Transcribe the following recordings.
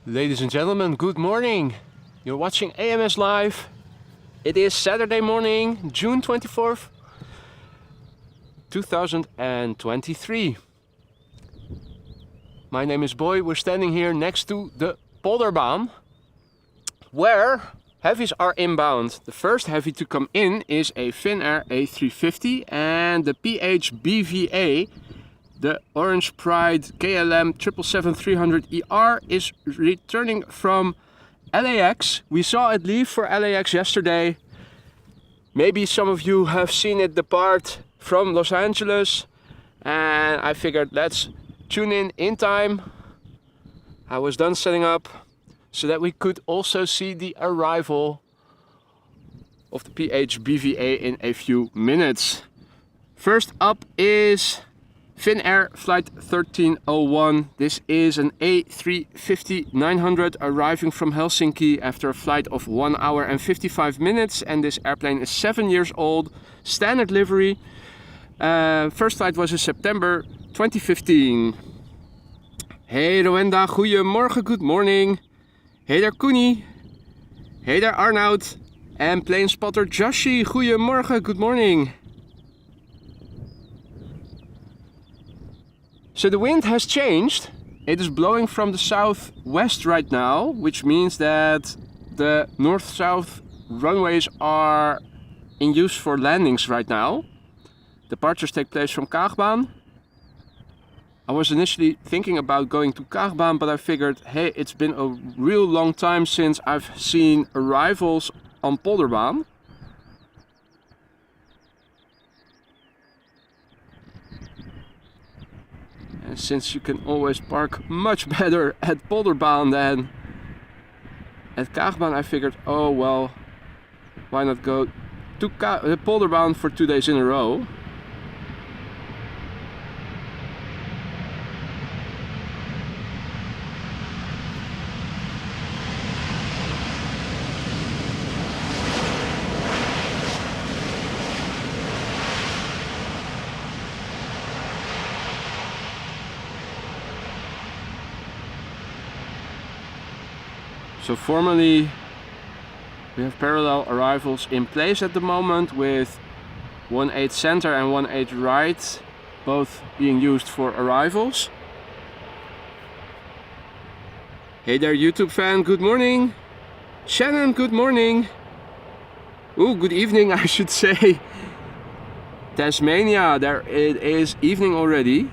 Ladies and gentlemen, good morning. You're watching AMS Live. It is Saturday morning, June 24th, 2023. My name is Boy. We're standing here next to the Polderbaan, where heavies are inbound. The first heavy to come in is a Finnair A350 and the PHBVA. The Orange Pride KLM B773 ER is returning from LAX. We saw it leave for LAX yesterday. Maybe some of you have seen it depart from Los Angeles. And I figured let's tune in time. I was done setting up so that we could also see the arrival of the PHBVA in a few minutes. First up is Finnair flight 1301. This is an A350-900 arriving from Helsinki after a flight of 1 hour and 55 minutes, and this airplane is 7 years old, standard livery. First flight was in September 2015. Hey Rowenda, goedemorgen, good morning. Hey there Koenie. Hey there Arnoud. En plane spotter Joshi, goedemorgen, good morning. So the wind has changed. It is blowing from the southwest right now, which means that the north-south runways are in use for landings right now. Departures take place from Kaagbaan. I was initially thinking about going to Kaagbaan, but I figured, hey, it's been a real long time since I've seen arrivals on Polderbaan. And since you can always park much better at Polderbaan than at Kaagbaan, I figured, oh well, why not go to Polderbaan for 2 days in a row. So formally, we have parallel arrivals in place at the moment with 18 center and 18 right, both being used for arrivals. Hey there YouTube fan, good morning. Shannon, good morning. Ooh, good evening I should say. Tasmania, there it is evening already.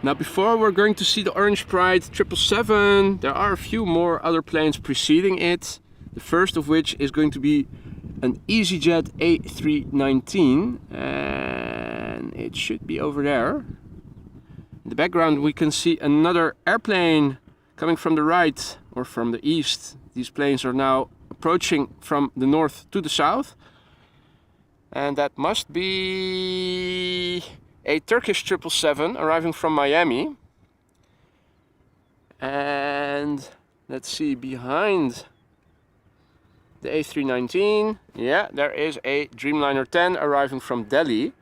Now before we're going to see the Orange Pride 777, there are a few more other planes preceding it. The first of which is going to be an EasyJet A319, and it should be over there. In the background we can see another airplane coming from the right or from the east. These planes are now approaching from the north to the south. And that must be a Turkish 777 arriving from Miami. And let's see, behind the A319, yeah, there is a Dreamliner 10 arriving from Delhi.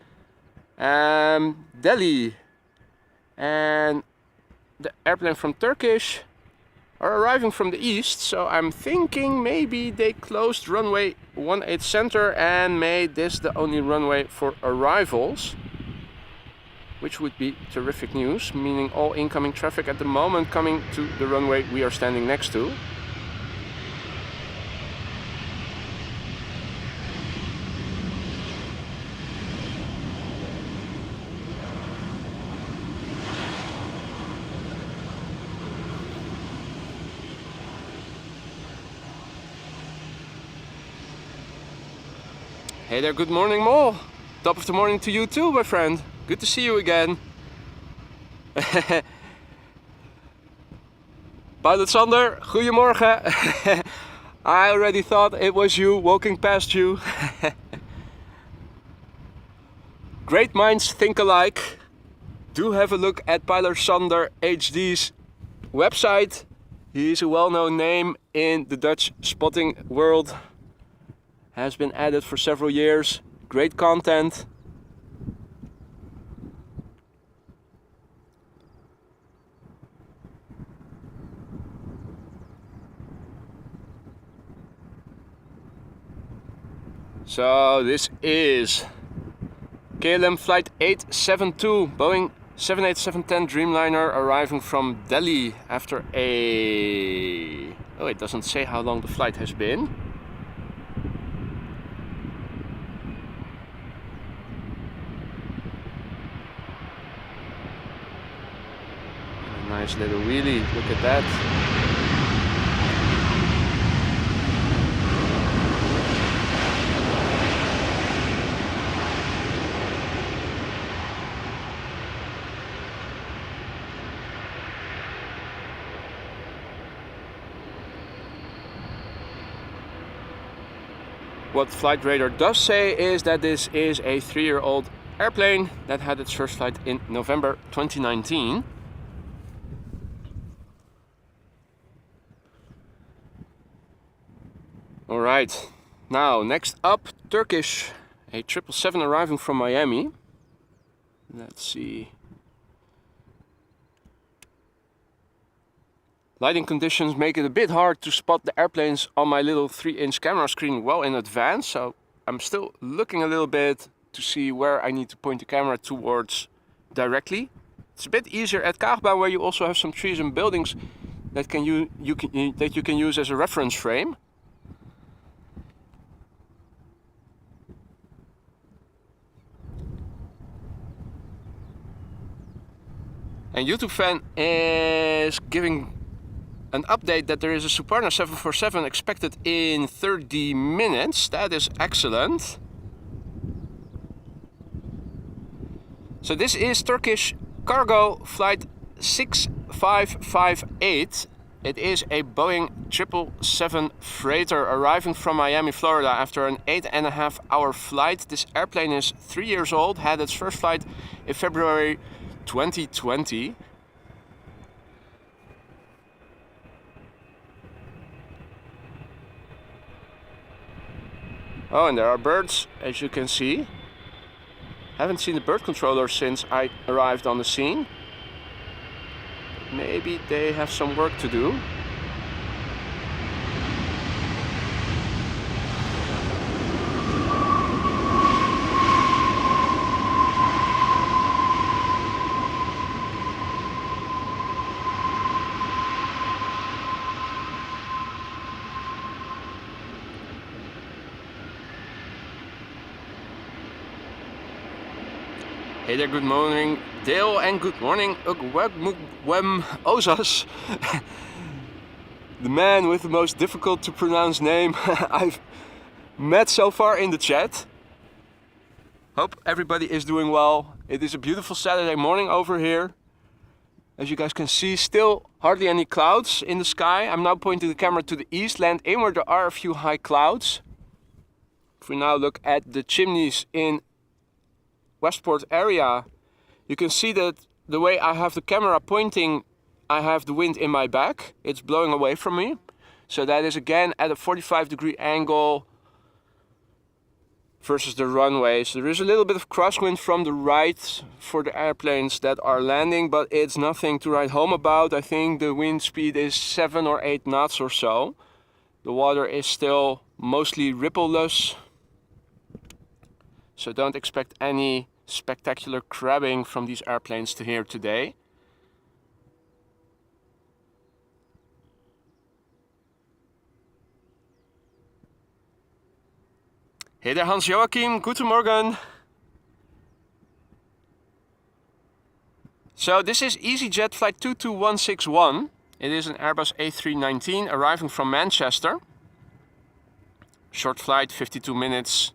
Delhi and the airplane from Turkish are arriving from the east, so I'm thinking maybe they closed runway 18 center and made this the only runway for arrivals, which would be terrific news, meaning all incoming traffic at the moment coming to the runway we are standing next to. Hey there, good morning Mo. Top of the morning to you too, my friend. Good to see you again. Pilot Sander, goedemorgen. I already thought it was you walking past you. Great minds think alike. Do have a look at Pilot Sander HD's website. He is a well-known name in the Dutch spotting world. Has been added for several years. Great content. So this is KLM flight 872, Boeing 787-10 Dreamliner arriving from Delhi after a... oh, it doesn't say how long the flight has been. A nice little wheelie, look at that. What Flight Radar does say is that this is a 3-year-old airplane that had its first flight in November 2019. Alright, now next up, Turkish, a 777 arriving from Miami. Let's see. Lighting conditions make it a bit hard to spot the airplanes on my little 3-inch camera screen well in advance, so I'm still looking a little bit to see where I need to point the camera towards directly. It's a bit easier at Kaagbaan, where you also have some trees and buildings that you can use as a reference frame. And YouTube fan is giving an update that there is a Suparna 747 expected in 30 minutes. That is excellent. So this is Turkish cargo flight 6558. It is a Boeing 777 freighter arriving from Miami, Florida after an 8.5-hour flight. This airplane is 3 years old, had its first flight in February 2020. Oh, and there are birds, as you can see. Haven't seen the bird controller since I arrived on the scene. Maybe they have some work to do. Hey there, good morning Dale, and good morning Ozas. The man with the most difficult to pronounce name I've met so far in the chat. Hope everybody is doing well. It is a beautiful Saturday morning over here. As you guys can see, still hardly any clouds in the sky. I'm now pointing the camera to the east, land in where there are a few high clouds. If we now look at the chimneys in Westport area, you can see that the way I have the camera pointing, I have the wind in my back. It's blowing away from me. So that is again at a 45-degree angle versus the runway. So there is a little bit of crosswind from the right for the airplanes that are landing, but it's nothing to write home about. I think the wind speed is 7 or 8 knots or so. The water is still mostly rippleless. So don't expect any spectacular crabbing from these airplanes to here today. Hey there, Hans Joachim, guten Morgen. So this is EasyJet flight 22161. It is an Airbus A319 arriving from Manchester. Short flight, 52 minutes.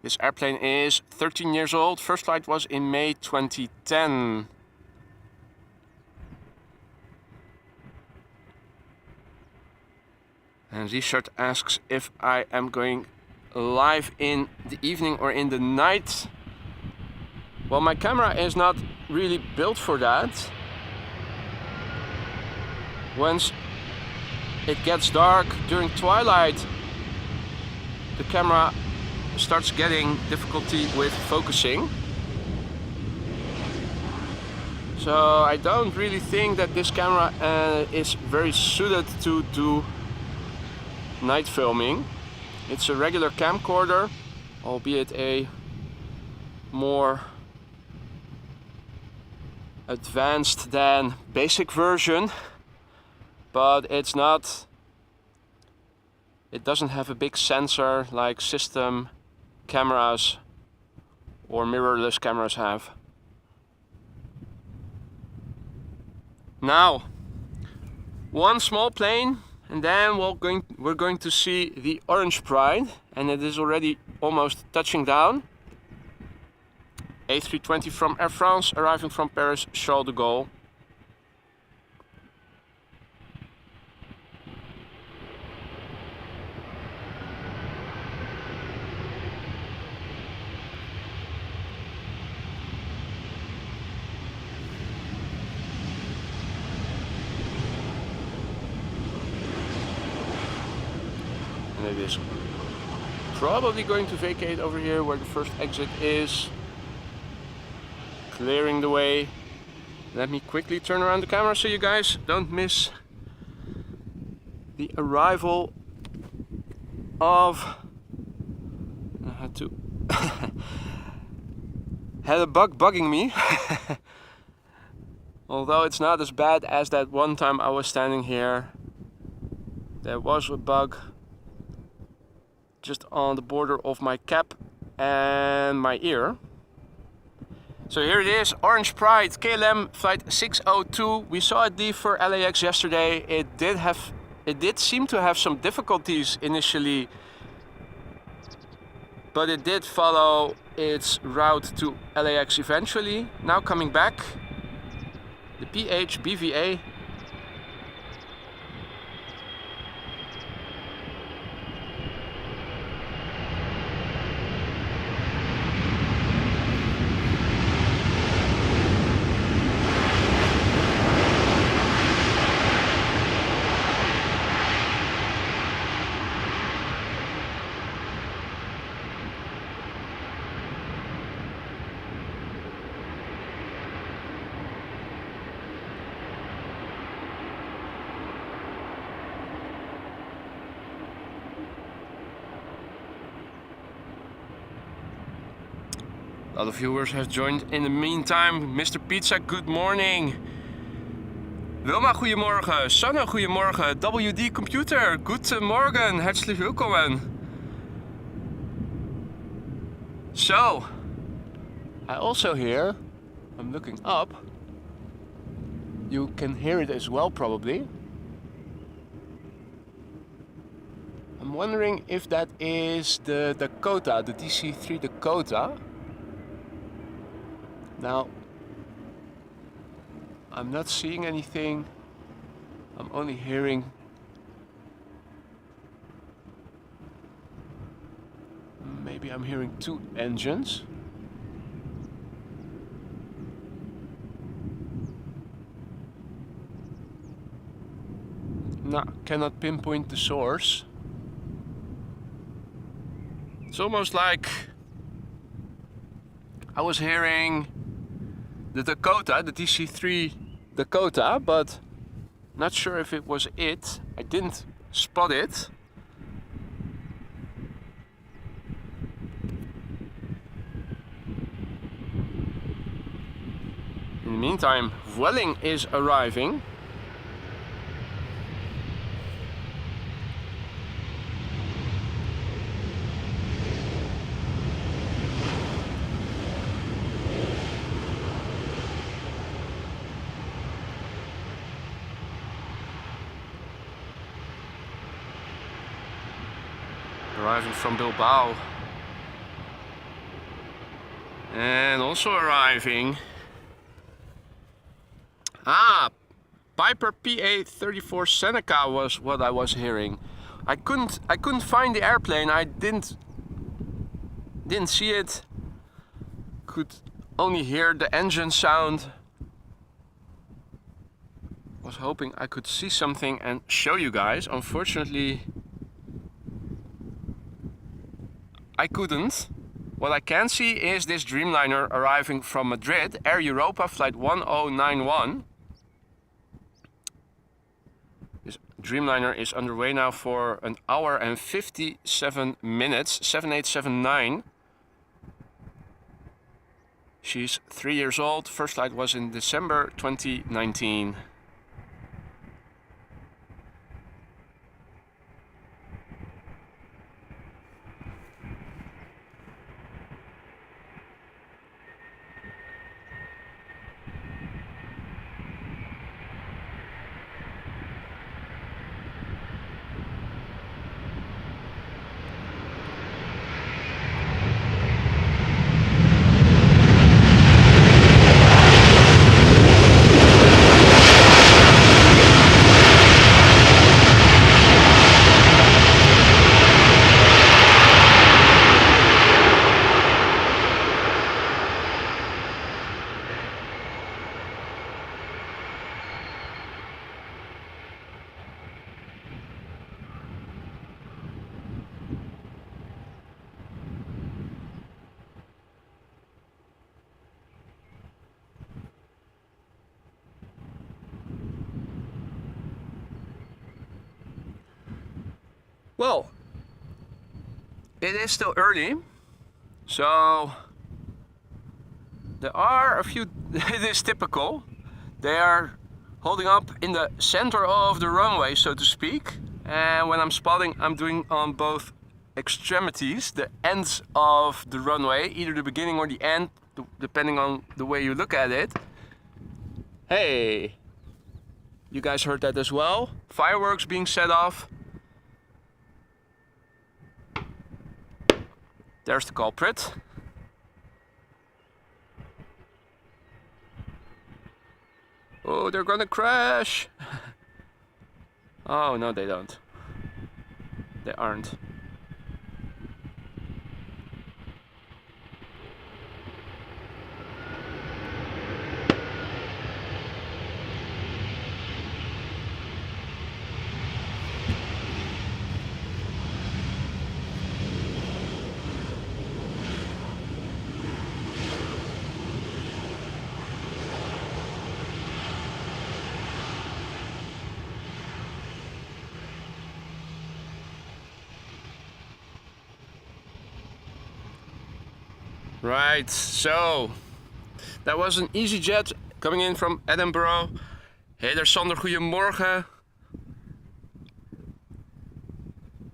This airplane is 13 years old. First flight was in May 2010. And Richard asks if I am going live in the evening or in the night. Well, my camera is not really built for that. Once it gets dark during twilight, the camera starts getting difficulty with focusing. So I don't really think that this camera is very suited to do night filming. It's a regular camcorder albeit a more advanced than basic version, but it doesn't have a big sensor like system cameras or mirrorless cameras have. Now, one small plane, and then we're going to see the Orange Pride, and it is already almost touching down. A320 from Air France, arriving from Paris Charles de Gaulle. And it is probably going to vacate over here where the first exit is. Clearing the way. Let me quickly turn around the camera so you guys don't miss the arrival of... I had to... had a bug bugging me. Although it's not as bad as that one time I was standing here. There was a bug just on the border of my cap and my ear. So here it is, Orange Pride, KLM flight 602. We saw it leave for LAX yesterday. It did seem to have some difficulties initially, but it did follow its route to LAX eventually. Now coming back, the PHBVA. A lot of viewers have joined in the meantime. Mr. Pizza, good morning. Wilma, goedemorgen. Sanne, goedemorgen. WD Computer, guten Morgen. Herzlich willkommen. So, I also hear, I'm looking up, you can hear it as well probably. I'm wondering if that is the Dakota, the DC-3 Dakota. Now, I'm not seeing anything. I'm only hearing maybe I'm hearing two engines. No, cannot pinpoint the source. It's almost like I was hearing the Dakota, the DC-3 Dakota, but not sure if it was it. I didn't spot it. In the meantime, Vueling is arriving. Arriving from Bilbao. And also arriving. Piper PA-34 Seneca was what I was hearing. I couldn't find the airplane. I didn't see it. Could only hear the engine sound. Was hoping I could see something and show you guys. Unfortunately, I couldn't. What I can see is this Dreamliner arriving from Madrid, Air Europa flight 1091. This Dreamliner is underway now for an hour and 57 minutes, 7879. She's 3 years old. First flight was in December 2019. Well, it is still early, so there are a few, it is typical, they are holding up in the center of the runway, so to speak, and when I'm spotting, I'm doing on both extremities, the ends of the runway, either the beginning or the end, depending on the way you look at it. Hey, you guys heard that as well, fireworks being set off. There's the culprit. Oh, they're gonna crash. Oh, no, they don't. They aren't. Right, so that was an EasyJet coming in from Edinburgh. Hey there Sander, goedemorgen.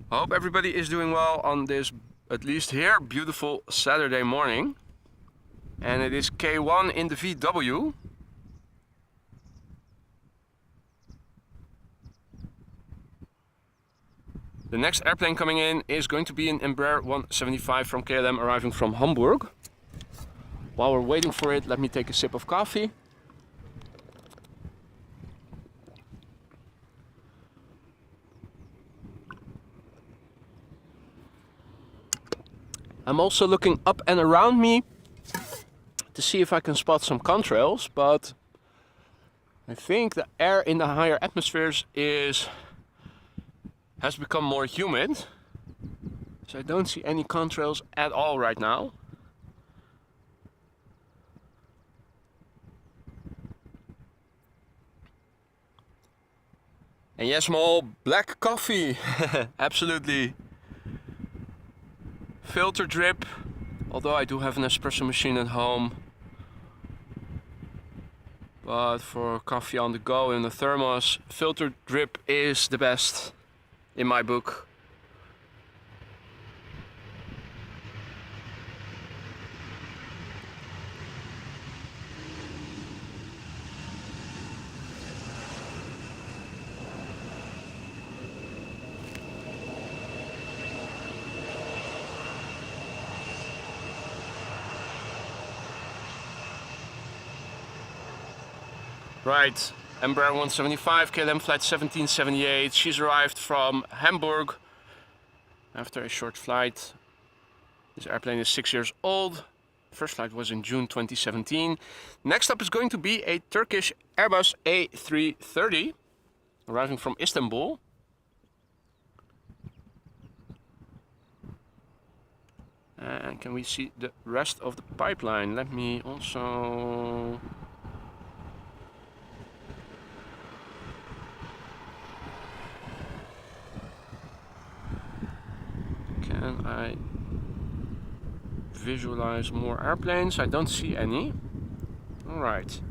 Hope everybody is doing well on this, at least here, beautiful Saturday morning. And it is K1 in the VW. The next airplane coming in is going to be an Embraer 175 from KLM arriving from Hamburg. While we're waiting for it, let me take a sip of coffee. I'm also looking up and around me to see if I can spot some contrails, but I think the air in the higher atmospheres has become more humid, so I don't see any contrails at all right now. And yes, small black coffee, absolutely. Filter drip, although I do have an espresso machine at home. But for coffee on the go in the thermos, filter drip is the best in my book. Right, Embraer 175, KLM flight 1778. She's arrived from Hamburg after a short flight. This airplane is 6 years old. First flight was in June 2017. Next up is going to be a Turkish Airbus A330 arriving from Istanbul. And can we see the rest of the pipeline? Let me also... Can I visualize more airplanes? I don't see any. Alright.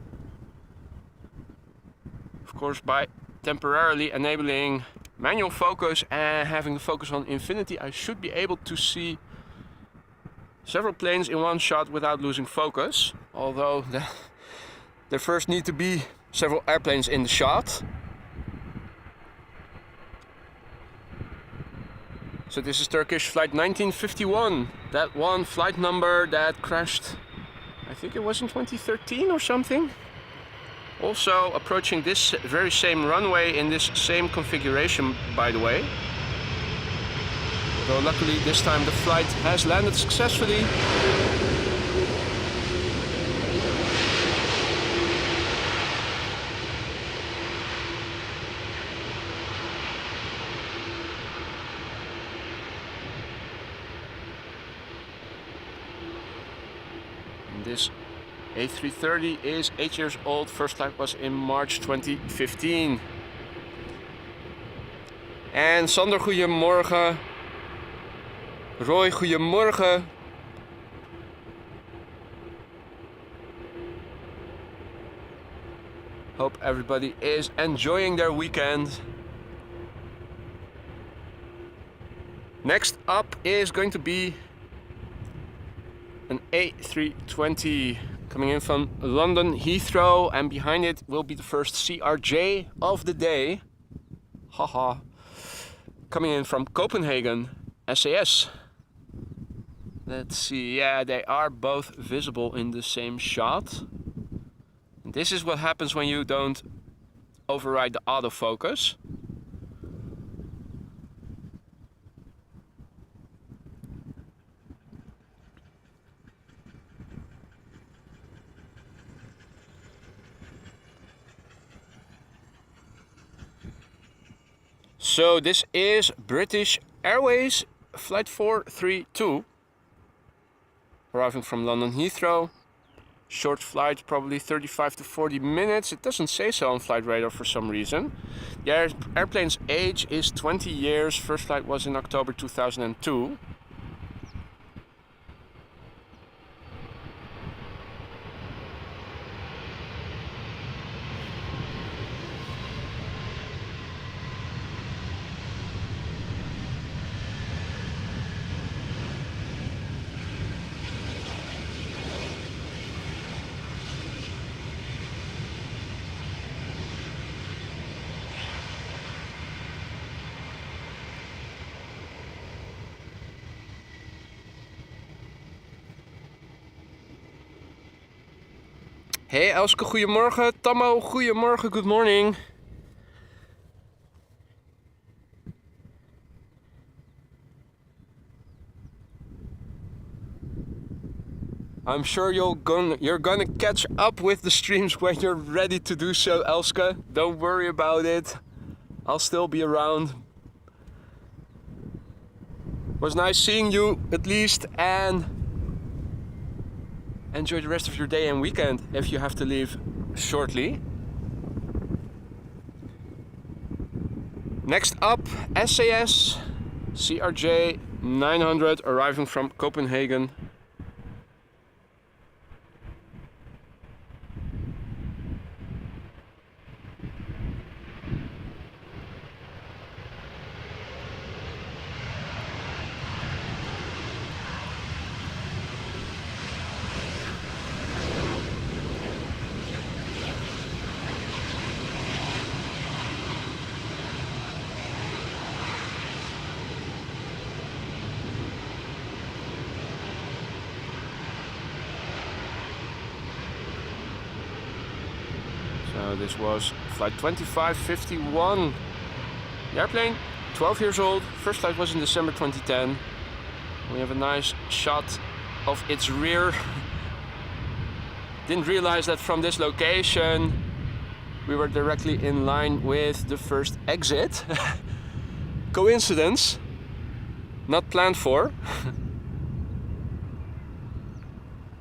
Of course, by temporarily enabling manual focus and having the focus on infinity, I should be able to see several planes in one shot without losing focus. Although there first need to be several airplanes in the shot. So this is Turkish flight 1951. That one flight number that crashed, I think it was in 2013 or something. Also approaching this very same runway in this same configuration, by the way. Though luckily this time the flight has landed successfully. This A330 is 8 years old. First flight was in March 2015. En Sander, goedemorgen. Roy, goedemorgen. Hope everybody is enjoying their weekend. Next up is going to be an A320 coming in from London Heathrow, and behind it will be the first CRJ of the day. Haha. Coming in from Copenhagen, SAS. Let's see, yeah, they are both visible in the same shot. And this is what happens when you don't override the autofocus. So this is British Airways flight 432, arriving from London Heathrow. Short flight, probably 35 to 40 minutes. It doesn't say so on flight radar for some reason. The airplane's age is 20 years. First flight was in October 2002. Hey Elske, goedemorgen. Tammo, goedemorgen, good morning. I'm sure you're gonna catch up with the streams when you're ready to do so, Elske. Don't worry about it. I'll still be around. It was nice seeing you at least, and enjoy the rest of your day and weekend if you have to leave shortly. Next up, SAS CRJ 900 arriving from Copenhagen. So this was flight 2551. The airplane, 12 years old. First flight was in December 2010. We have a nice shot of its rear. Didn't realize that from this location we were directly in line with the first exit. Coincidence, not planned for.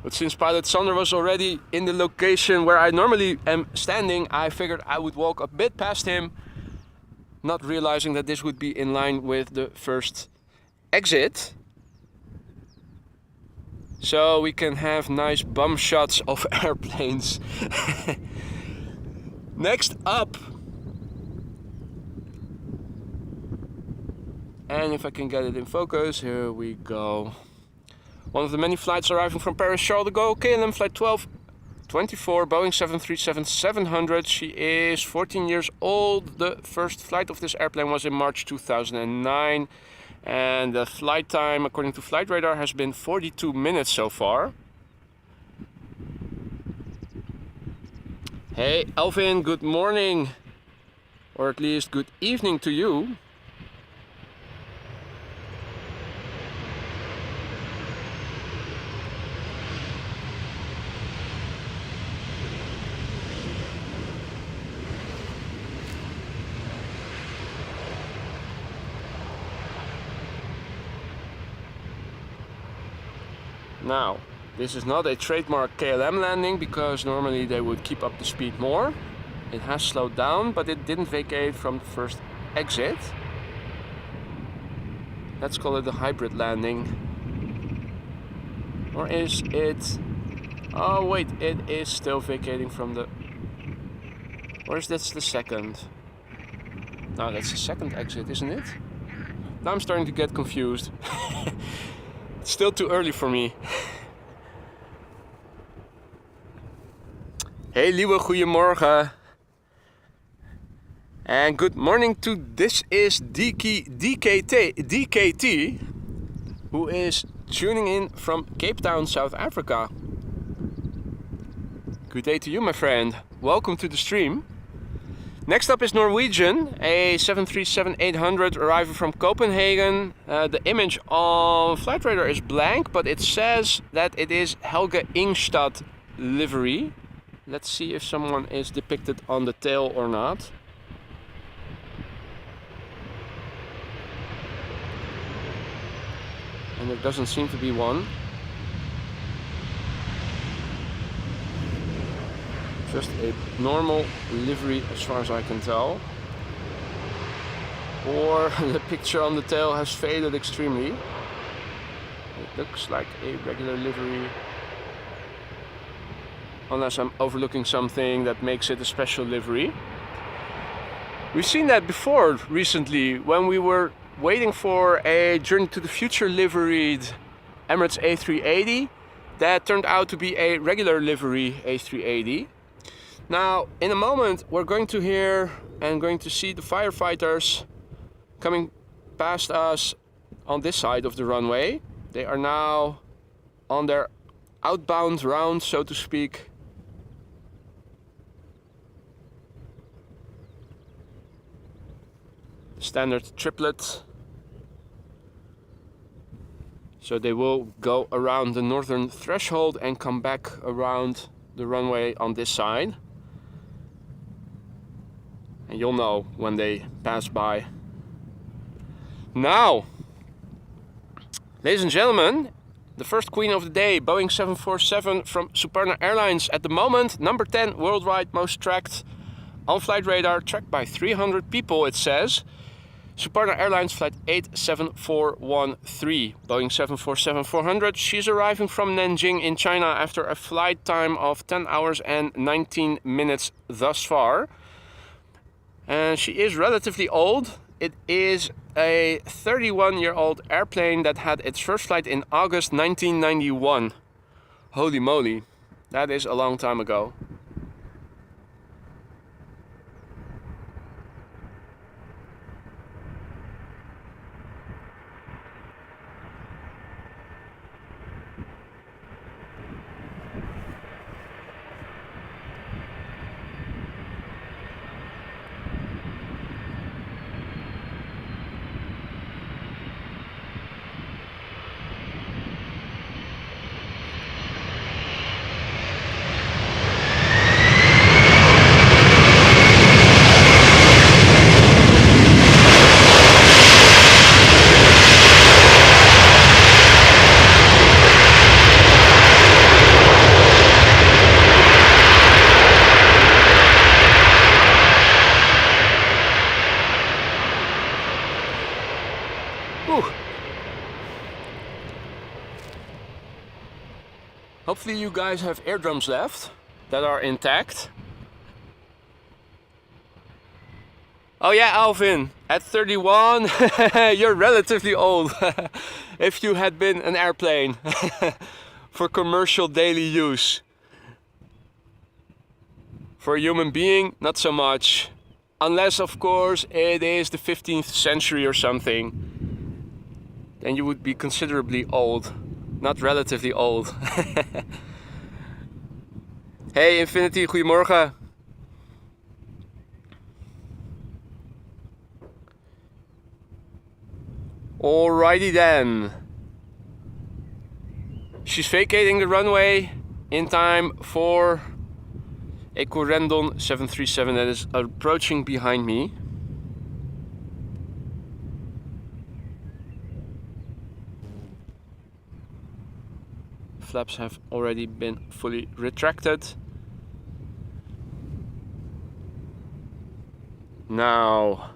But since pilot Sander was already in the location where I normally am standing, I figured I would walk a bit past him, not realizing that this would be in line with the first exit. so we can have nice bum shots of airplanes. Next up, and if I can get it in focus, here we go. One of the many flights arriving from Paris Charles de Gaulle, KLM flight 1224, Boeing 737-700. She is 14 years old. The first flight of this airplane was in March 2009. And the flight time, according to Flight Radar, has been 42 minutes so far. Hey Alvin, good morning. Or at least good evening to you. Now, this is not a trademark KLM landing because normally they would keep up the speed more. It has slowed down, but it didn't vacate from the first exit. Let's call it a hybrid landing. Or is it... Oh wait, it is still vacating from the... Or is this the second? No, that's the second exit, isn't it? Now I'm starting to get confused. It's still too early for me. Hey Lieve, goedemorgen. And good morning to This is DKT, who is tuning in from Cape Town, South Africa. Good day to you, my friend. Welcome to the stream. Next up is Norwegian, a 737-800 arriving from Copenhagen. The image on Flight Radar is blank, but it says that it is Helge Ingstad livery. Let's see if someone is depicted on the tail or not. And there doesn't seem to be one. Just a normal livery as far as I can tell. Or the picture on the tail has faded extremely. It looks like a regular livery. Unless I'm overlooking something that makes it a special livery. We've seen that before recently when we were waiting for a Journey to the Future liveried Emirates A380. That turned out to be a regular livery A380. Now, in a moment, we're going to hear and going to see the firefighters coming past us on this side of the runway. They are now on their outbound round, so to speak. Standard triplet. So they will go around the northern threshold and come back around the runway on this side. And you'll know when they pass by. Now, ladies and gentlemen, the first queen of the day, Boeing 747 from Suparna Airlines. At the moment, number 10 worldwide most tracked on Flight Radar, tracked by 300 people, it says. Suparna Airlines flight 87413, Boeing 747-400. She's arriving from Nanjing in China after a flight time of 10 hours and 19 minutes thus far. And she is relatively old. It is a 31-year-old airplane that had its first flight in August 1991. Holy moly, that is a long time ago. Hopefully you guys have eardrums left that are intact. Oh yeah, Alvin, at 31, you're relatively old. If you had been an airplane for commercial daily use. For a human being, not so much. Unless, of course, it is the 15th century or something. Then you would be considerably old. Not relatively old. Hey Infinity, goedemorgen. Alrighty then. She's vacating the runway in time for a Corendon 737 that is approaching behind me. Flaps have already been fully retracted. Now,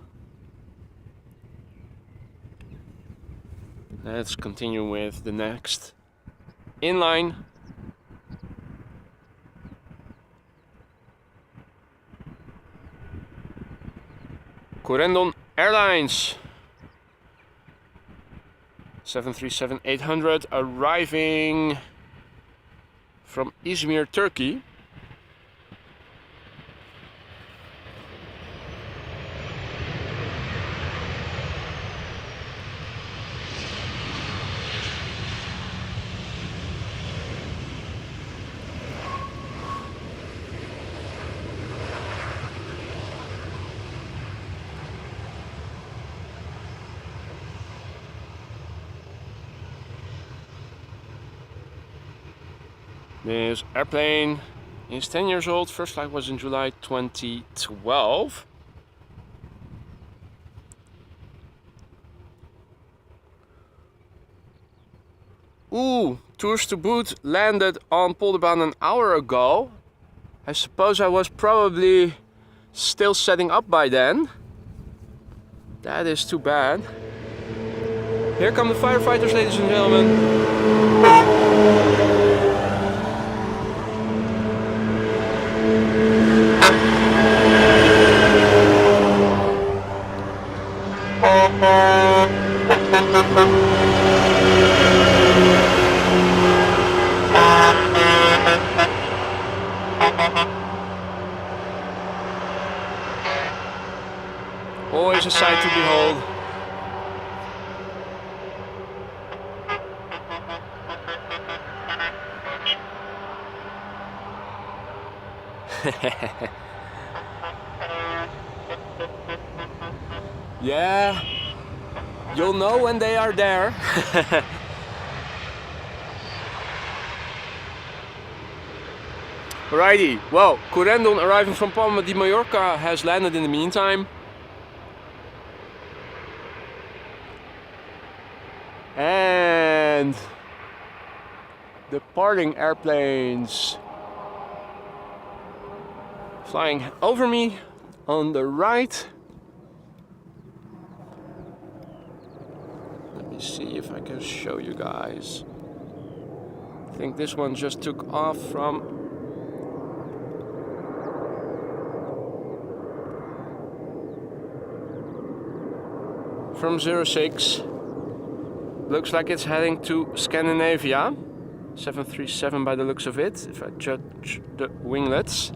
let's continue with the next inline. Corendon Airlines 737-800 arriving from Izmir, Turkey. This airplane is 10 years old. First flight was in July 2012. Ooh, Tours to Boot landed on Polderbaan an hour ago. I suppose I was probably still setting up by then. That is too bad. Here come the firefighters, ladies and gentlemen. Always a sight to behold. Yeah, you'll know when they are there. Alrighty, well, Corendon arriving from Palma de Mallorca has landed in the meantime. And departing airplanes flying over me on the right. Let me see if I can show you guys. I think this one just took off from from 06. Looks like it's heading to Scandinavia. 737 by the looks of it, if I judge the winglets.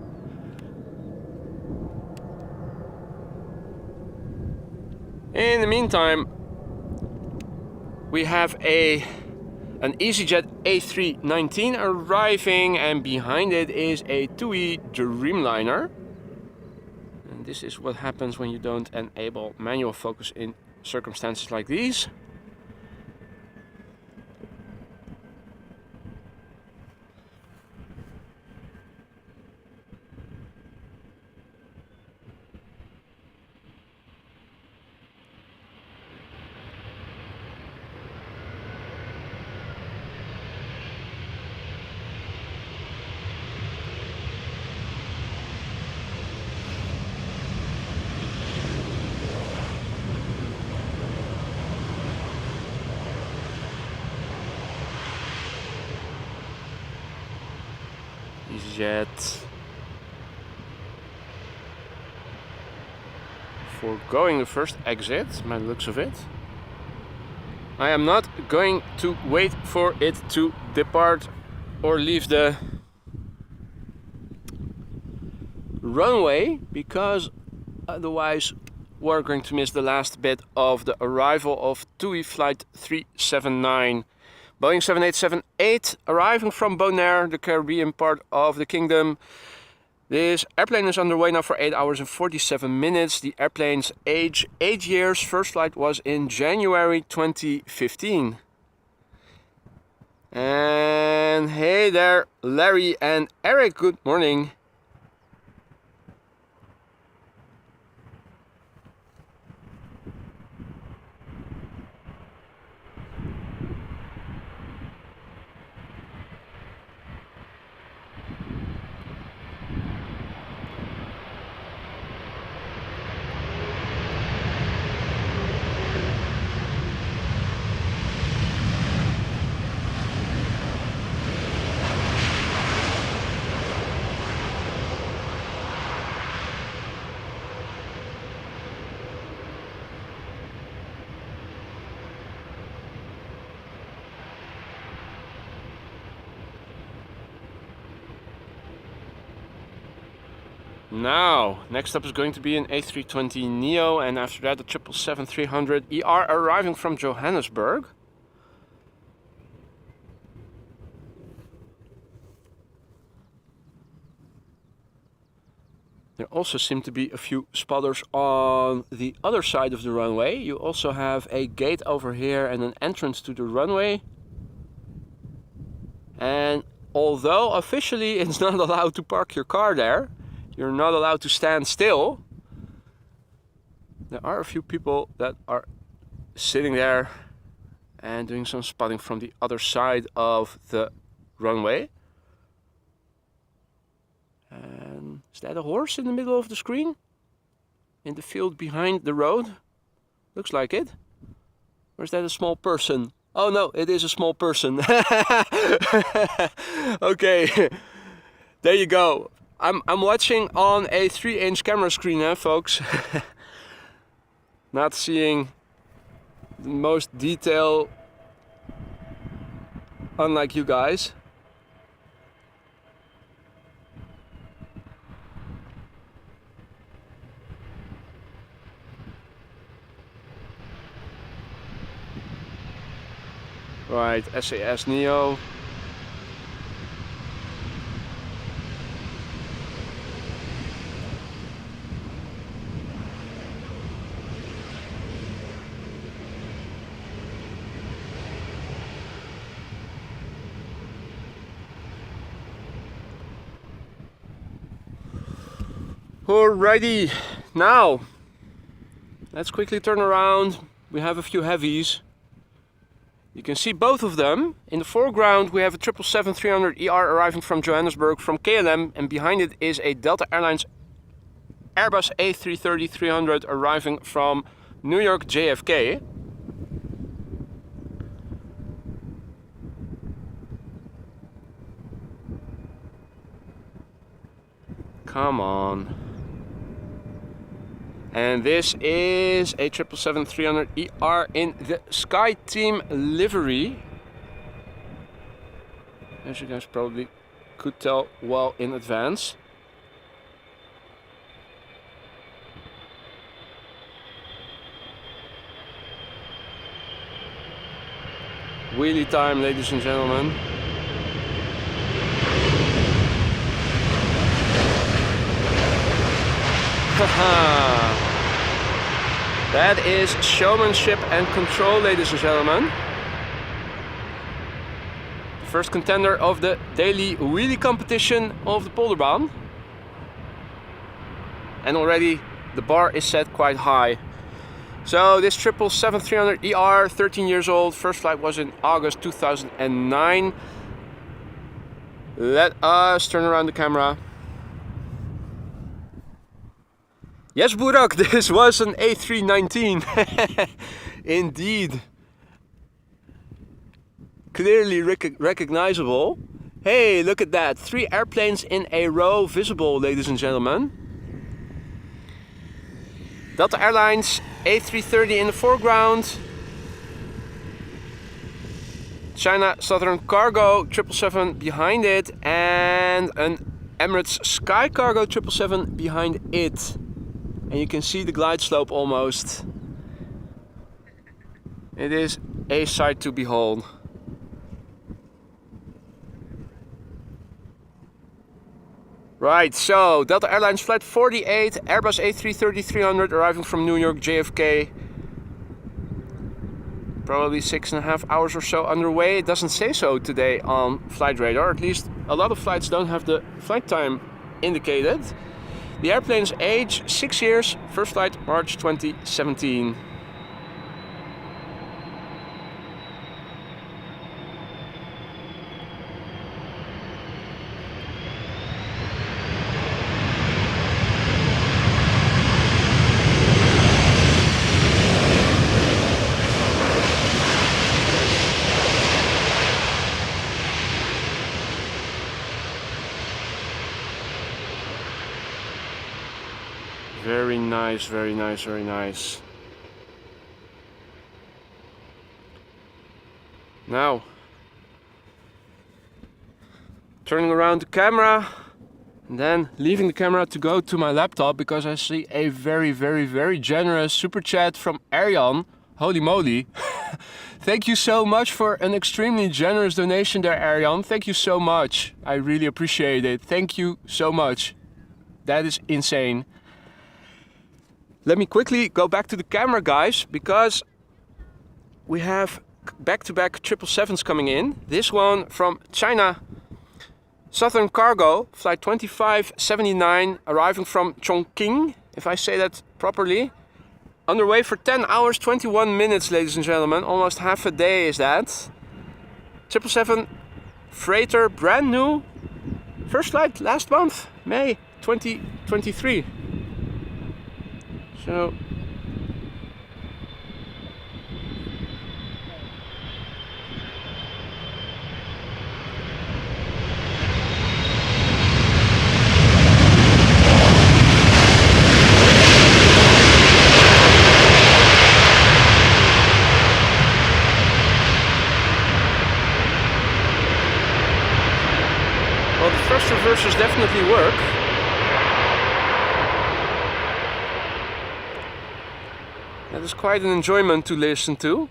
In the meantime, we have an EasyJet A319 arriving, and behind it is a TUI Dreamliner. And this is what happens when you don't enable manual focus in circumstances like these. yet. Foregoing the first exit, by the looks of it. I am not going to wait for it to depart or leave the runway, because otherwise we're going to miss the last bit of the arrival of TUI flight 379. Boeing 7878 arriving from Bonaire, the Caribbean part of the kingdom. This airplane is underway now for 8 hours and 47 minutes. The airplane's age 8 years. First flight was in January 2015. And hey there, Larry and Eric, good morning. Now, next up is going to be an A320neo, and after that the 777-300ER arriving from Johannesburg. There also seem to be a few spotters on the other side of the runway. You also have a gate over here and an entrance to the runway. And although officially it's not allowed to park your car there, you're not allowed to stand still, there are a few people that are sitting there and doing some spotting from the other side of the runway. And is that a horse in the middle of the screen? In the field behind the road? Looks like it. Or is that a small person? Oh no, it is a small person. Okay, there you go. I'm watching on a 3-inch camera screen, folks. Not seeing the most detail, unlike you guys. Right, SAS Neo. Alrighty, now let's quickly turn around. We have a few heavies. You can see both of them. In the foreground we have a 777-300ER arriving from Johannesburg from KLM, and behind it is a Delta Airlines Airbus A330-300 arriving from New York JFK. Come on. And this is a 777-300ER in the Sky Team livery. As you guys probably could tell well in advance. Wheelie time, ladies and gentlemen. Haha! That is showmanship and control, ladies and gentlemen. The first contender of the daily wheelie competition of the Polderbaan. And already the bar is set quite high. So this 777-300ER, 13 years old, first flight was in August 2009. Let us turn around the camera. Yes, Burak, this was an A319. Indeed. Clearly recognizable. Hey, look at that. 3 airplanes in a row visible, ladies and gentlemen. Delta Airlines A330 in the foreground. China Southern Cargo 777 behind it, and an Emirates Sky Cargo 777 behind it. And you can see the glide slope almost. It is a sight to behold. Right, so Delta Airlines Flight 48, Airbus A330-300 arriving from New York JFK. Probably 6.5 hours or so underway. It doesn't say so today on Flight Radar. At least a lot of flights don't have the flight time indicated. The airplane's age 6 years. First flight March 2017. Very nice, very nice, very nice. Now, turning around the camera and then leaving the camera to go to my laptop because I see a very, very, very generous super chat from Arjan. Holy moly. Thank you so much for an extremely generous donation there, Arjan. Thank you so much. I really appreciate it. Thank you so much. That is insane. Let me quickly go back to the camera, guys, because we have back-to-back 777s coming in. This one from China Southern Cargo, flight 2579, arriving from Chongqing, if I say that properly. Underway for 10 hours, 21 minutes, ladies and gentlemen. Almost half a day is that. 777 freighter, brand new. First flight last month, May 2023. So well, the thrust reversers definitely work. That is quite an enjoyment to listen to.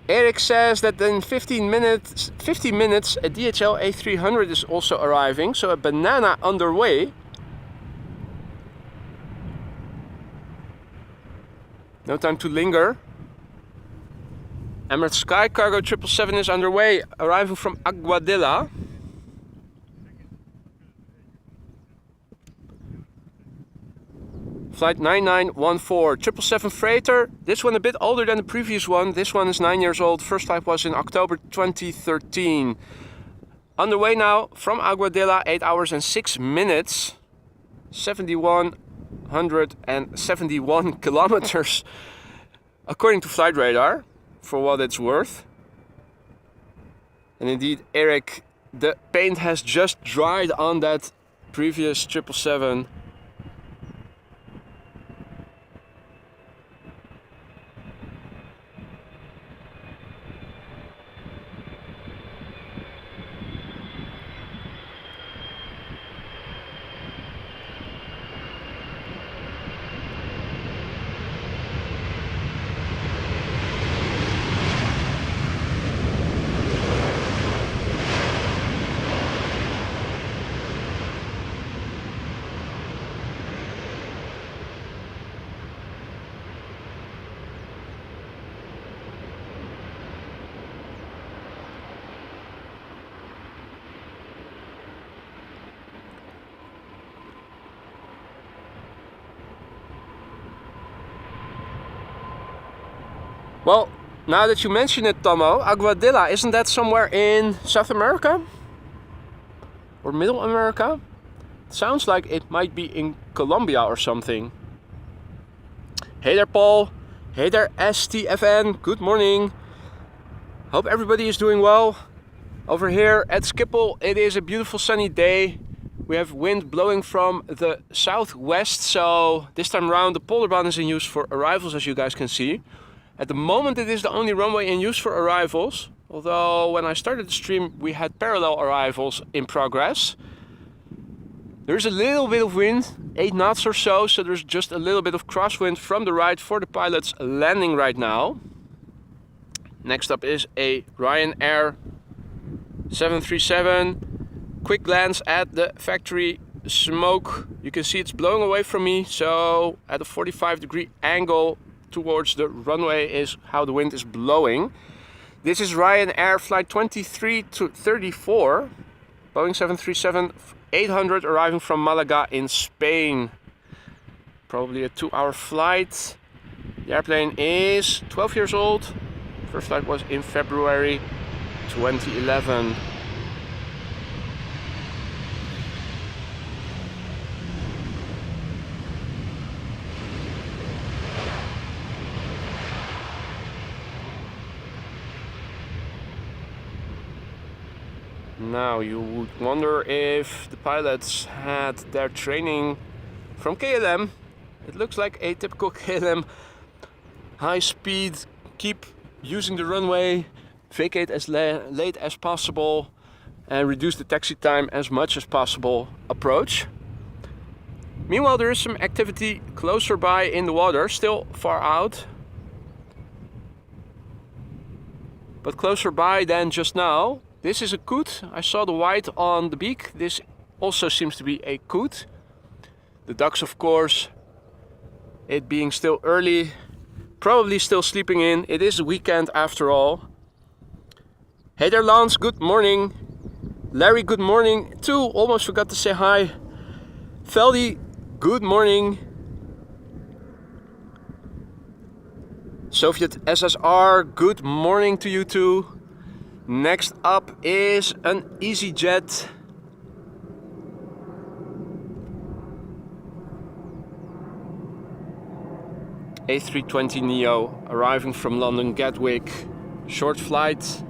Eric says that in 15 minutes a DHL A300 is also arriving, so a banana underway. No time to linger. Emirates Sky Cargo 777 is underway, arriving from Aguadilla. Flight 9914, 777 freighter. This one a bit older than the previous one. This one is 9 years old. First flight was in October 2013. Underway now from Aguadilla, 8 hours and 6 minutes. 7,171 kilometers, according to Flight Radar, for what it's worth. And indeed, Eric, the paint has just dried on that previous 777. Well, now that you mention it, Tomo, Aguadilla, isn't that somewhere in South America? Or Middle America? It sounds like it might be in Colombia or something. Hey there, Paul. Hey there, STFN. Good morning. Hope everybody is doing well. Over here at Schiphol it is a beautiful sunny day. We have wind blowing from the southwest, so this time around the Polderbaan is in use for arrivals, as you guys can see. At the moment it is the only runway in use for arrivals, although when I started the stream we had parallel arrivals in progress. There's a little bit of wind, 8 knots or so, so there's just a little bit of crosswind from the right for the pilots landing right now. Next up is a Ryanair 737. Quick glance at the factory smoke. You can see it's blowing away from me, so at a 45-degree angle towards the runway is how the wind is blowing. This is Ryanair flight 23 to 34, Boeing 737-800 arriving from Malaga in Spain. Probably a 2-hour flight. The airplane is 12 years old. First flight was in February 2011. Now you would wonder if the pilots had their training from KLM. It looks like a typical KLM high speed, keep using the runway, vacate as late as possible and reduce the taxi time as much as possible approach. Meanwhile there is some activity closer by in the water, still far out, but closer by than just now. This is a coot. I saw the white on the beak. This also seems to be a coot. The ducks, of course, it being still early, probably still sleeping in. It is a weekend after all. Hey there Lance, good morning. Larry, good morning too. Almost forgot to say hi. Veldy, good morning. Soviet SSR, good morning to you too. Next up is an EasyJet. A320 Neo arriving from London Gatwick. Short flight.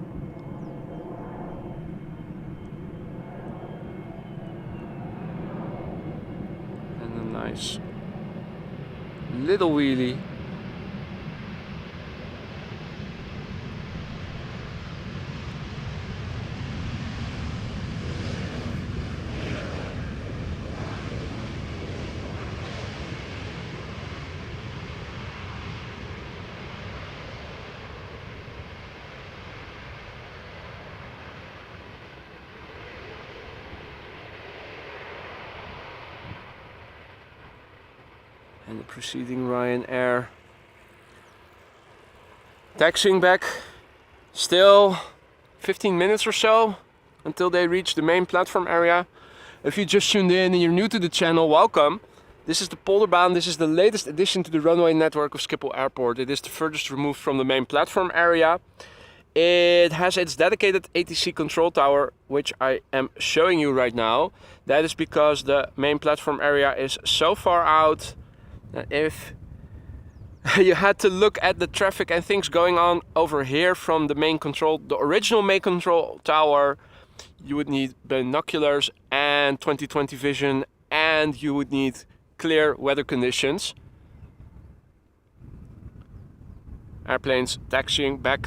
And a nice little wheelie. And the preceding Ryanair taxiing back. Still 15 minutes or so until they reach the main platform area. If you just tuned in and you're new to the channel, welcome. This is the Polderbaan. This is the latest addition to the runway network of Schiphol Airport. It is the furthest removed from the main platform area. It has its dedicated ATC control tower, which I am showing you right now. That is because the main platform area is so far out. If you had to look at the traffic and things going on over here from the main control, the original main control tower, you would need binoculars and 20/20 vision, and you would need clear weather conditions. Airplanes taxiing back.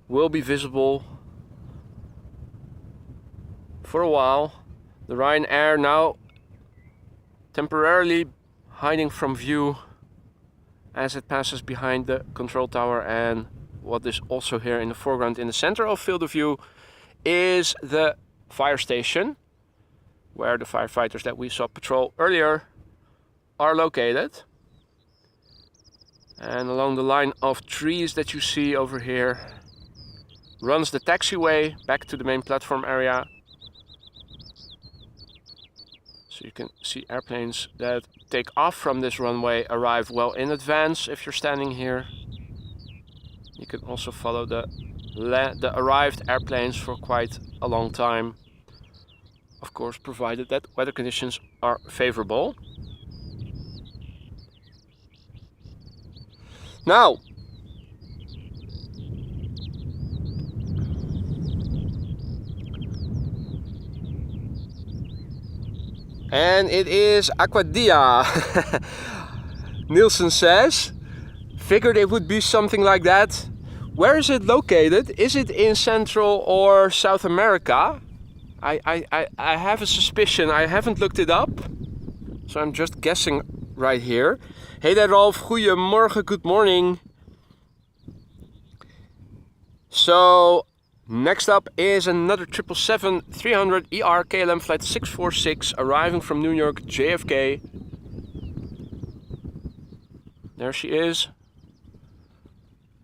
Will be visible for a while. The Ryanair now temporarily hiding from view as it passes behind the control tower, and what is also here in the foreground in the center of field of view is the fire station where the firefighters that we saw patrol earlier are located. And along the line of trees that you see over here runs the taxiway back to the main platform area. So you can see airplanes that take off from this runway arrive well in advance if you're standing here. You can also follow the arrived airplanes for quite a long time. Of course, provided that weather conditions are favorable. Now, and it is Aquadia. Nielsen says, figured it would be something like that. Where is it located? Is it in Central or South America? I have a suspicion. I haven't looked it up, so I'm just guessing right here. Hey there, Rolf. Goedemorgen, good morning. So, next up is another 777-300 ER KLM flight 646 arriving from New York JFK. There she is.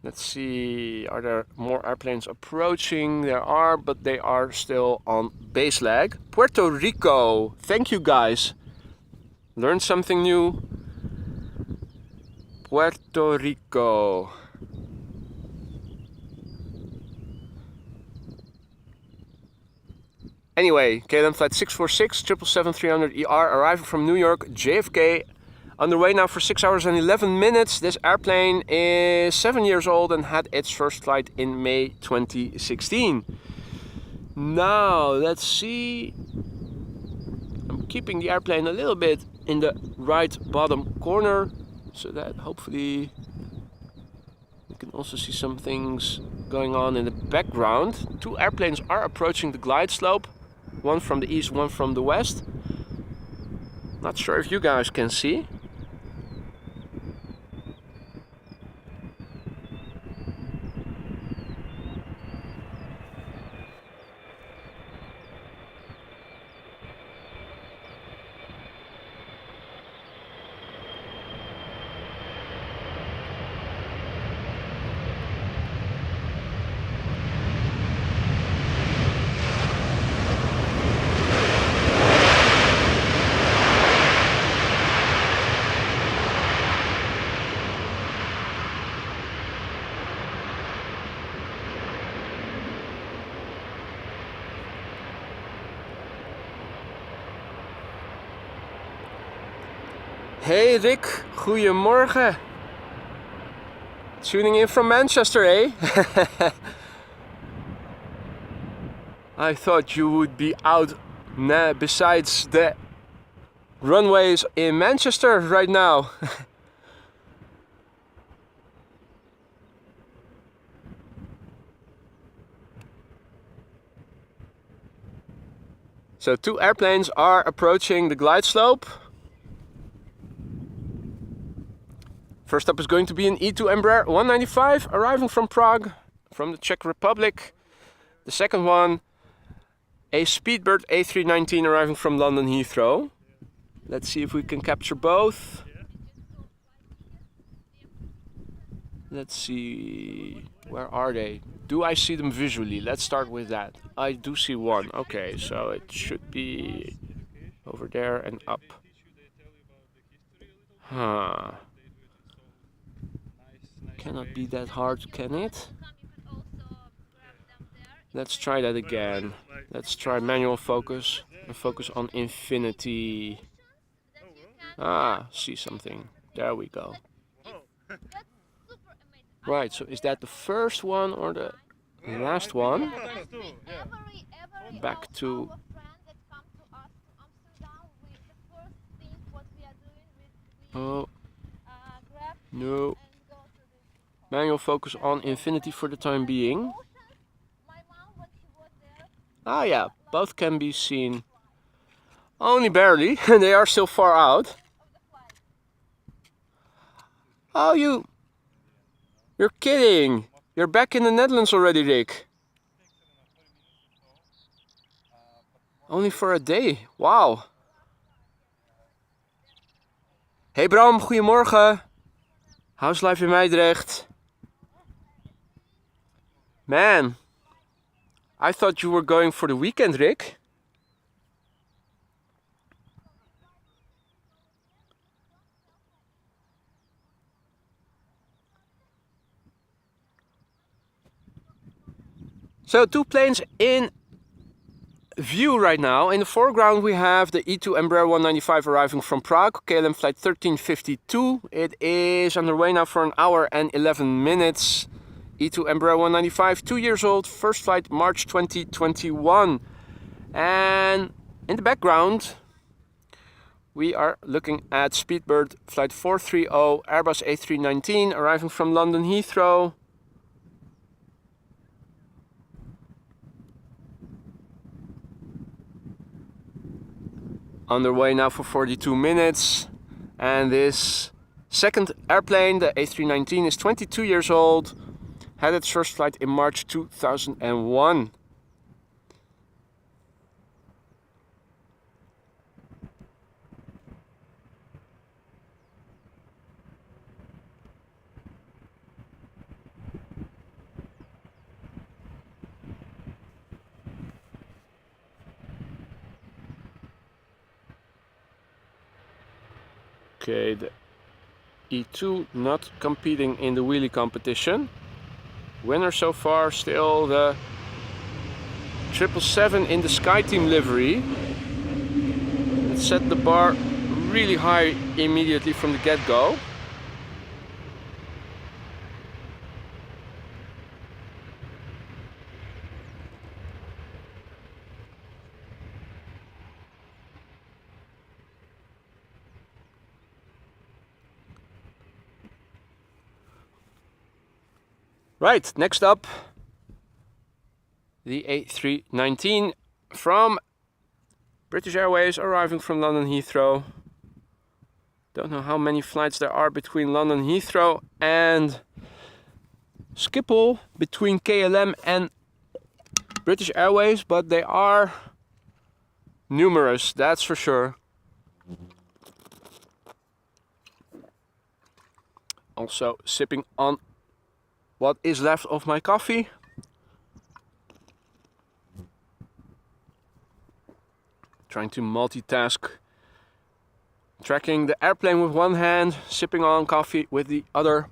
Let's see, are there more airplanes approaching? There are, but they are still on base lag. Puerto Rico, thank you guys. Learned something new. Puerto Rico. Anyway, KLM flight 646, 777-300 ER arriving from New York JFK. Underway now for 6 hours and 11 minutes. This airplane is 7 years old and had its first flight in May 2016. Now, let's see. I'm keeping the airplane a little bit in the right bottom corner so that hopefully you can also see some things going on in the background. Two airplanes are approaching the glide slope. One from the east, one from the west. Not sure if you guys can see. Hey Rick, goedemorgen. Tuning in from Manchester, eh? I thought you would be out besides the runways in Manchester right now. So two airplanes are approaching the glide slope. First up is going to be an E2 Embraer 195 arriving from Prague, from the Czech Republic. The second one, a Speedbird A319 arriving from London Heathrow. Let's see if we can capture both. Let's see, where are they? Do I see them visually? Let's start with that. I do see one. Okay, so it should be over there and up. Huh. Cannot be that hard, can it? Let's try that again. Let's try manual focus and focus on infinity. Ah, see something. There we go. Right, so is that the first one or the last one? Back to... Oh, no. Manual focus on infinity for the time being. Ah yeah, both can be seen. Only barely, they are still far out. Oh, you're kidding. You're back in the Netherlands already, Rick. Only for a day, wow. Hey Bram, goedemorgen. How's life in Meidrecht? Man, I thought you were going for the weekend, Rick. So two planes in view right now. In the foreground we have the E2 Embraer 195 arriving from Prague, KLM flight 1352. It is underway now for an hour and 11 minutes. E2 Embraer 195, 2 years old, first flight March 2021. And in the background we are looking at Speedbird flight 430, Airbus A319 arriving from London Heathrow. Underway now for 42 minutes. And this second airplane, the A319, is 22 years old. Had its first flight in March 2001. Okay, the E2 not competing in the wheelie competition. Winner so far still the 777 in the SkyTeam livery. It set the bar really high immediately from the get-go. Right, next up, the A319 from British Airways arriving from London Heathrow. Don't know how many flights there are between London Heathrow and Schiphol, between KLM and British Airways, but they are numerous, that's for sure. Also sipping on what is left of my coffee. Trying to multitask. Tracking the airplane with one hand, sipping on coffee with the other.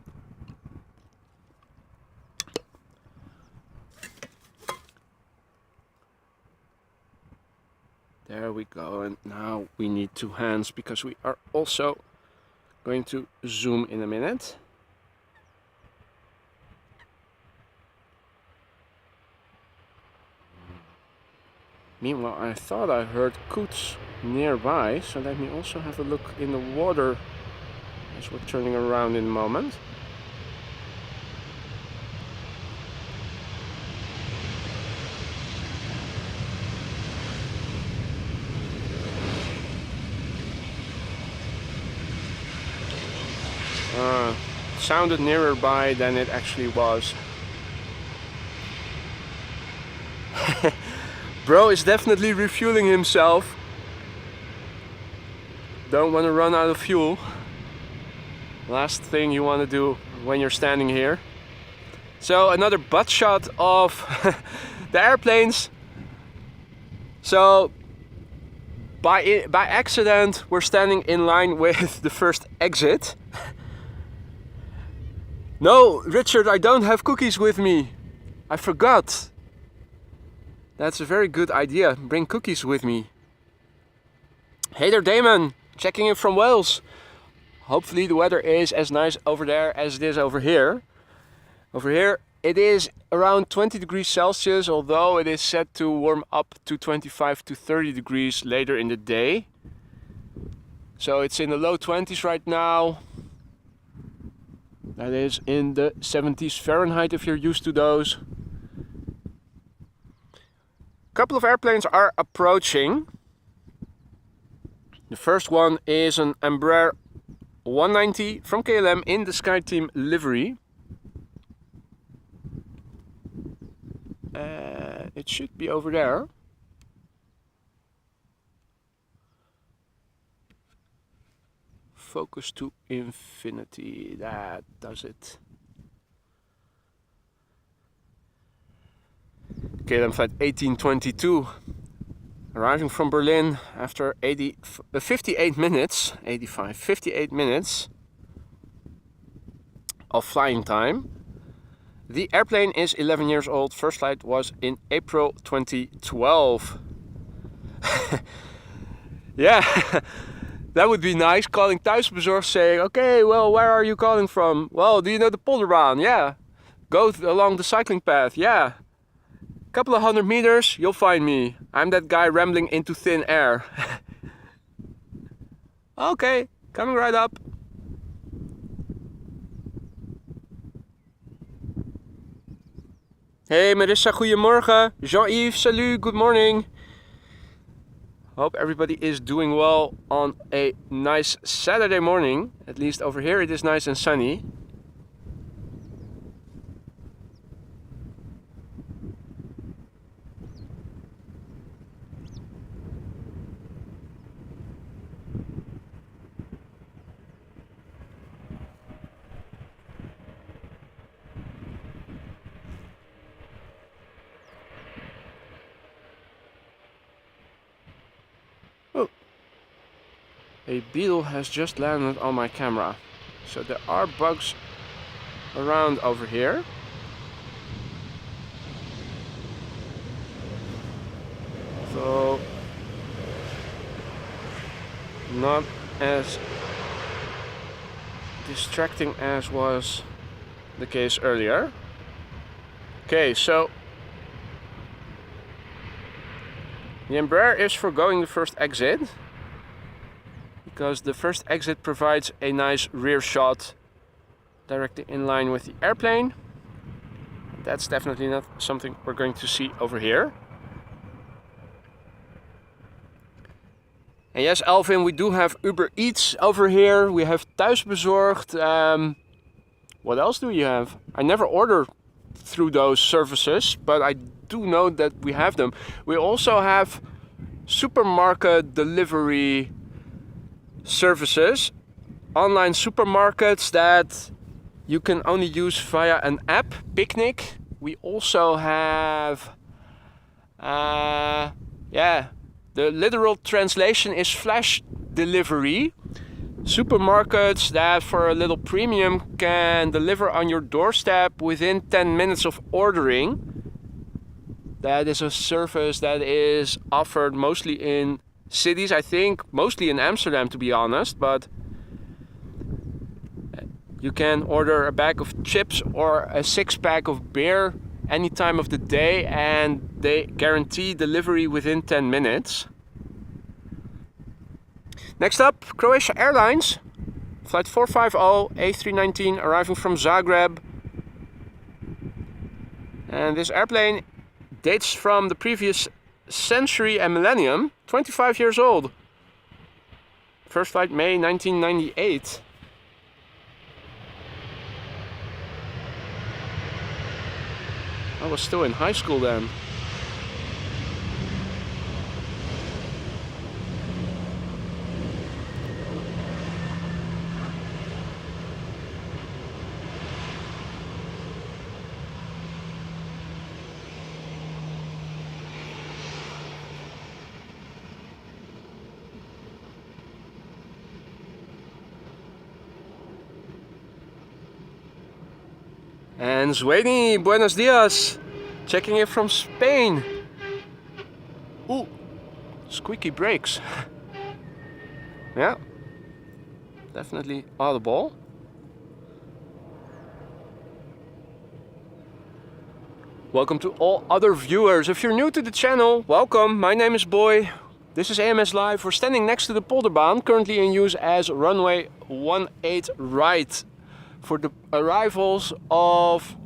There we go, and now we need two hands because we are also going to zoom in a minute. Meanwhile, I thought I heard coots nearby, so let me also have a look in the water as we're turning around in a moment. Sounded nearer by than it actually was. Bro is definitely refueling himself. Don't want to run out of fuel. Last thing you want to do when you're standing here. So another butt shot of the airplanes. So by accident we're standing in line with the first exit. No, Richard, I don't have cookies with me. I forgot. That's a very good idea. Bring cookies with me. Hey there, Damon. Checking in from Wales. Hopefully the weather is as nice over there as it is over here. Over here it is around 20 degrees Celsius, although it is set to warm up to 25 to 30 degrees later in the day. So it's in the low 20s right now. That is in the 70s Fahrenheit if you're used to those. A couple of airplanes are approaching. The first one is an Embraer 190 from KLM in the SkyTeam livery. It should be over there. Focus to infinity, that does it. KLM flight 1822 arriving from Berlin after 58 minutes of flying time. The airplane is 11 years old. First flight was in April 2012. Yeah, that would be nice, calling thuisbezorgd saying, okay, well, where are you calling from? Well, do you know the Polderbaan? Yeah. Go along the cycling path, yeah. Couple of 100 meters, you'll find me. I'm that guy rambling into thin air. Okay, coming right up. Hey Marissa, goedemorgen. Jean-Yves, salut, good morning. Hope everybody is doing well on a nice Saturday morning. At least over here it is nice and sunny. Oh, a beetle has just landed on my camera. So there are bugs around over here. So not as distracting as was the case earlier. Okay, so the Embraer is foregoing the first exit because the first exit provides a nice rear shot directly in line with the airplane. That's definitely not something we're going to see over here. And yes, Alvin, we do have Uber Eats over here. We have thuisbezorgd. What else do you have? I never order through those services, but I do know that we have them. We also have supermarket delivery services, online supermarkets that you can only use via an app, Picnic. We also have, the literal translation is flash delivery. Supermarkets that for a little premium can deliver on your doorstep within 10 minutes of ordering. That is a service that is offered mostly in cities, I think, mostly in Amsterdam to be honest, but you can order a bag of chips or a 6-pack of beer any time of the day and they guarantee delivery within 10 minutes. Next up, Croatia Airlines, flight 450 A319 arriving from Zagreb. And this airplane dates from the previous century and millennium, 25 years old. First flight May 1998. I was still in high school then. And Zweni, buenos dias, checking in from Spain. Ooh, squeaky brakes. Yeah, definitely audible. Welcome to all other viewers. If you're new to the channel, welcome. My name is Boy. This is AMS Live. We're standing next to the Polderbaan, currently in use as runway 18 right. For the arrivals of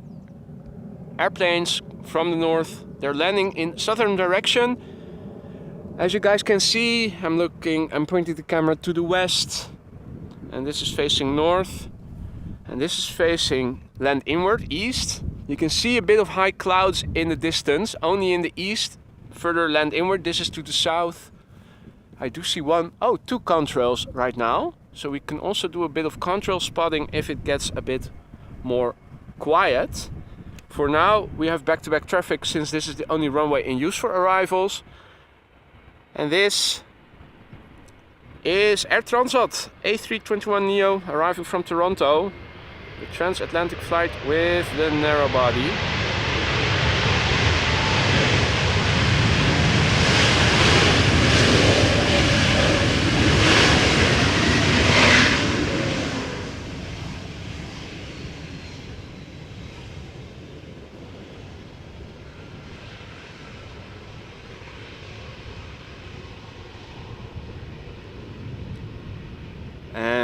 airplanes from the north. They're landing in southern direction. As you guys can see, I'm pointing the camera to the west, and this is facing north, and this is facing land inward, east. You can see a bit of high clouds in the distance, only in the east, further land inward. This is to the south. I do see two contrails right now. So we can also do a bit of contrail spotting if it gets a bit more quiet. For now, we have back-to-back traffic since this is the only runway in use for arrivals. And this is Air Transat A321neo arriving from Toronto. The transatlantic flight with the narrow body.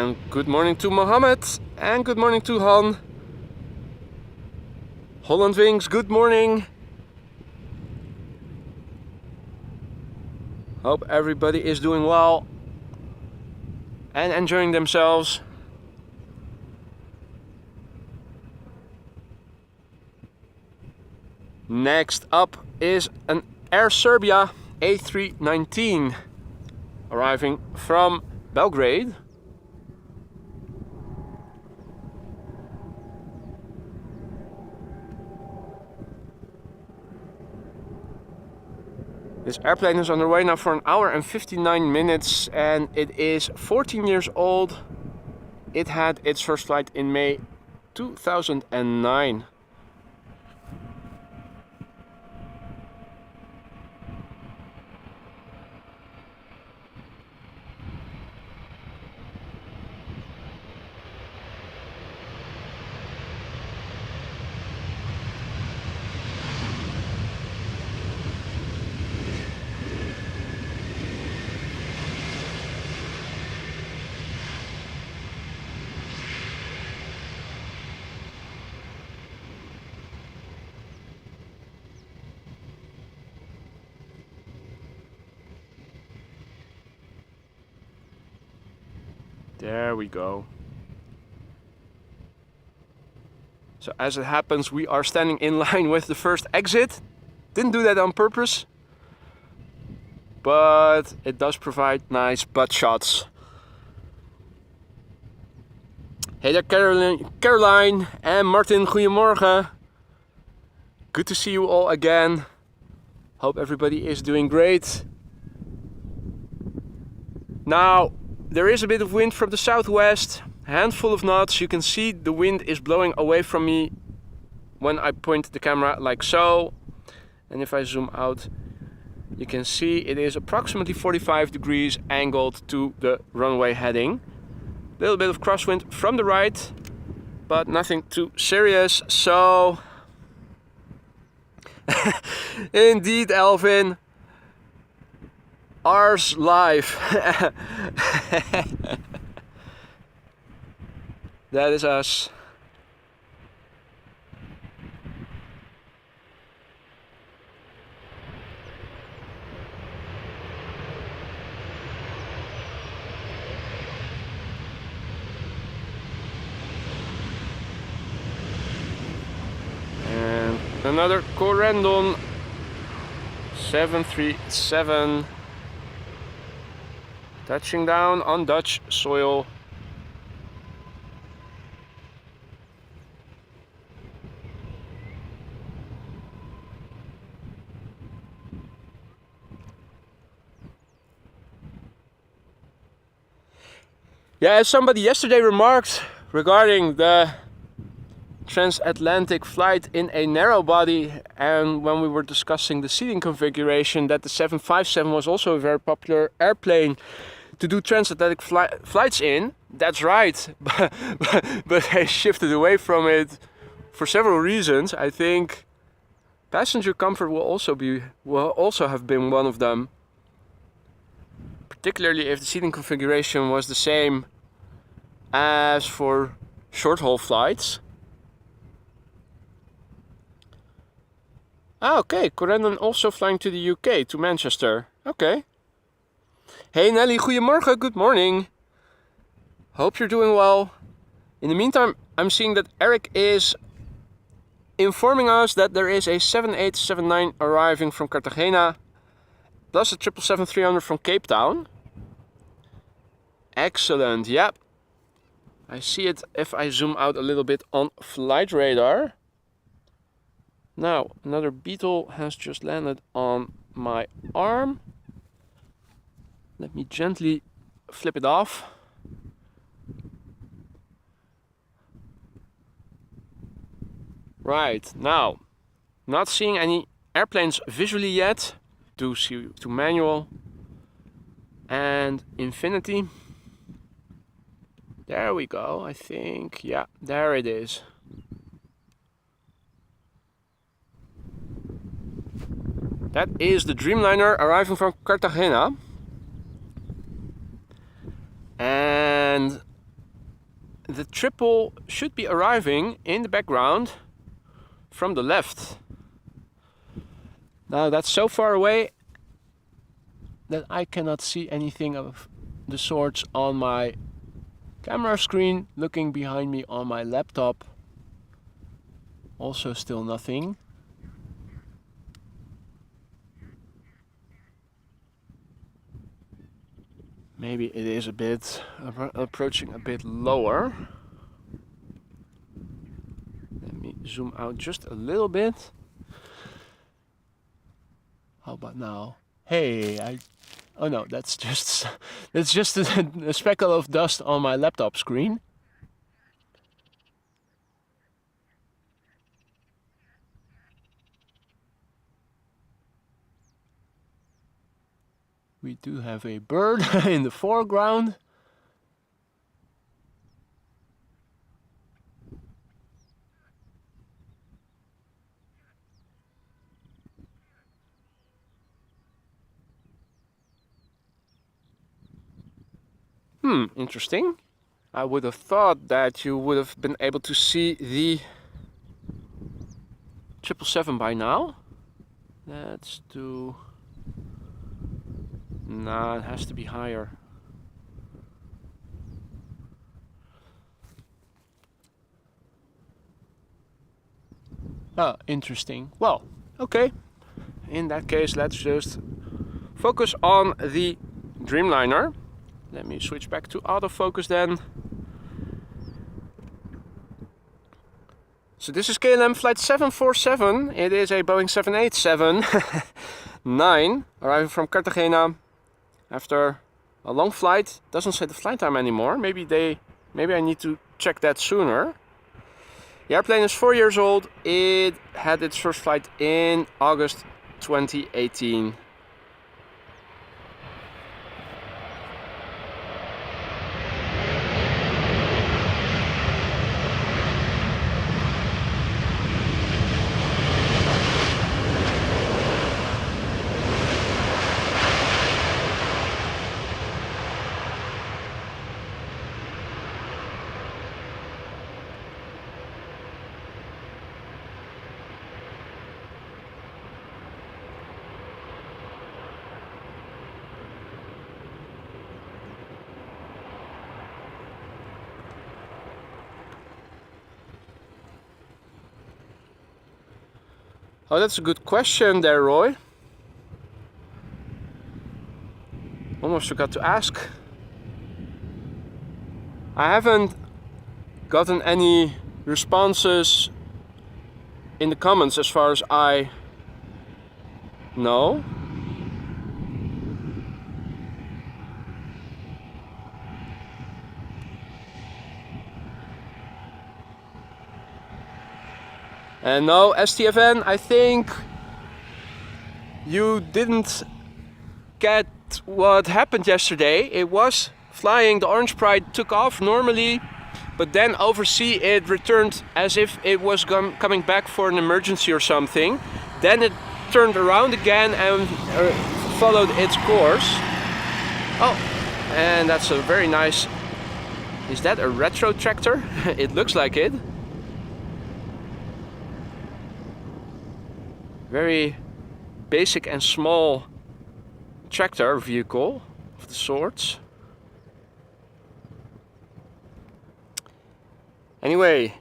And good morning to Mohammed. And good morning to Han. Holland Wings, good morning. Hope everybody is doing well and enjoying themselves. Next up is an Air Serbia A319 arriving from Belgrade. This airplane is on the way now for 1 hour and 59 minutes and it is 14 years old. It had its first flight in May 2009. There we go. So as it happens, we are standing in line with the first exit. Didn't do that on purpose, but it does provide nice butt shots. Hey there Caroline and Martin, goedemorgen. Good to see you all again. Hope everybody is doing great. Now, there is a bit of wind from the southwest, a handful of knots. You can see the wind is blowing away from me when I point the camera like so. And if I zoom out, you can see it is approximately 45 degrees angled to the runway heading. A little bit of crosswind from the right, but nothing too serious. So, indeed, Alvin. Ars live. That is us. And another Corendon 737. Touching down on Dutch soil. Yeah, as somebody yesterday remarked regarding the transatlantic flight in a narrow body, and when we were discussing the seating configuration, that the 757 was also a very popular airplane to do transatlantic flights in. That's right, but they shifted away from it for several reasons. I think passenger comfort will also have been one of them, particularly if the seating configuration was the same as for short-haul flights. Ah, okay, Corendon also flying to the UK, to Manchester. Okay. Hey Nelly, goedemorgen, good morning. Hope you're doing well. In the meantime, I'm seeing that Eric is informing us that there is a 7879 arriving from Cartagena, plus a 777-300 from Cape Town. Excellent, yep. I see it if I zoom out a little bit on flight radar. Now, another Beetle has just landed on my arm. Let me gently flip it off. Right, now, not seeing any airplanes visually yet. Do see to manual and infinity. There we go, I think. Yeah, there it is. That is the Dreamliner arriving from Cartagena. And the triple should be arriving in the background from the left. Now that's so far away that I cannot see anything of the sorts on my camera screen. Looking behind me on my laptop, also still nothing. Maybe it is a bit approaching a bit lower. Let me zoom out just a little bit. How about now? Hey, oh no, that's just a speckle of dust on my laptop screen. We do have a bird in the foreground. Interesting. I would have thought that you would have been able to see the 777 by now. Let's do... Nah, it has to be higher. Oh, interesting. Well, okay. In that case, let's just focus on the Dreamliner. Let me switch back to autofocus then. So this is KLM flight 747. It is a Boeing 787-9 arriving from Cartagena after a long flight. Doesn't say the flight time anymore. Maybe I need to check that sooner. The airplane is 4 years old. It had its first flight in August 2018. Oh, that's a good question there, Roy. Almost forgot to ask. I haven't gotten any responses in the comments as far as I know. And no, STFN, I think you didn't get what happened yesterday. It was flying, the Orange Pride took off normally, but then overseas it returned as if it was coming back for an emergency or something. Then it turned around again and followed its course. Oh, and that's a very nice... Is that a retro tractor? It looks like it. Very basic and small tractor vehicle of the sorts. Anyway,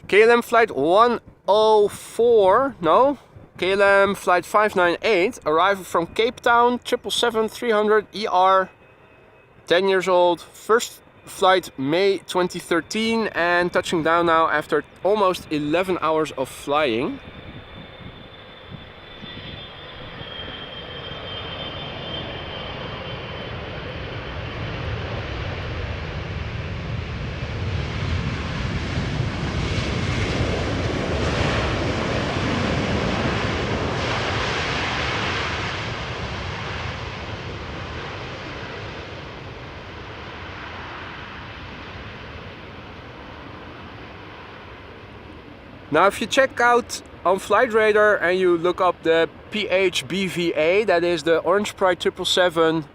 KLM flight 104, no, KLM flight 598, arrival from Cape Town, 777-300 ER, 10 years old, first flight May 2013, and touching down now after almost 11 hours of flying. Now if you check out on Flight Radar and you look up the PHBVA, that is the Orange Pride 777,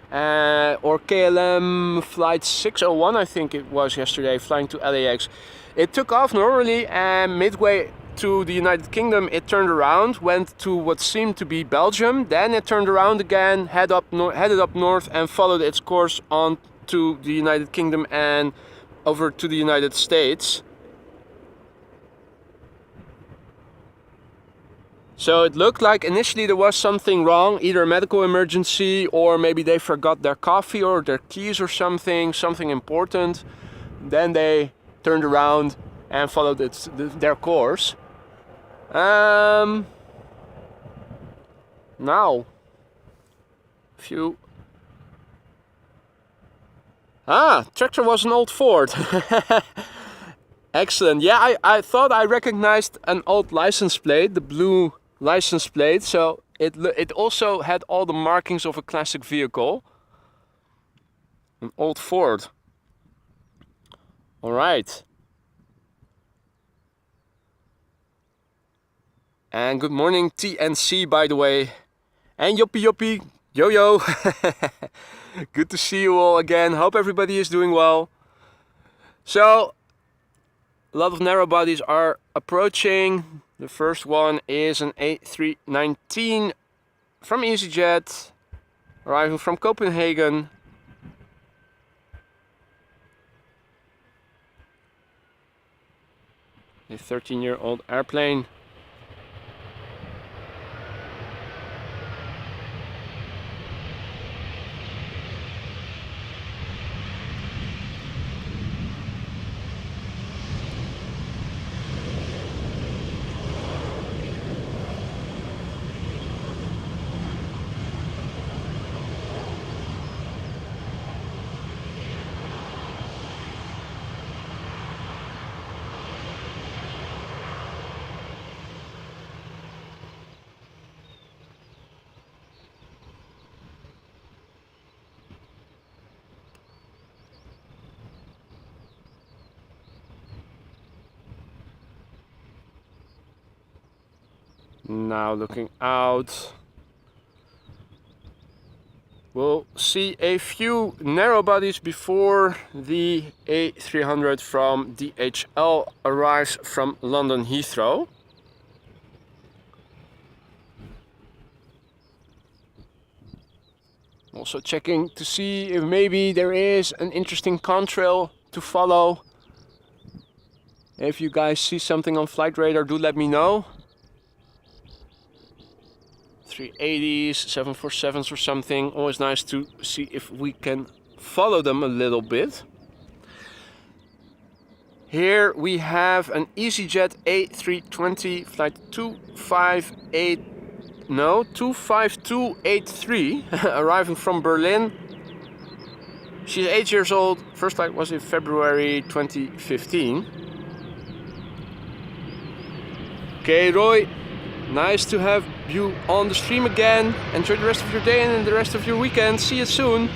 or KLM flight 601, I think it was yesterday, flying to LAX. It took off normally, and midway to the United Kingdom it turned around, went to what seemed to be Belgium, then it turned around again, headed up north and followed its course on to the United Kingdom and over to the United States. So it looked like initially there was something wrong, either a medical emergency or maybe they forgot their coffee or their keys or something important. Then they turned around and followed their course. Now, tractor was an old Ford. Excellent. Yeah, I thought I recognized an old license plate, the blue license plate, so it also had all the markings of a classic vehicle. An old Ford. All right. And good morning TNC, by the way. And Yoppie, yo. Good to see you all again. Hope everybody is doing well. So, a lot of narrow bodies are approaching. The first one is an A319 from EasyJet, arriving from Copenhagen. A 13-year-old airplane. Now looking out, we'll see a few narrow bodies before the A300 from DHL arrives from London Heathrow. Also checking to see if maybe there is an interesting contrail to follow. If you guys see something on Flight Radar, do let me know. 380s, 747s or something. Always nice to see if we can follow them a little bit. Here we have an EasyJet A320 flight 25283 arriving from Berlin. She's 8 years old. First flight was in February 2015. Okay, Roy. Nice to have you on the stream again. Enjoy the rest of your day and the rest of your weekend. See you soon.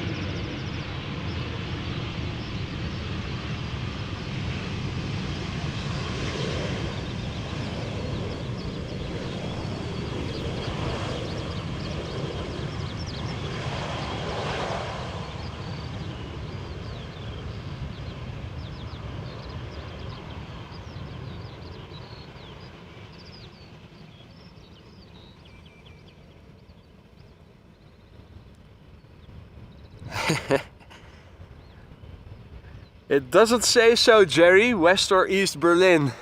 It doesn't say so, Jerry. West or East Berlin.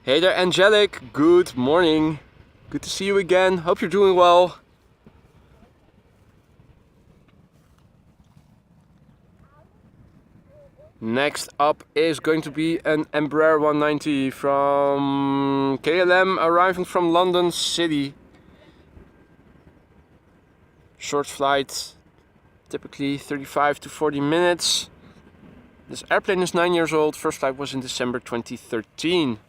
Hey there, Angelic. Good morning. Good to see you again. Hope you're doing well. Next up is going to be an Embraer 190 from KLM, arriving from London City. Short flight, typically 35 to 40 minutes. This airplane is 9 years old. First flight was in December 2013.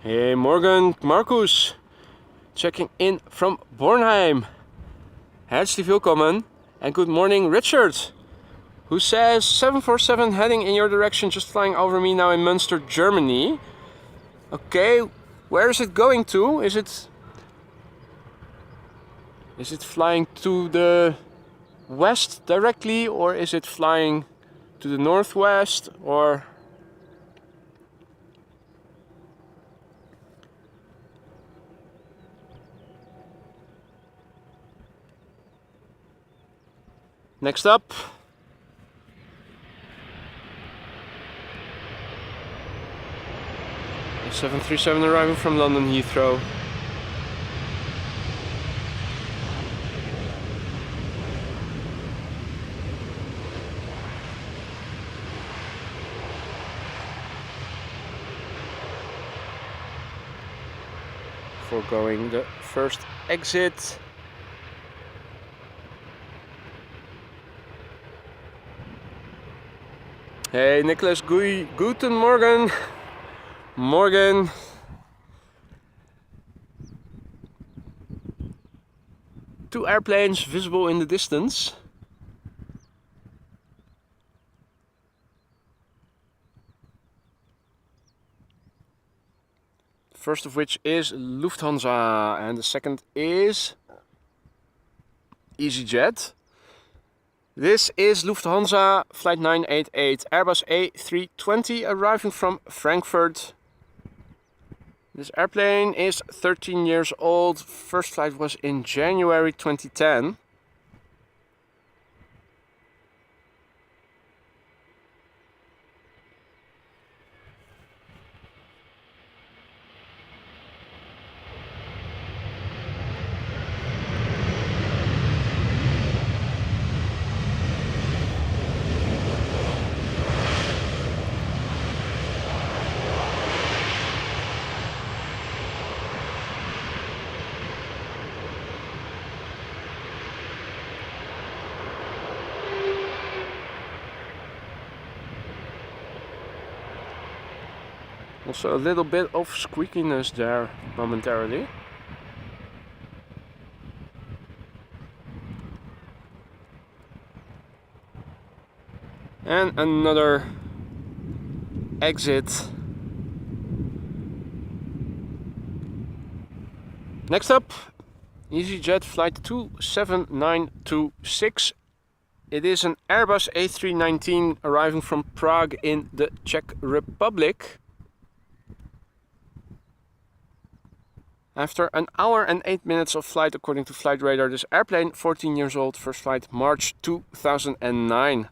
Hey Morgan, Marcus, checking in from Bornheim. Herzlich willkommen and good morning Richard, who says 747 heading in your direction, just flying over me now in Münster, Germany. Okay, where is it going to? Is it flying to the west directly, or is it flying to the northwest, or... Next up, a 737 arriving from London Heathrow. Foregoing the first exit. Hey Nicholas, guten Morgen. Morgen. Two airplanes visible in the distance. First of which is Lufthansa and the second is EasyJet. This is Lufthansa flight 988 Airbus A320 arriving from Frankfurt. This airplane is 13 years old. First flight was in January 2010. Also a little bit of squeakiness there momentarily. And another exit. Next up, EasyJet flight 27926. It is an Airbus A319 arriving from Prague in the Czech Republic. After an hour and 8 minutes of flight according to Flight Radar, this airplane, 14 years old, first flight March 2009.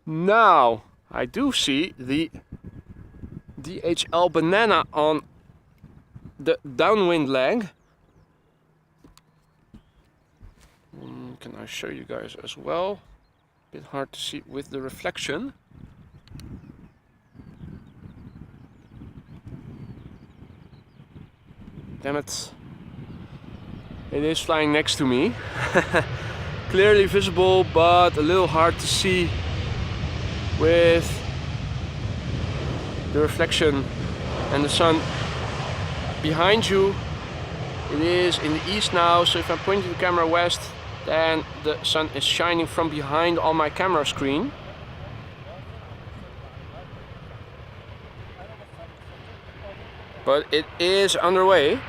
Now, I do see the DHL banana on the downwind leg. Can I show you guys as well? Bit hard to see with the reflection. Damn it. It is flying next to me. Clearly visible, but a little hard to see with the reflection and the sun behind you. It is in the east now, so if I point the camera west, then the sun is shining from behind on my camera screen. But it is underway.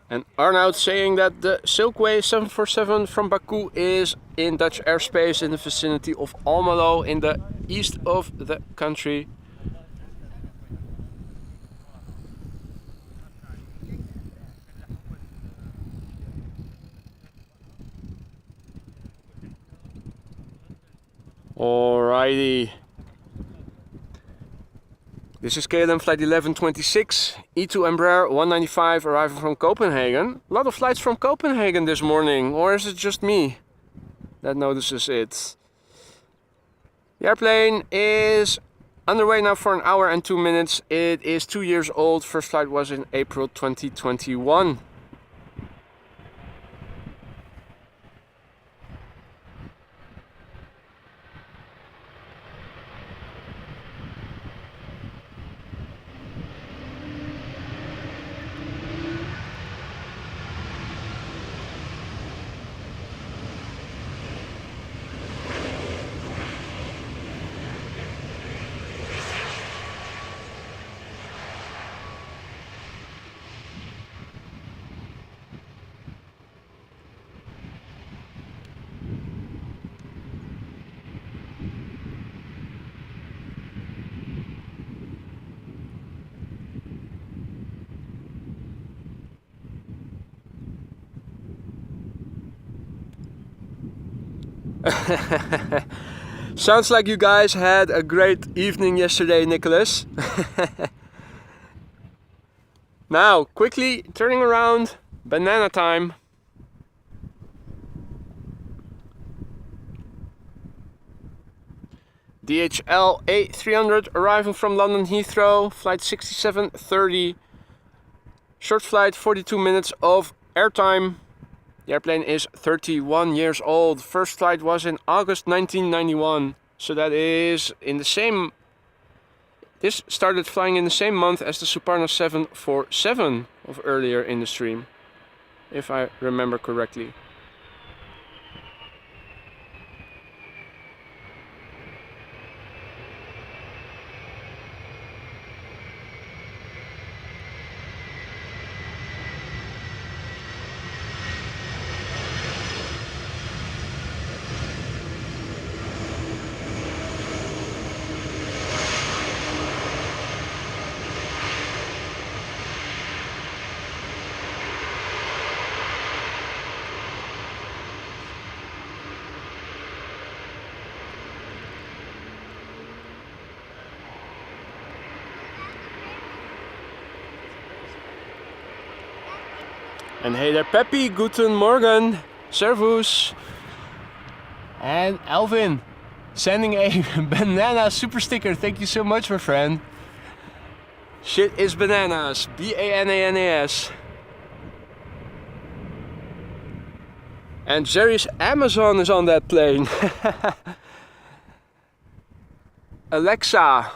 And Arnoud saying that the Silkway 747 from Baku is in Dutch airspace in the vicinity of Almelo in the east of the country. Alrighty. This is KLM flight 1126, E2 Embraer 195 arriving from Copenhagen. A lot of flights from Copenhagen this morning, or is it just me that notices it? The airplane is underway now for an hour and 2 minutes. It is 2 years old. First flight was in April 2021. Sounds like you guys had a great evening yesterday, Nicholas. Now, quickly turning around, banana time. DHL A300 arriving from London Heathrow, flight 6730. Short flight, 42 minutes of airtime. The airplane is 31 years old. First flight was in August 1991. So that is in the same... This started flying in the same month as the Suparna 747 of earlier in the stream, if I remember correctly. And hey there, Peppy, guten Morgen, servus. And Alvin, sending a banana super sticker. Thank you so much, my friend. Shit is bananas, B-A-N-A-N-A-S. And Jerry's Amazon is on that plane. Alexa.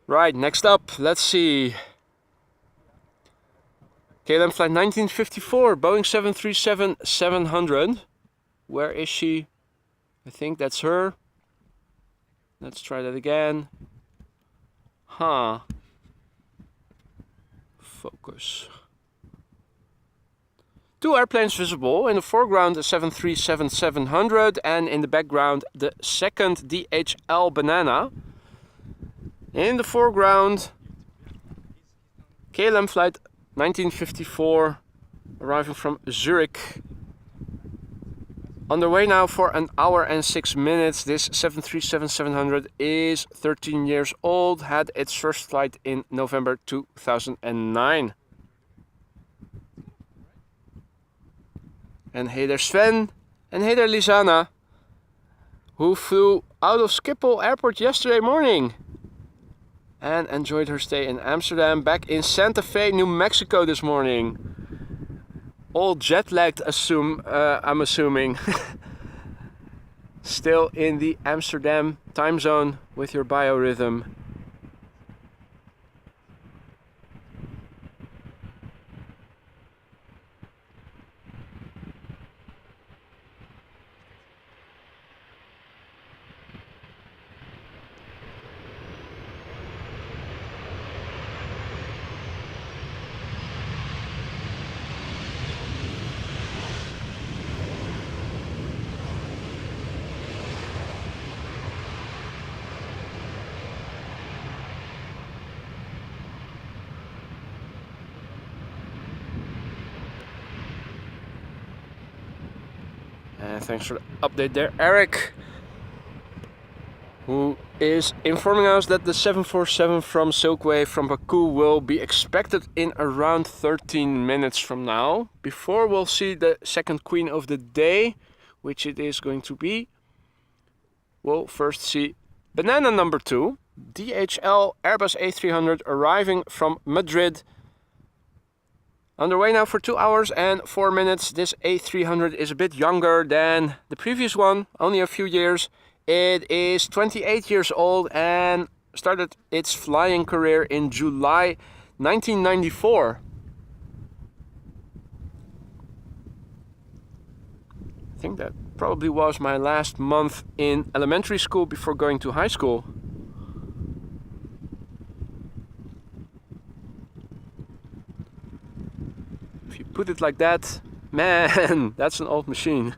Right, next up, let's see. KLM flight 1954, Boeing 737-700. Where is she? I think that's her. Let's try that again. Huh. Focus. Two airplanes visible. In the foreground, the 737-700, and in the background, the second DHL Banana. In the foreground, KLM flight 1954, arriving from Zurich. On the way now for an hour and 6 minutes. This 737-700 is 13 years old, had its first flight in November 2009. And hey there Sven, and hey there Lisana, who flew out of Schiphol airport yesterday morning and enjoyed her stay in Amsterdam, back in Santa Fe, New Mexico this morning. All jet-lagged, I'm assuming. Still in the Amsterdam time zone with your biorhythm. And thanks for the update there, Eric, who is informing us that the 747 from Silkway from Baku will be expected in around 13 minutes from now. Before we'll see the second queen of the day, which it is going to be, we'll first see banana number 2, DHL Airbus A300 arriving from Madrid. Underway now for 2 hours and 4 minutes. This A300 is a bit younger than the previous one, only a few years. It is 28 years old and started its flying career in July 1994. I think that probably was my last month in elementary school before going to high school. If you put it like that, man, that's an old machine.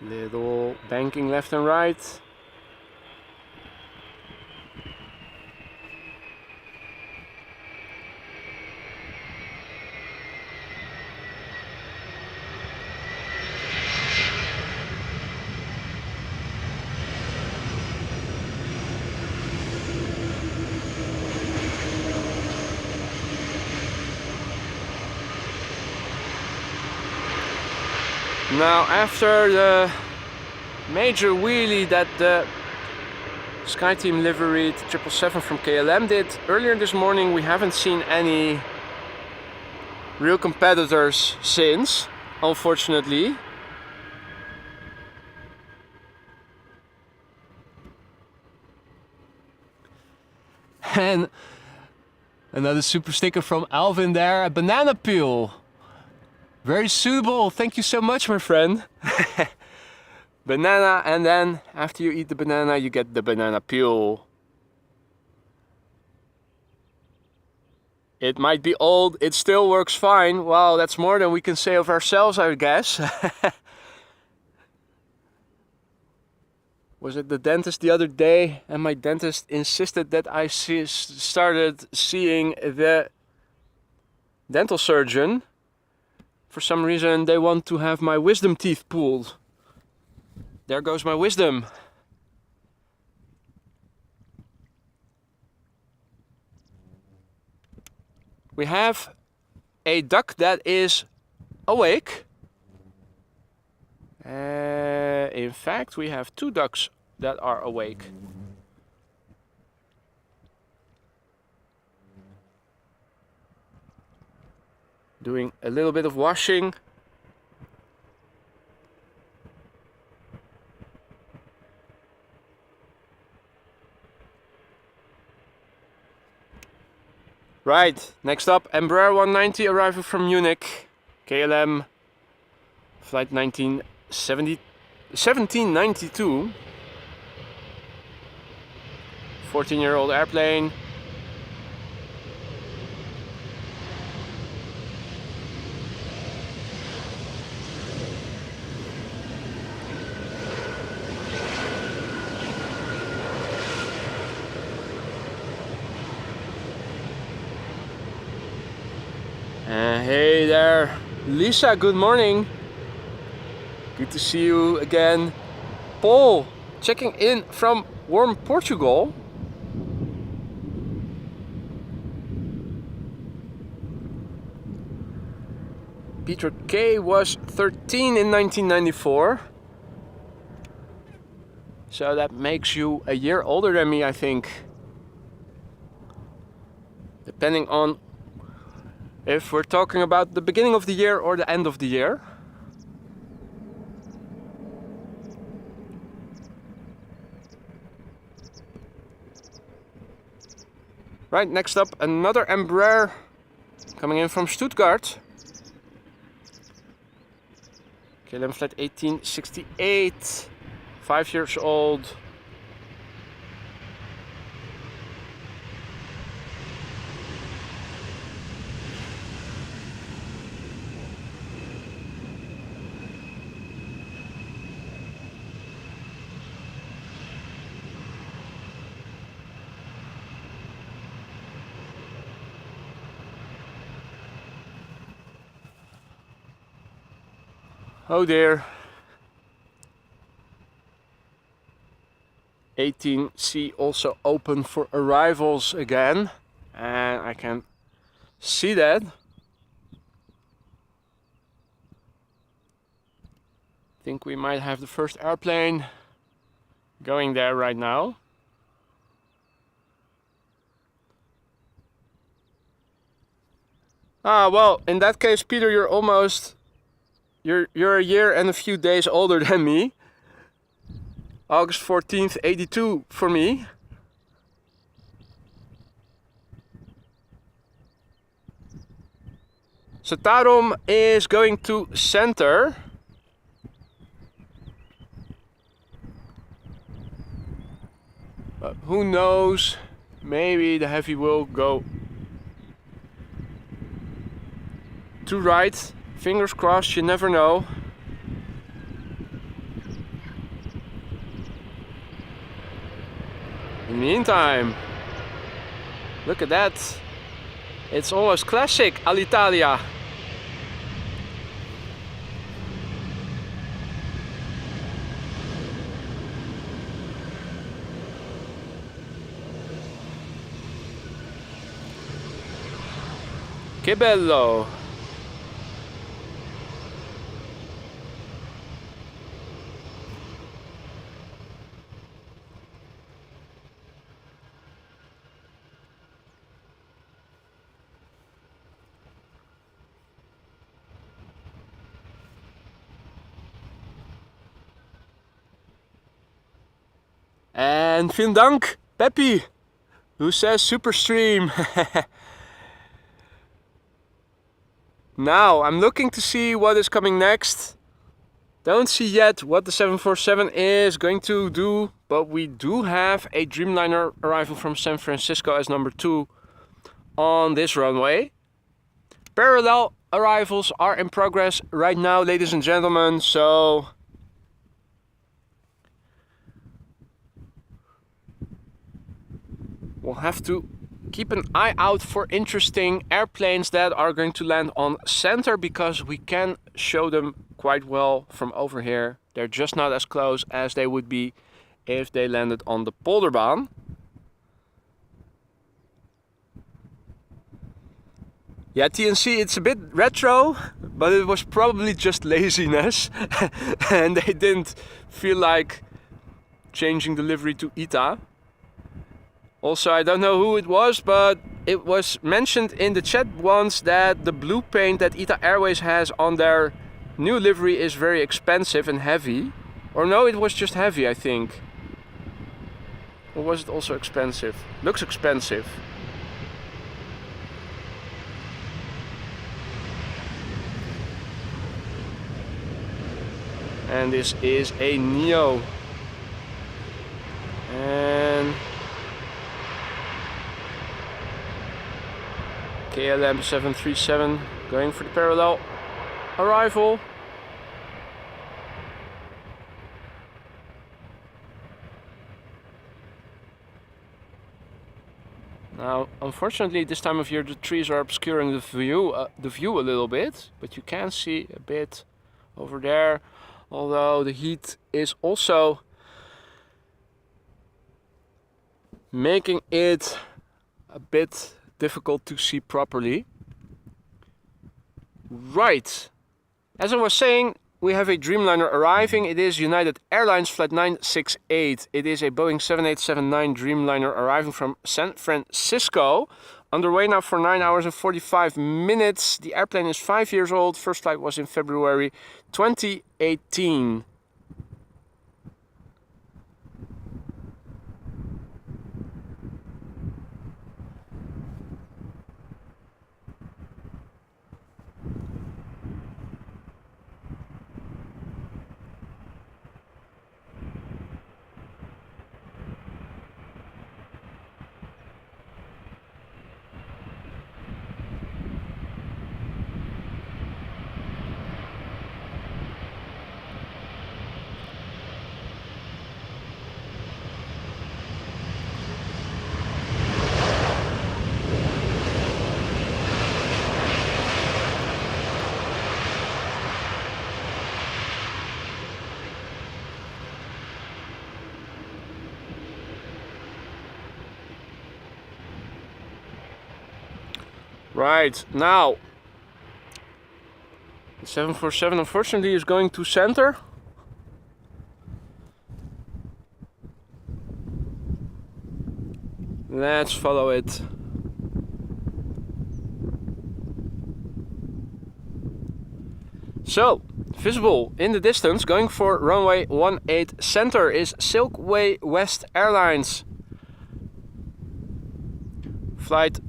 Little banking left and right. Now, after the major wheelie that the SkyTeam livery 777 from KLM did earlier this morning, we haven't seen any real competitors since, unfortunately. And another super sticker from Alvin there, a banana peel. Very suitable, thank you so much, my friend. Banana, and then after you eat the banana, you get the banana peel. It might be old, it still works fine. Well, that's more than we can say of ourselves, I guess. Was at the dentist the other day, and my dentist insisted that I started seeing the dental surgeon. For some reason they want to have my wisdom teeth pulled. There goes my wisdom. We have a duck that is awake. In fact, we have two ducks that are awake. Doing a little bit of washing. Right, next up, Embraer 190 arrival from Munich, KLM, flight 1792, 14-year-old airplane. Hey there, Lisa, good morning. Good to see you again. Paul, checking in from warm Portugal. Peter K was 13 in 1994. So that makes you a year older than me, I think. Depending on if we're talking about the beginning of the year or the end of the year. Right, next up, another Embraer coming in from Stuttgart. KLM flight 1868, 5 years old. Oh dear. 18C also open for arrivals again, and I can see that. I think we might have the first airplane going there right now. Ah, well, in that case, Peter, you're a year and a few days older than me. August 14th, 82 for me. So Tarom is going to center. But who knows, maybe the heavy will go to right. Fingers crossed, you never know. meantime, look at that. It's almost classic Alitalia. Che bello! And vielen Dank, Peppy, who says super stream. Now, I'm looking to see what is coming next. Don't see yet what the 747 is going to do, but we do have a Dreamliner arrival from San Francisco as number 2 on this runway. Parallel arrivals are in progress right now, ladies and gentlemen, so we'll have to keep an eye out for interesting airplanes that are going to land on center, because we can show them quite well from over here. They're just not as close as they would be if they landed on the Polderbaan. Yeah, TNC, it's a bit retro, but it was probably just laziness and they didn't feel like changing the livery to ITA. Also, I don't know who it was, but it was mentioned in the chat once that the blue paint that ITA Airways has on their new livery is very expensive and heavy. Or no, it was just heavy, I think. Or was it also expensive? Looks expensive. And this is a Neo. And KLM B737 going for the parallel arrival. Now, unfortunately, this time of year the trees are obscuring the view a little bit, but you can see a bit over there. Although the heat is also making it a bit difficult to see properly. Right, as I was saying, we have a Dreamliner arriving. It is United Airlines flight 968. It is a Boeing 7879 Dreamliner arriving from San Francisco. Underway now for 9 hours and 45 minutes. The airplane is 5 years old. First flight was in February 2018. Right, now the 747 unfortunately is going to center. Let's follow it. So, visible in the distance, going for runway 18 center, is Silkway West Airlines. Flight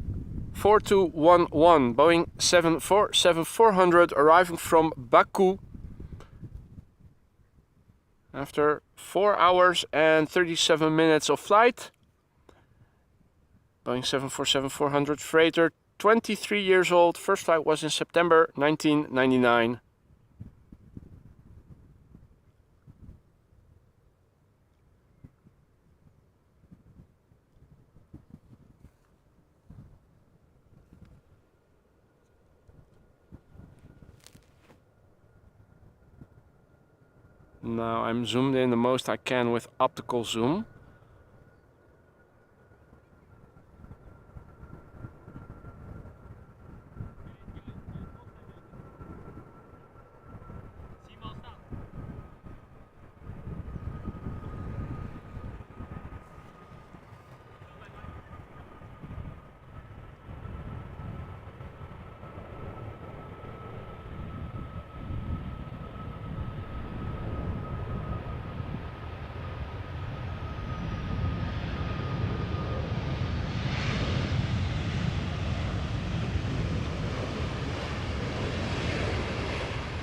4211, Boeing 747-400, arriving from Baku after 4 hours and 37 minutes of flight. Boeing 747-400 freighter, 23 years old. First flight was in September 1999. Now I'm zoomed in the most I can with optical zoom.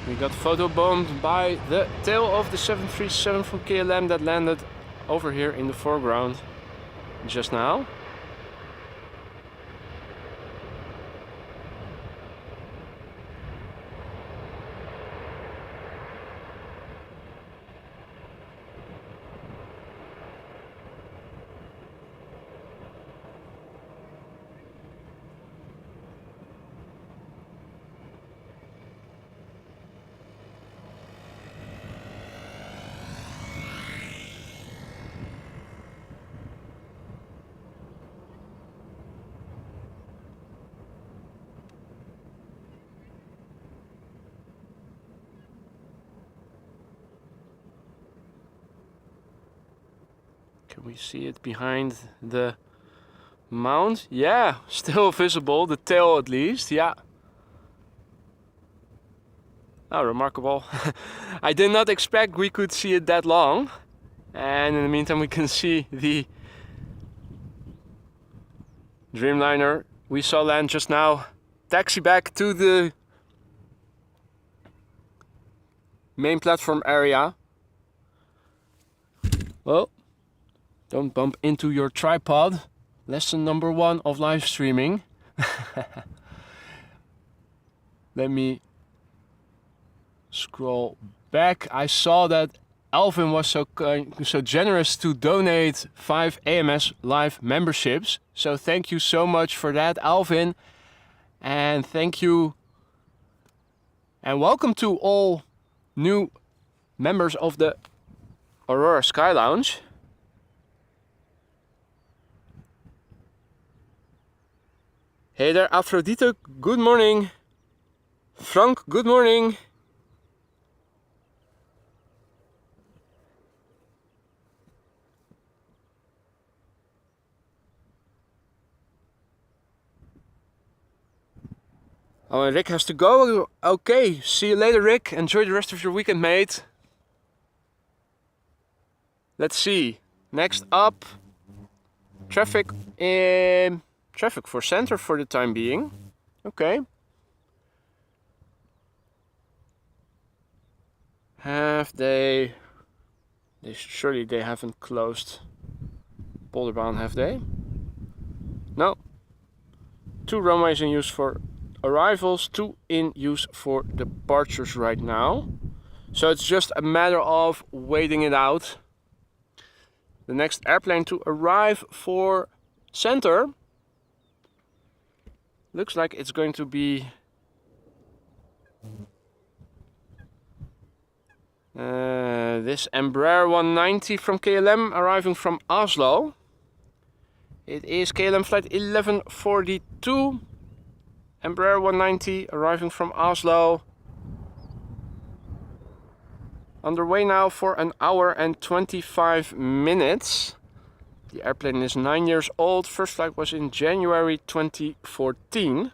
We got photobombed by the tail of the 737 from KLM that landed over here in the foreground just now. Can we see it behind the mount? Yeah, still visible, the tail at least, yeah. Oh, remarkable. I did not expect we could see it that long. And in the meantime we can see the Dreamliner we saw land just now. Taxi back to the main platform area. Well, don't bump into your tripod. Lesson number 1 of live streaming. Let me scroll back. I saw that Alvin was so generous to donate 5 AMS live memberships. So thank you so much for that, Alvin. And thank you and welcome to all new members of the Aurora Sky Lounge. Hey there, Aphrodite, good morning. Frank, good morning. Oh, and Rick has to go. Okay, see you later, Rick. Enjoy the rest of your weekend, mate. Let's see. Next up, traffic for center for the time being. Okay. Have they surely they haven't closed Polderbaan, have they? No. 2 runways in use for arrivals, 2 in use for departures right now. So it's just a matter of waiting it out. The next airplane to arrive for center looks like it's going to be this Embraer 190 from KLM arriving from Oslo. It is KLM flight 1142. Embraer 190 arriving from Oslo. Underway now for 1 hour and 25 minutes. The airplane is 9 years old. First flight was in January 2014.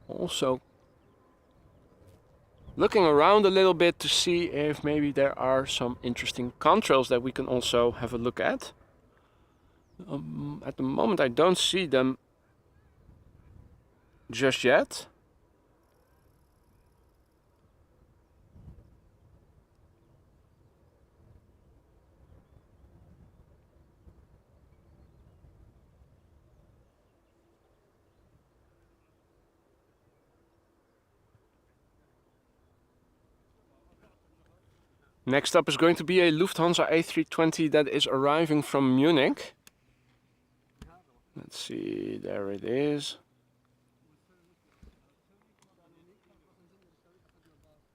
Also looking around a little bit to see if maybe there are some interesting contrails that we can also have a look at. At the moment I don't see them just yet. Next up is going to be a Lufthansa A320 that is arriving from Munich. Let's see, there it is.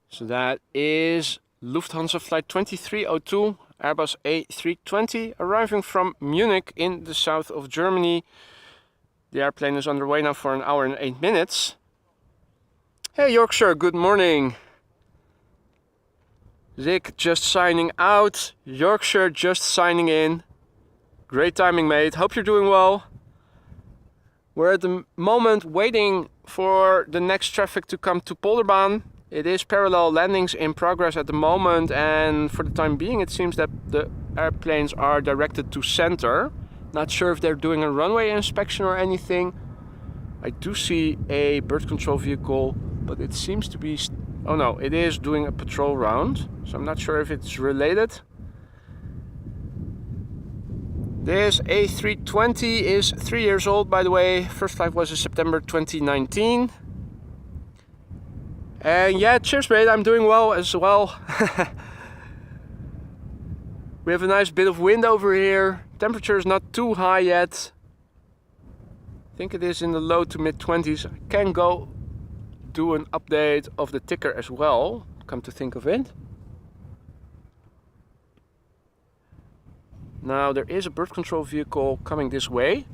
So that is Lufthansa flight 2302, Airbus A320, arriving from Munich in the south of Germany. The airplane is underway now for 1 hour and 8 minutes. Hey Yorkshire, good morning. Rick just signing out, Yorkshire just signing in. Great timing, mate. Hope you're doing well. We're at the moment waiting for the next traffic to come to Polderbaan. It is parallel landings in progress at the moment, and for the time being it seems that the airplanes are directed to center. Not sure if they're doing a runway inspection or anything. I do see a bird control vehicle, but it seems to be... oh no, it is doing a patrol round, so I'm not sure if it's related. This A320 is 3 years old, by the way. First flight was in September 2019. And yeah, cheers mate, I'm doing well as well. We have a nice bit of wind over here. Temperature is not too high yet. I think it is in the low to mid 20s. I can go do an update of the ticker as well, come to think of it. Now there is a bird control vehicle coming this way.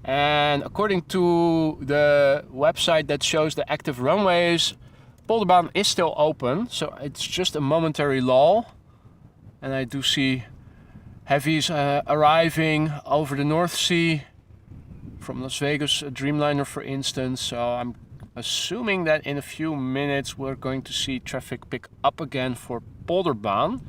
And according to the website that shows the active runways, Polderbaan is still open, so it's just a momentary lull. And I do see heavies arriving over the North Sea from Las Vegas, a Dreamliner for instance. So I'm assuming that in a few minutes we're going to see traffic pick up again for Polderbaan.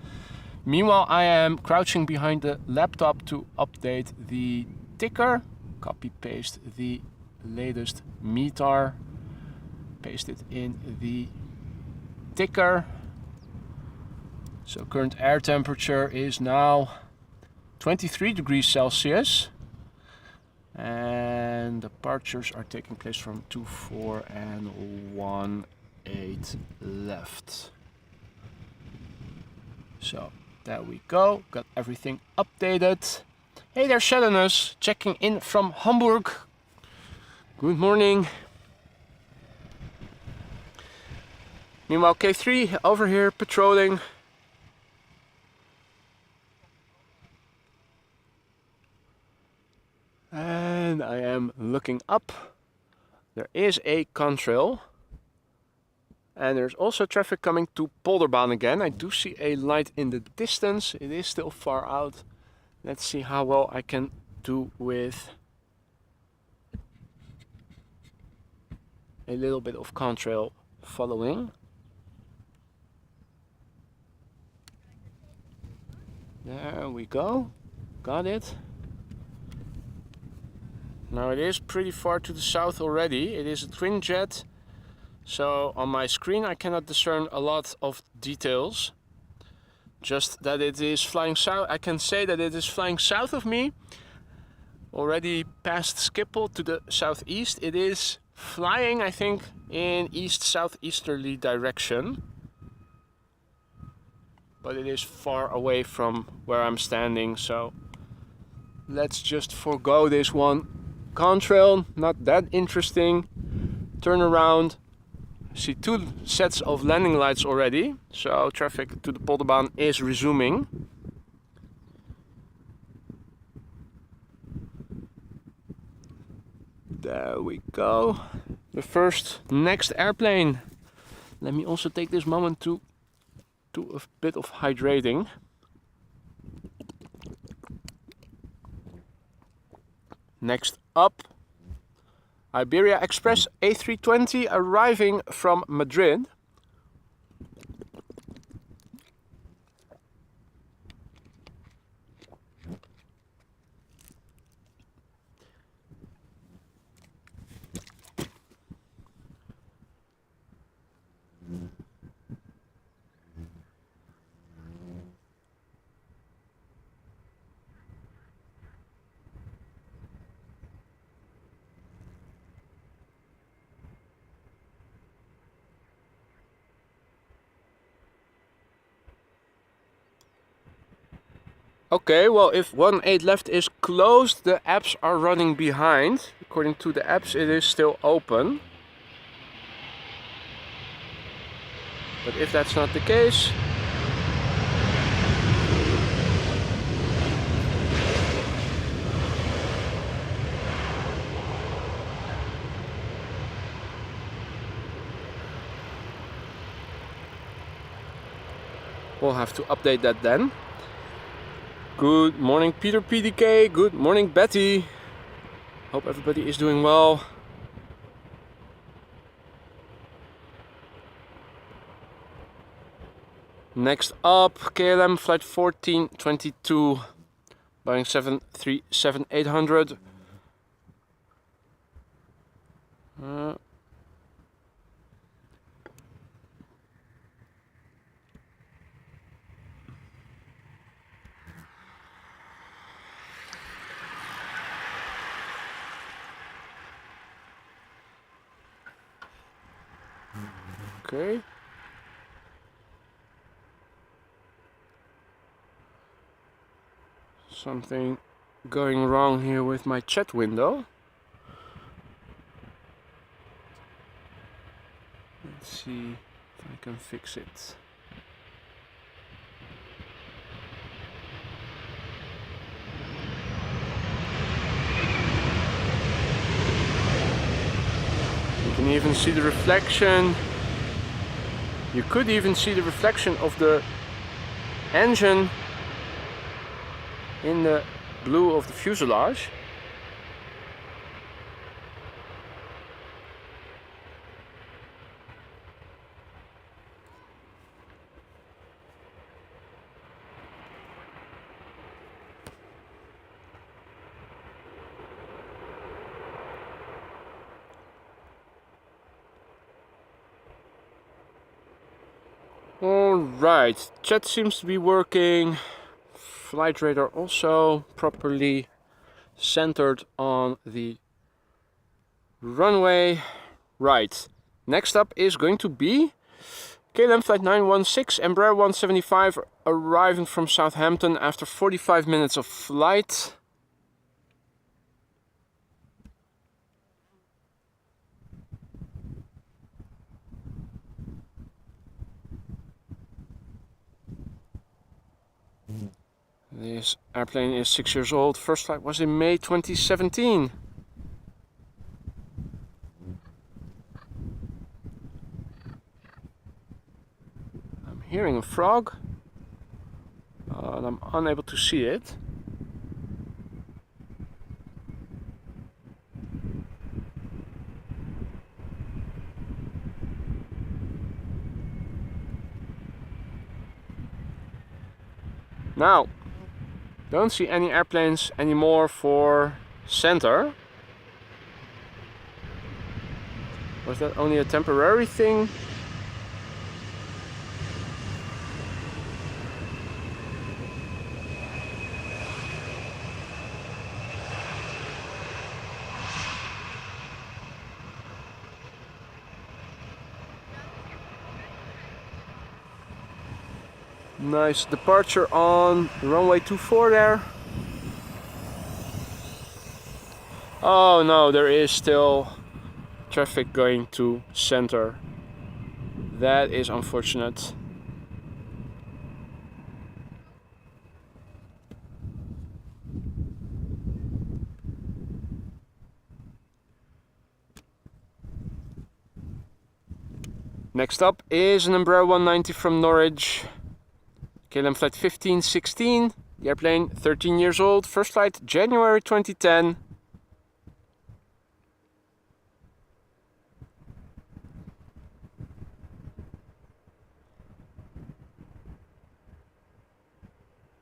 Meanwhile, I am crouching behind the laptop to update the ticker. Copy paste the latest METAR, paste it in the ticker. So current air temperature is now 23 degrees Celsius, and departures are taking place from 24 and 18 left. So there we go, got everything updated. Hey there, Shadownos, checking in from Hamburg. Good morning. Meanwhile, K3 over here patrolling. And I am looking up. There is a contrail. And there's also traffic coming to Polderbaan again. I do see a light in the distance. It is still far out. Let's see how well I can do with a little bit of contrail following. There we go. Got it. Now it is pretty far to the south already. It is a twin jet. So on my screen I cannot discern a lot of details. Just that it is flying south. I can say that it is flying south of me. Already past Schiphol to the southeast. It is flying, I think, in east-southeasterly direction. But it is far away from where I'm standing, so let's just forego this one. Contrail, not that interesting. Turn around. See two sets of landing lights already, so traffic to the Polderbaan is resuming. There we go. The first next airplane. Let me also take this moment to do a bit of hydrating. Next up, Iberia Express A320 arriving from Madrid. Okay, well, if 1.8 left is closed, the apps are running behind. According to the apps, it is still open. But if that's not the case, we'll have to update that then. Good morning, Peter PDK. Good morning, Betty. Hope everybody is doing well. Next up, KLM flight 1422, Boeing 737-800. Okay. Something going wrong here with my chat window. Let's see if I can fix it. You can even see the reflection. You could even see the reflection of the engine in the blue of the fuselage. Alright, chat seems to be working. Flight radar also properly centered on the runway. Right, next up is going to be KLM flight 916, Embraer 175, arriving from Southampton after 45 minutes of flight. This airplane is 6 years old. First flight was in May 2017. I'm hearing a frog, and I'm unable to see it. Now, don't see any airplanes anymore for center. Was that only a temporary thing? Nice departure on runway 24 there. Oh no, there is still traffic going to center. That is unfortunate. Next up is an Embraer 190 from Norwich. KLM flight 1516, the airplane 13 years old, first flight January 2010.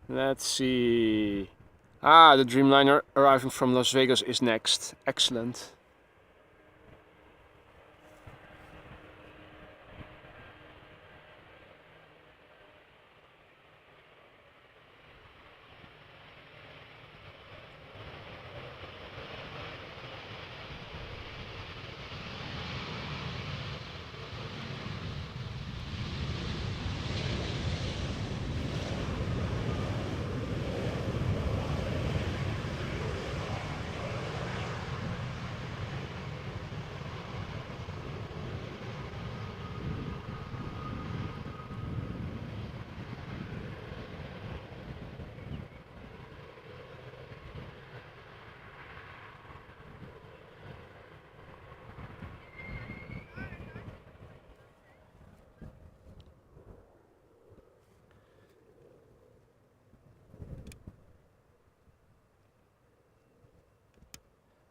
Let's see. Ah, the Dreamliner arriving from Las Vegas is next. Excellent.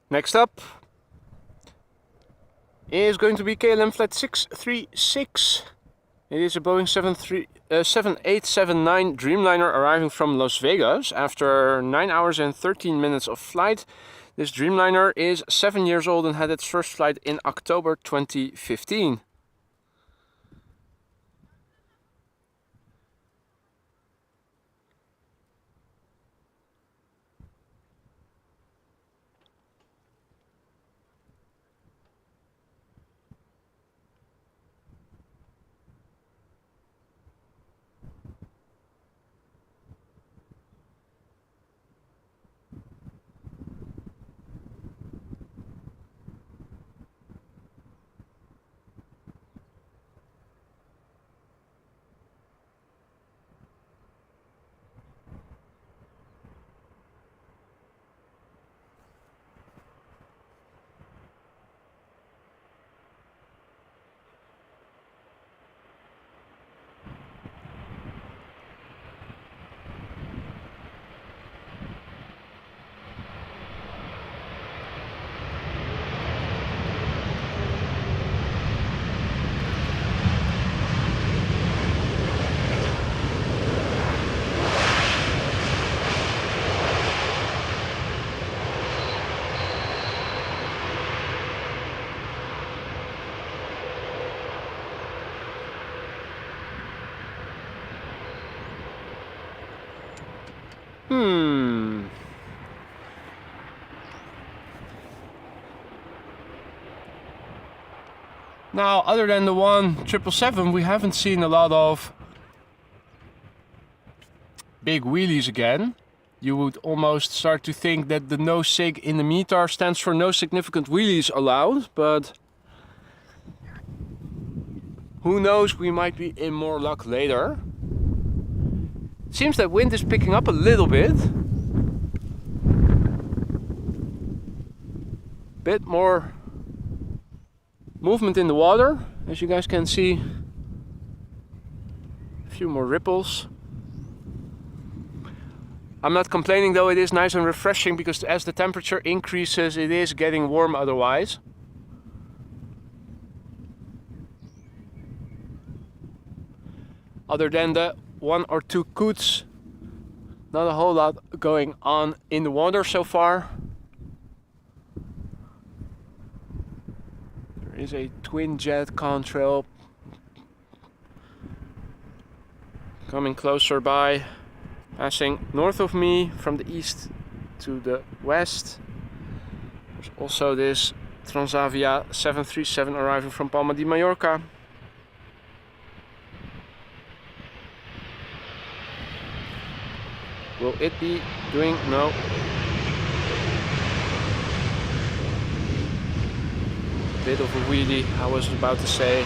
Next up is going to be KLM Flight 636. It is a Boeing 7879 Dreamliner arriving from Las Vegas after 9 hours and 13 minutes of flight. This Dreamliner is 7 years old and had its first flight in October 2015. Now, other than the 777, we haven't seen a lot of big wheelies again. You would almost start to think that the no sig in the METAR stands for no significant wheelies allowed, but who knows, we might be in more luck later. Seems that wind is picking up a little bit. Bit more movement in the water, as you guys can see. A few more ripples. I'm not complaining though, it is nice and refreshing because as the temperature increases it is getting warm otherwise. Other than the 1 or 2 coots, not a whole lot going on in the water so far. There is a twin jet contrail coming closer by, passing north of me from the east to the west. There's also this Transavia 737 arriving from Palma de Mallorca. Will it be doing? No. Bit of a wheelie, I was about to say.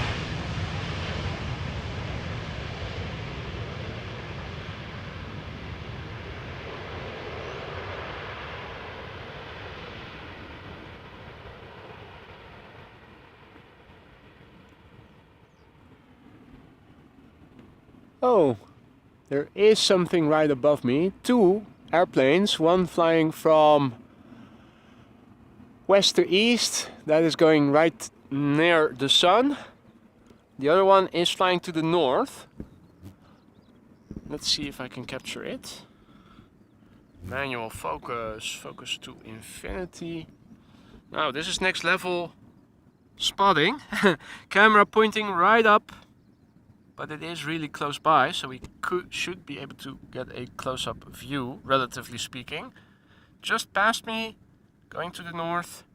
Oh, there is something right above me. 2 airplanes, one flying from west to east, that is going right near the sun. The other one is flying to the north. Let's see if I can capture it. Manual focus, focus to infinity. Now this is next level spotting. Camera pointing right up. But it is really close by, so we should be able to get a close-up view, relatively speaking. Just past me, going to the north.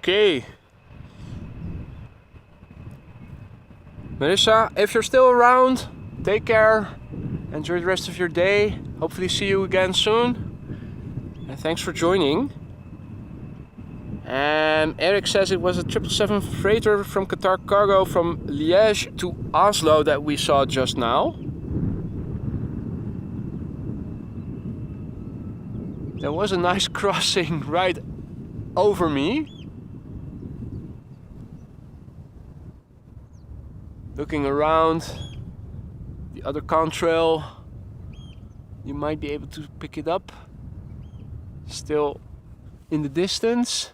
Okay. Marissa, if you're still around, take care. Enjoy the rest of your day. Hopefully see you again soon. And thanks for joining. And Eric says it was a 777 freighter from Qatar Cargo from Liège to Oslo that we saw just now. There was a nice crossing right over me. Looking around the other contrail, you might be able to pick it up. Still in the distance.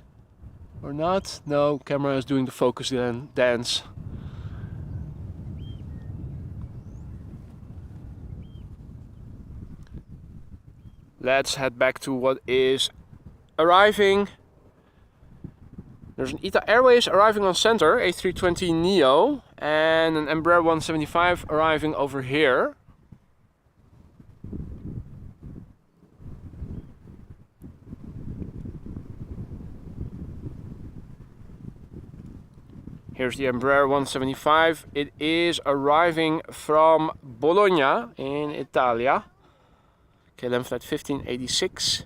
Or not? No, camera is doing the focus dance. Let's head back to what is arriving. There's an ITA Airways arriving on center, A320 Neo, and an Embraer 175 arriving over here. Here's the Embraer 175. It is arriving from Bologna in Italia. KLM flight 1586.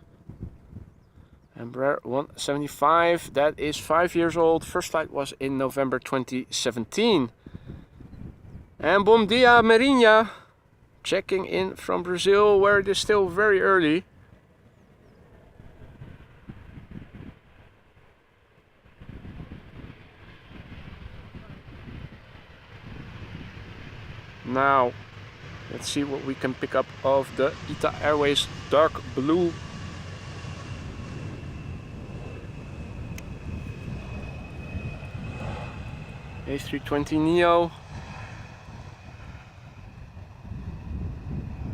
Embraer 175. That is 5 years old. First flight was in November 2017. And bom dia, Marinha. Checking in from Brazil, where it is still very early. Now, let's see what we can pick up of the ITA Airways dark blue. A320 Neo.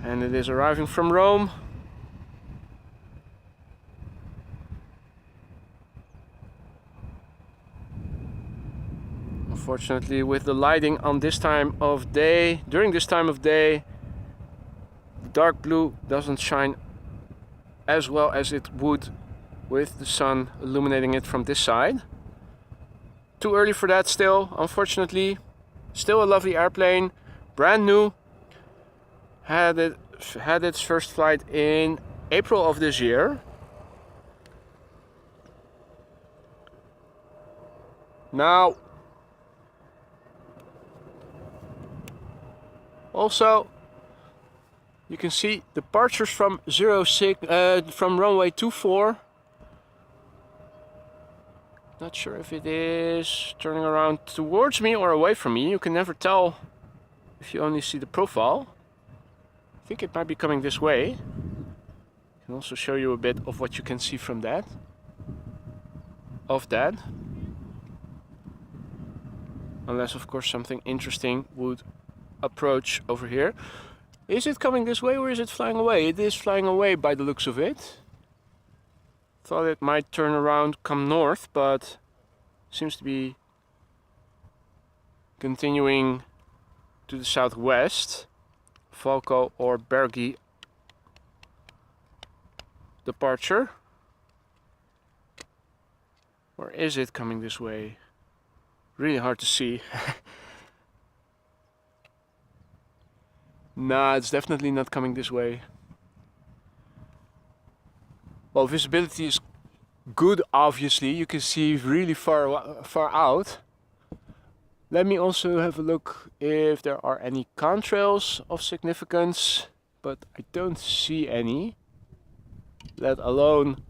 And it is arriving from Rome. Unfortunately, with the lighting on this time of day, during this time of day, the dark blue doesn't shine as well as it would with the sun illuminating it from this side. Too early for that still, unfortunately. Still a lovely airplane, brand new. Had its first flight in April of this year. Now, also, you can see departures from from runway 24. Not sure if it is turning around towards me or away from me. You can never tell if you only see the profile. I think it might be coming this way. I can also show you a bit of what you can see from that. Unless, of course, something interesting would approach over here. Is it coming this way or is it flying away? It is flying away by the looks of it. Thought it might turn around, come north, but seems to be continuing to the southwest. Falco or Bergi departure. Or is it coming this way? Really hard to see. Nah, it's definitely not coming this way. Well, visibility is good, obviously. You can see really far out. Let me also have a look if there are any contrails of significance, but I don't see any. Let alone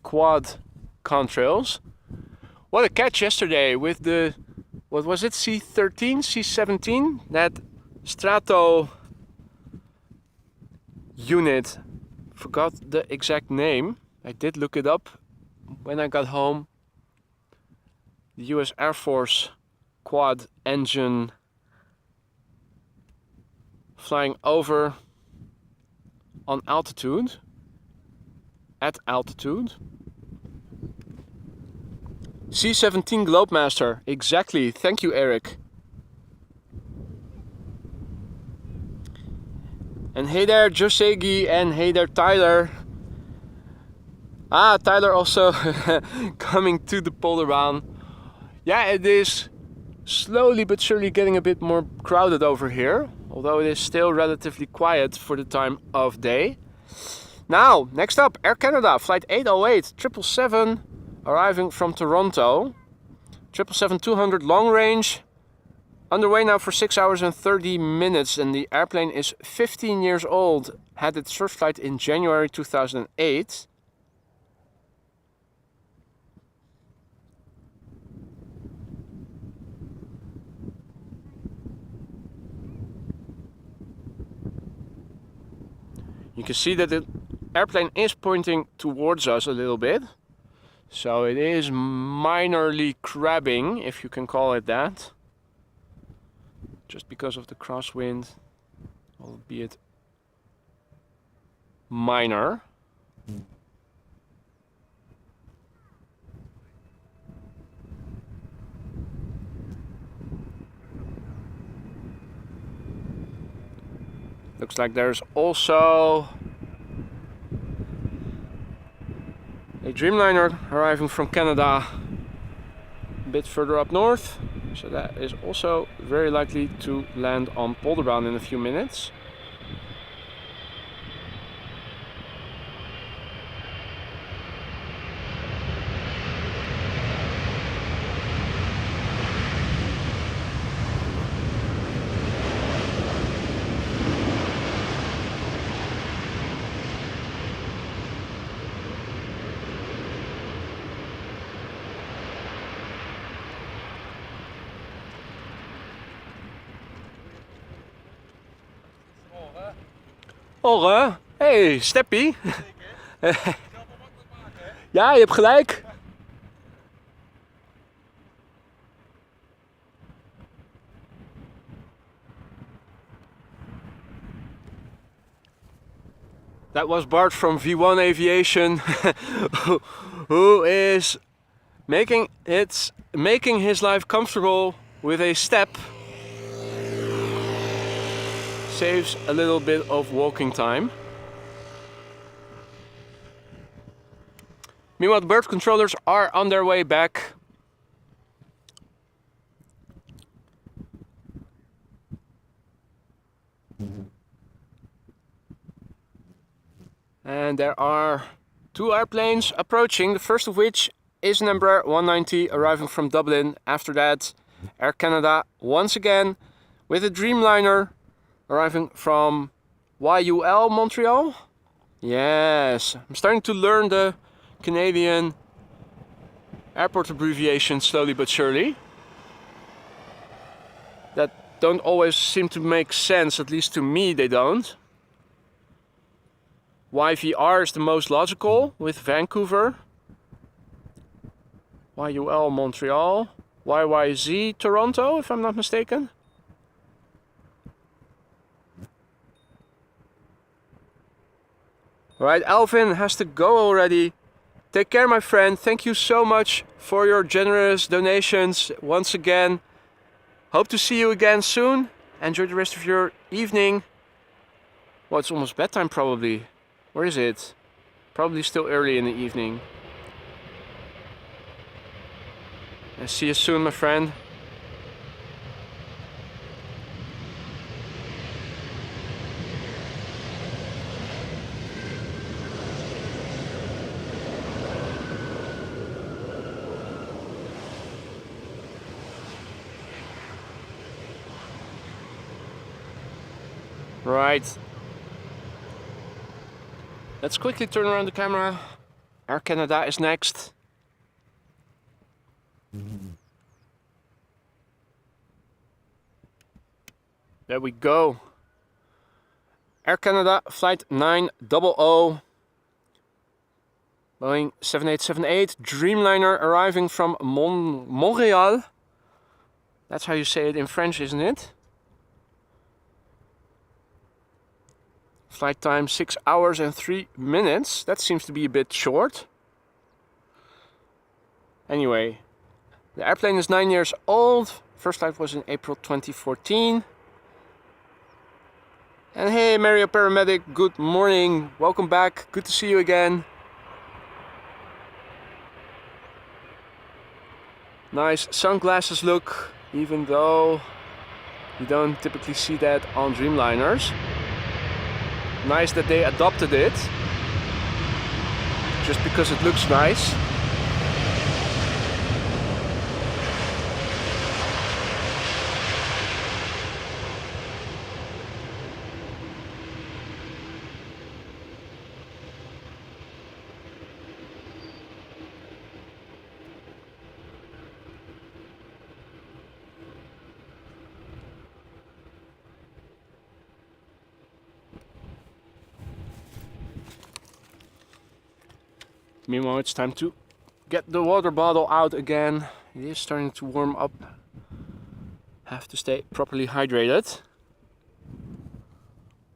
quad contrails. What a catch yesterday with the, what was it, C13, C17? That Strato unit. Forgot the exact name. I did look it up when I got home. The US Air Force quad engine flying over on altitude, at altitude. C17 Globemaster, exactly. Thank you, Eric. And hey there, Grzeski, and hey there, Tyler. Ah, Tyler also coming to the Polderbaan Yeah, it is slowly but surely getting a bit more crowded over here, although it is still relatively quiet for the time of day. Now, next up, Air Canada, flight 808, 777, arriving from Toronto. 777-200 long range, underway now for 6 hours and 30 minutes, and the airplane is 15 years old. Had its first flight in January 2008. You can see that the airplane is pointing towards us a little bit. So it is minorly crabbing, if you can call it that. Just because of the crosswind, albeit minor. Looks like there's also a Dreamliner arriving from Canada a bit further up north. So that is also very likely to land on Polderbaan in a few minutes. Oh, hey, Steppie. Ja, je hebt gelijk. That was Bart from V1 Aviation, who is making his life comfortable with a step. Saves a little bit of walking time. Meanwhile, the bird controllers are on their way back. And there are two airplanes approaching, the first of which is an Embraer 190 arriving from Dublin. After that, Air Canada once again with a Dreamliner arriving from YUL Montreal. Yes, I'm starting to learn the Canadian airport abbreviations slowly but surely. That don't always seem to make sense, at least to me they don't. YVR is the most logical with Vancouver. YUL Montreal. YYZ Toronto, if I'm not mistaken. Alright, Alvin has to go already. Take care, my friend. Thank you so much for your generous donations once again. Hope to see you again soon. Enjoy the rest of your evening. Well, it's almost bedtime probably. Where is it? Probably still early in the evening. And see you soon, my friend. Right. Let's quickly turn around the camera. Air Canada is next. There we go. Air Canada flight 900, Boeing 7878, Dreamliner arriving from Montreal. That's how you say it in French, isn't it? Flight time 6 hours and 3 minutes. That seems to be a bit short. Anyway, the airplane is 9 years old. First flight was in April 2014. And hey, Mario Paramedic, good morning. Welcome back. Good to see you again. Nice sunglasses look, even though you don't typically see that on Dreamliners. Nice that they adopted it, just because it looks nice. Meanwhile, it's time to get the water bottle out again. It is starting to warm up. Have to stay properly hydrated.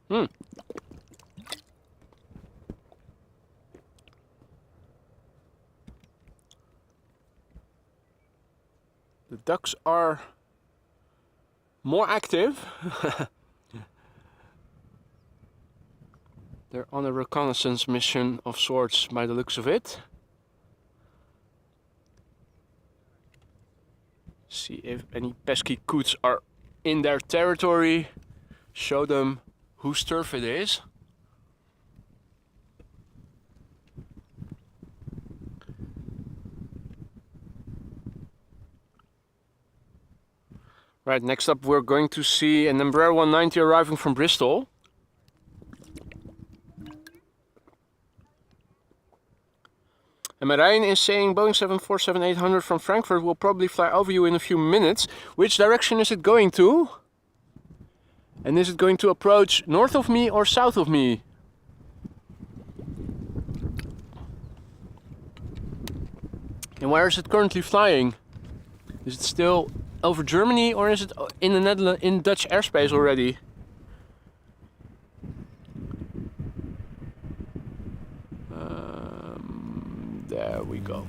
The ducks are more active. They're on a reconnaissance mission of sorts by the looks of it. See if any pesky coots are in their territory. Show them whose turf it is. Right, next up we're going to see an Embraer 190 arriving from Bristol. And Marijn is saying Boeing 747-800 from Frankfurt will probably fly over you in a few minutes. Which direction is it going to? And is it going to approach north of me or south of me? And where is it currently flying? Is it still over Germany or is it in the Netherlands, in Dutch airspace already? There we go.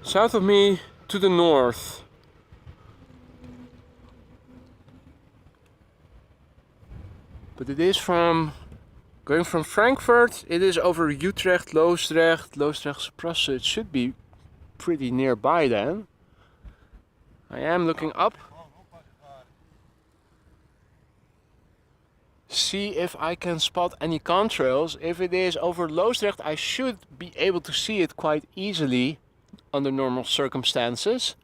South of me to the north. But it is going from Frankfurt, it is over Utrecht, Loosdrecht, Loosdrechtse. It should be pretty nearby then. I am looking up. See if I can spot any contrails. If it is over Loosdrecht, I should be able to see it quite easily under normal circumstances.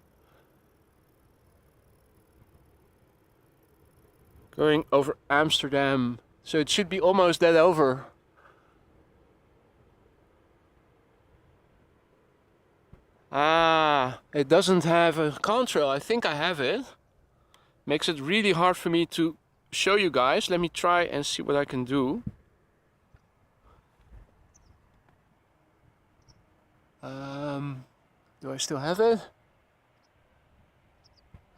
Going over Amsterdam, so it should be almost dead over. Ah, it doesn't have a contrail. I think I have it. Makes it really hard for me to show you guys. Let me try and see what I can do. Do I still have it?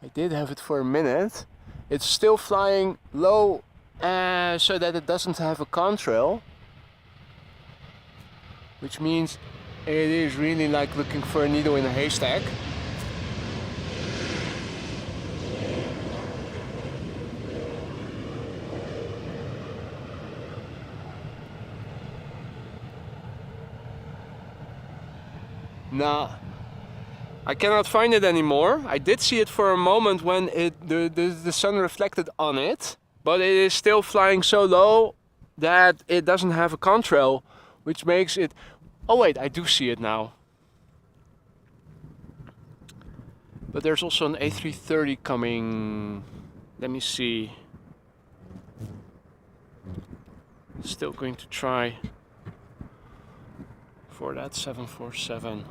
I did have it for a minute. It's still flying low so that it doesn't have a contrail. Which means it is really like looking for a needle in a haystack. Nah, I cannot find it anymore. I did see it for a moment when the sun reflected on it, but it is still flying so low that it doesn't have a contrail, which makes it... Oh wait, I do see it now. But there's also an A330 coming. Let me see. Still going to try for that 747.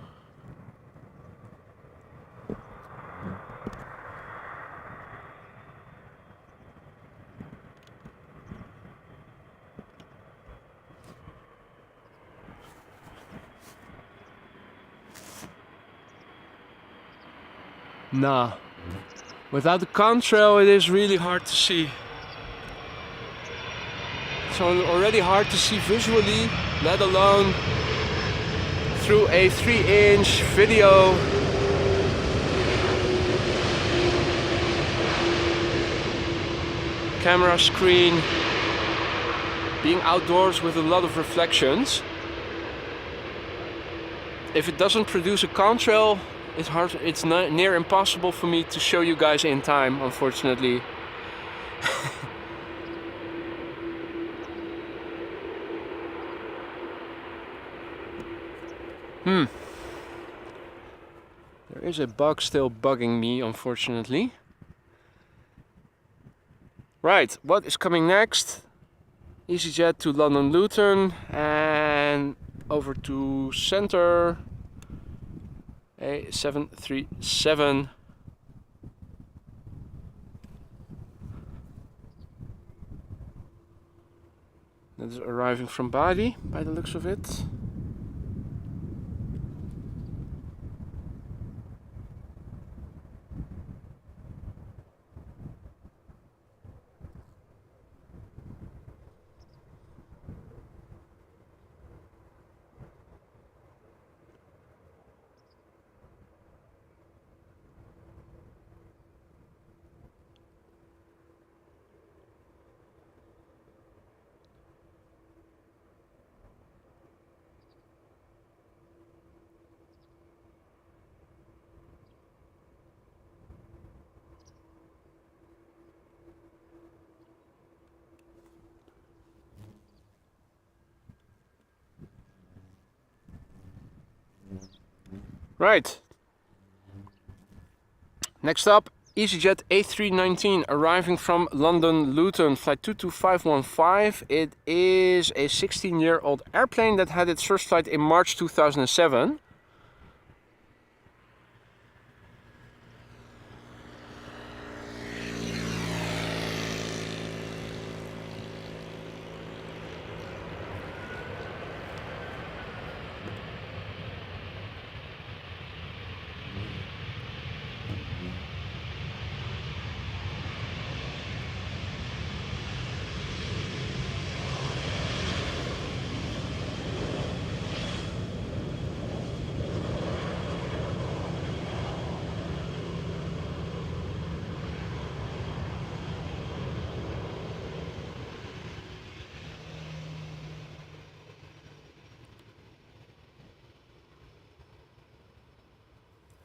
Nah. Without the contrail it is really hard to see. It's already hard to see visually, let alone through a 3-inch video. Camera screen, being outdoors with a lot of reflections. If it doesn't produce a contrail, it's near impossible for me to show you guys in time, unfortunately. There is a bug still bugging me, unfortunately. Right, what is coming next? EasyJet to London Luton and over to Centre A737. That is arriving from Bali by the looks of it. Right. Next up, EasyJet A319 arriving from London Luton, flight 22515. It is a 16-year-old airplane that had its first flight in March 2007.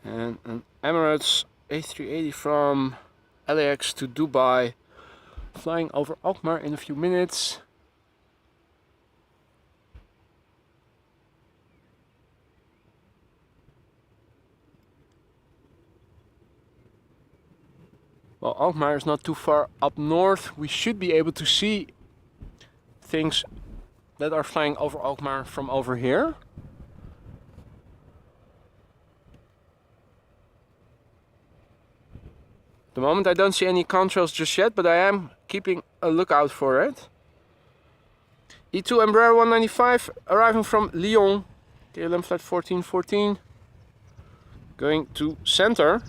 And an Emirates A380 from LAX to Dubai, flying over Alkmaar in a few minutes. Well, Alkmaar is not too far up north. We should be able to see things that are flying over Alkmaar from over here. At the moment I don't see any contrails just yet, but I am keeping a lookout for it. E2 Embraer 195 arriving from Lyon, KLM flight 1414, going to Centre.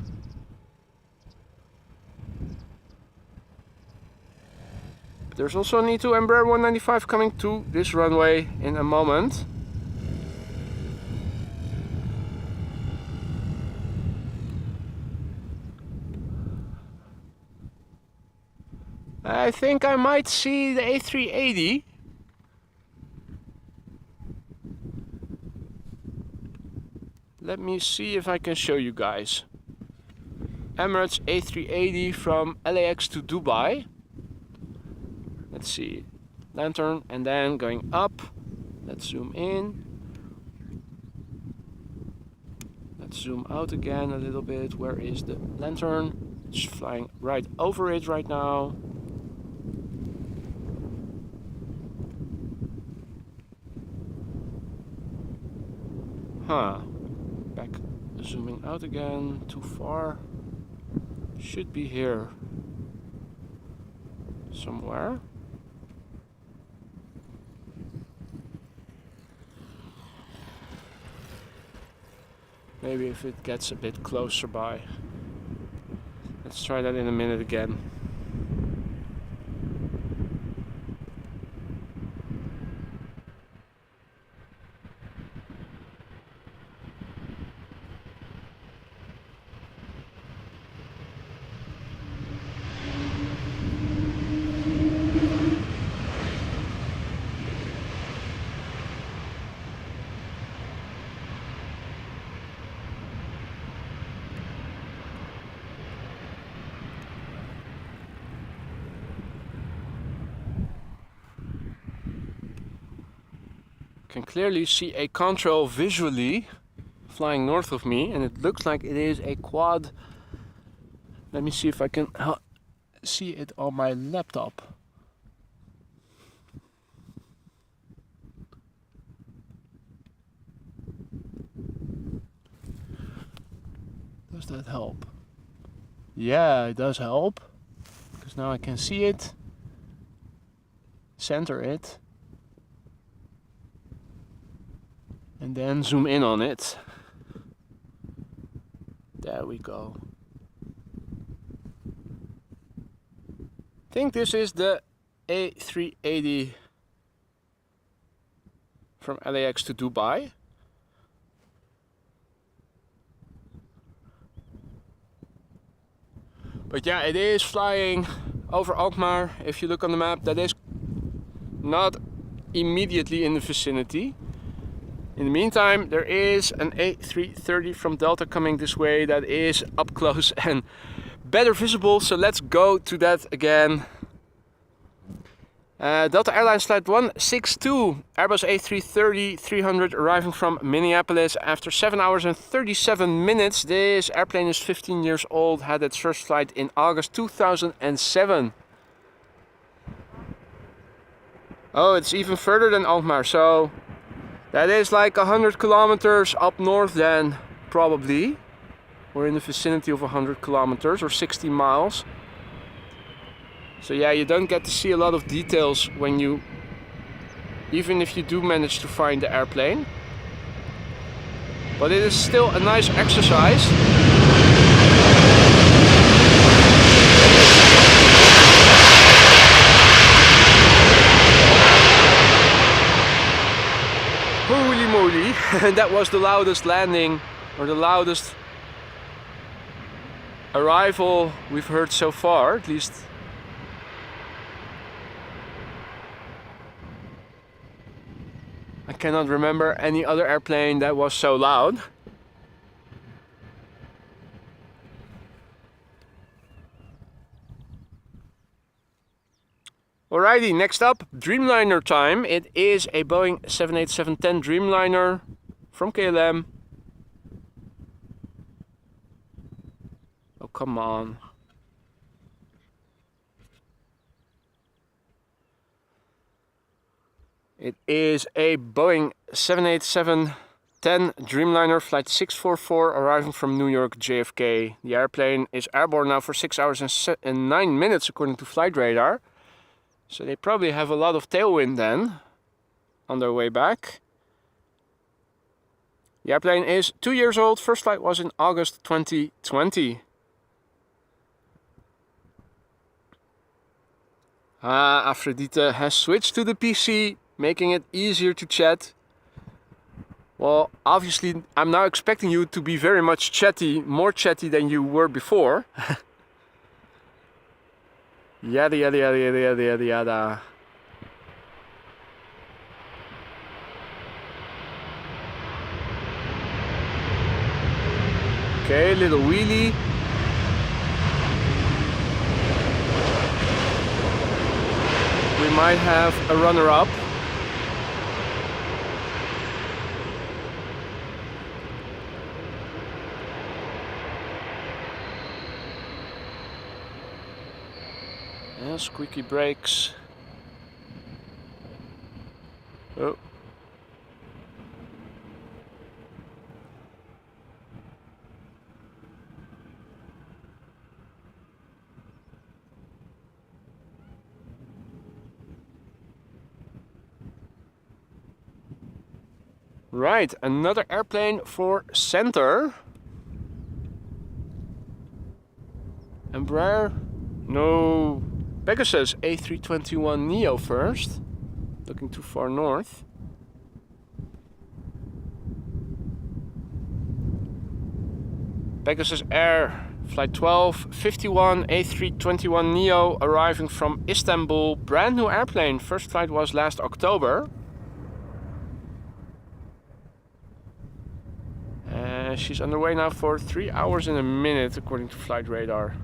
There's also an E2 Embraer 195 coming to this runway in a moment. I think I might see the A380. Let me see if I can show you guys. Emirates A380 from LAX to Dubai. Let's see. Lantern and then going up. Let's zoom in. Let's zoom out again a little bit. Where is the lantern? It's flying right over it right now. Back, zooming out again, too far. Should be here somewhere. Maybe if it gets a bit closer by. Let's try that in a minute again. Can clearly see a contrail visually flying north of me, and it looks like it is a quad. Let me see if I can see it on my laptop. Does that help? Yeah, it does help, because now I can see it, center it, and then zoom in on it. There we go. I think this is the A380 from LAX to Dubai. But yeah, it is flying over Alkmaar. If you look on the map, that is not immediately in the vicinity. In the meantime, there is an A330 from Delta coming this way that is up close and better visible, so let's go to that again. Delta Airlines Flight 162, Airbus A330-300 arriving from Minneapolis after 7 hours and 37 minutes. This airplane is 15 years old, had its first flight in August 2007. Oh, it's even further than Alkmaar, so that is like 100 kilometers up north then, probably. We're in the vicinity of 100 kilometers or 60 miles. So yeah, you don't get to see a lot of details when you, even if you do manage to find the airplane. But it is still a nice exercise. Holy moly, that was the loudest landing, or the loudest arrival we've heard so far, at least. I cannot remember any other airplane that was so loud. Alrighty, next up, Dreamliner time. It is a Boeing 787-10 Dreamliner from KLM. Oh, come on. It is a Boeing 787-10 Dreamliner Flight 644 arriving from New York JFK. The airplane is airborne now for 6 hours and 9 minutes according to flight radar. So they probably have a lot of tailwind then on their way back. The airplane is 2 years old. First flight was in August 2020. Aphrodite has switched to the PC, making it easier to chat. Well, obviously I'm now expecting you to be very much chatty, more chatty than you were before. Yada yada yada yada yada yada yada. Okay, little wheelie. We might have a runner-up. Yeah, squeaky brakes. Oh. Right, another airplane for center. Embraer, no. Pegasus A321 Neo first. Looking too far north. Pegasus Air, flight 1251 A321 Neo arriving from Istanbul. Brand new airplane. First flight was last October. She's underway now for 3 hours and a minute according to flight radar.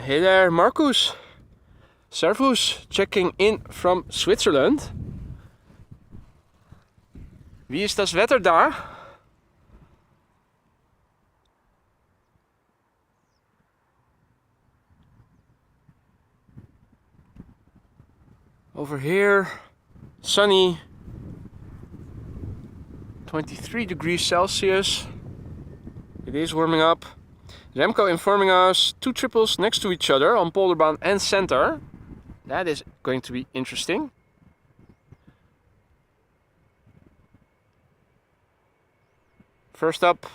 Hey there, Marcus. Servus, checking in from Switzerland. Wie ist das Wetter da? Over here, sunny, 23 degrees Celsius. It is warming up. Remco informing us 2 triples next to each other on Polderbaan and center. That is going to be interesting. First up,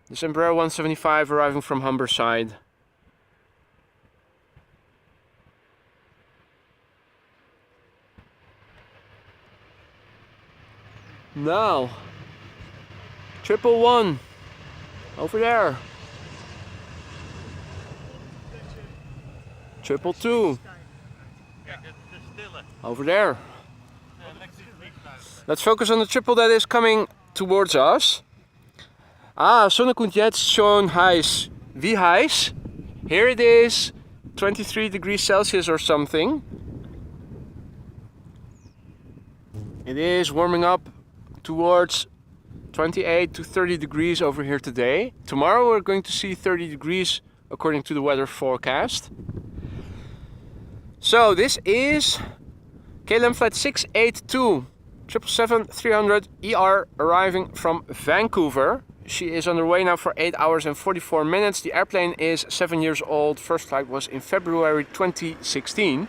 this Embraer 175 arriving from Humberside. Now, 111 over there. 222 over there. Let's focus on the triple that is coming towards us. Sonne kommt jetzt schon heiß. Wie heiß? Here it is, 23 degrees Celsius or something. It is warming up towards 28 to 30 degrees over here today. Tomorrow we're going to see 30 degrees according to the weather forecast. So this is KLM flight 682 777-300 ER arriving from Vancouver. She is underway now for 8 hours and 44 minutes. The airplane is 7 years old. First flight was in February 2016.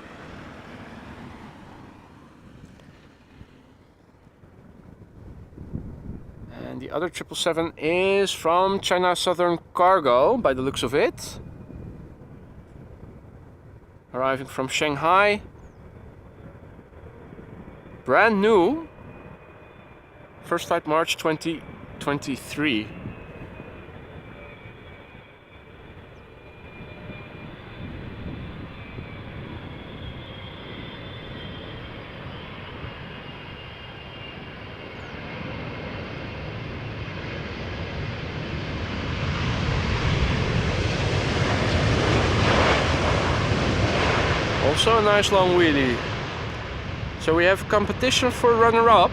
And the other 777 is from China Southern Cargo by the looks of it. Arriving from Shanghai. Brand new. First flight March 2023. Also a nice long wheelie. So we have competition for runner-up.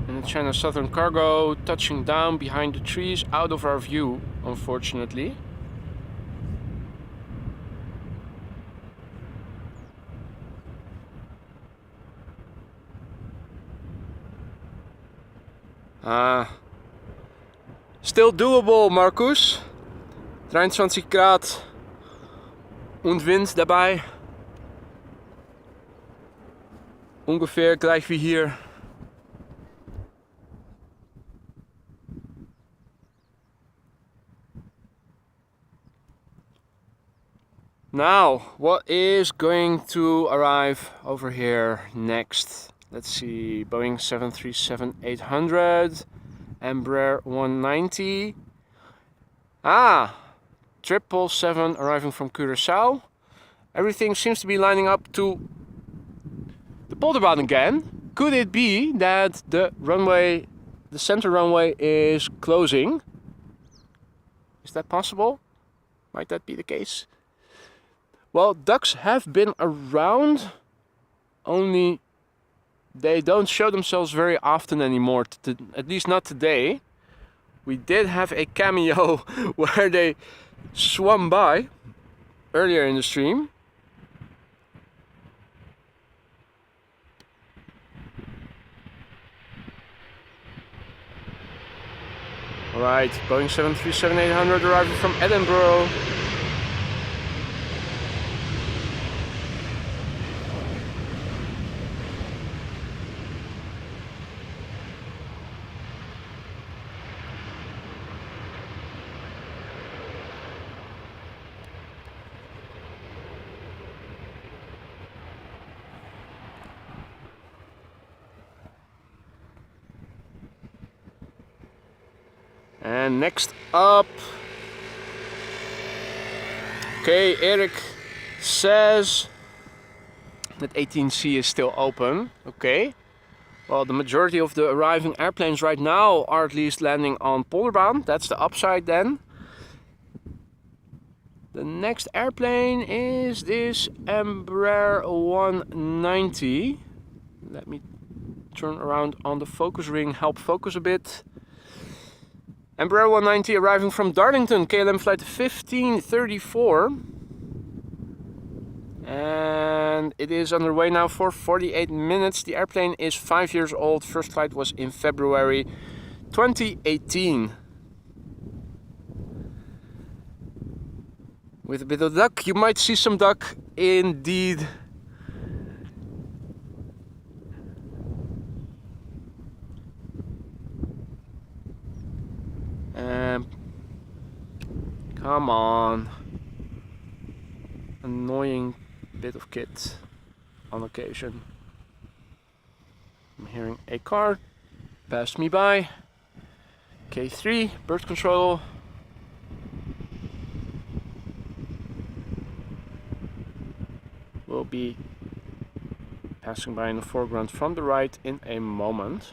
And the China Southern Cargo touching down behind the trees, out of our view, unfortunately. Still doable, Marcus. 23 Grad und Wind dabei. Ungefähr gleich wie hier. Now, what is going to arrive over here next? Let's see, Boeing 737-800, Embraer 190. 777 arriving from Curaçao. Everything seems to be lining up to the Polderbaan again. Could it be that the runway, the center runway is closing? Is that possible? Might that be the case? Well, ducks have been around, only they don't show themselves very often anymore, at least not today. We did have a cameo where they swam by earlier in the stream. Alright, Boeing 737-800 arriving from Edinburgh. And next up, okay, Eric says that 18C is still open. Okay, well, the majority of the arriving airplanes right now are at least landing on Polderbaan. That's the upside then. The next airplane is this Embraer 190. Let me turn around on the focus ring, help focus a bit. Embraer 190 arriving from Darlington, KLM flight 1534. And it is underway now for 48 minutes. The airplane is 5 years old. First flight was in February 2018. With a bit of luck, you might see some duck indeed. Come on. Annoying bit of kit on occasion. I'm hearing a car pass me by. K3, bird control. Will be passing by in the foreground from the right in a moment.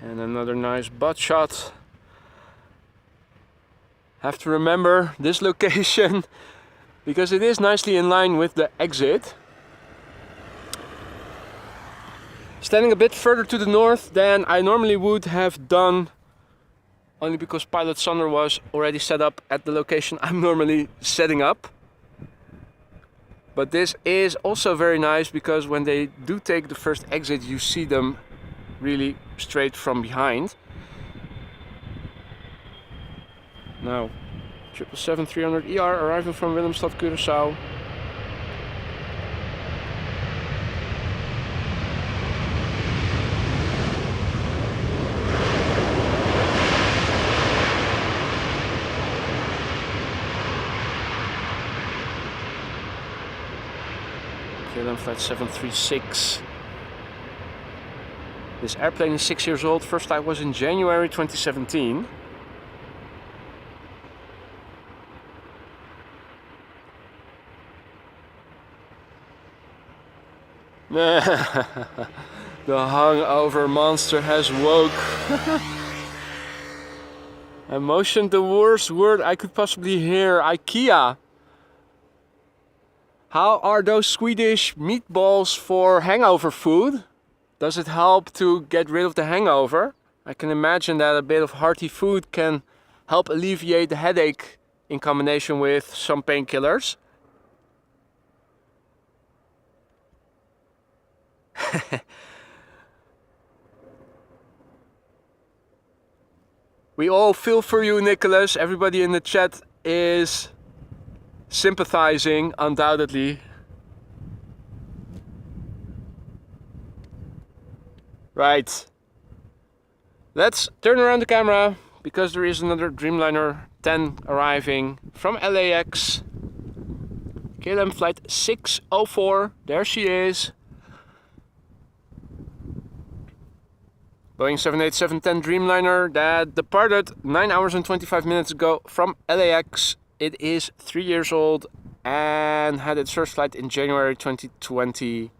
And another nice butt shot. Have to remember this location because it is nicely in line with the exit. Standing a bit further to the north than I normally would have done, only because pilot Sander was already set up at the location I'm normally setting up. But this is also very nice because when they do take the first exit, you see them really straight from behind. Now 777-300 ER arriving from Willemstad, Curaçao. KLM flight 736. This airplane is 6 years old. First flight was in January 2017. The hungover monster has woke. I motioned the worst word I could possibly hear. IKEA. How are those Swedish meatballs for hangover food? Does it help to get rid of the hangover? I can imagine that a bit of hearty food can help alleviate the headache in combination with some painkillers. We all feel for you, Nicholas. Everybody in the chat is sympathizing, undoubtedly. Right. Let's turn around the camera because there is another Dreamliner 10 arriving from LAX. KLM flight 604. There she is. Boeing 787-10 Dreamliner that departed 9 hours and 25 minutes ago from LAX. It is 3 years old and had its first flight in January 2020.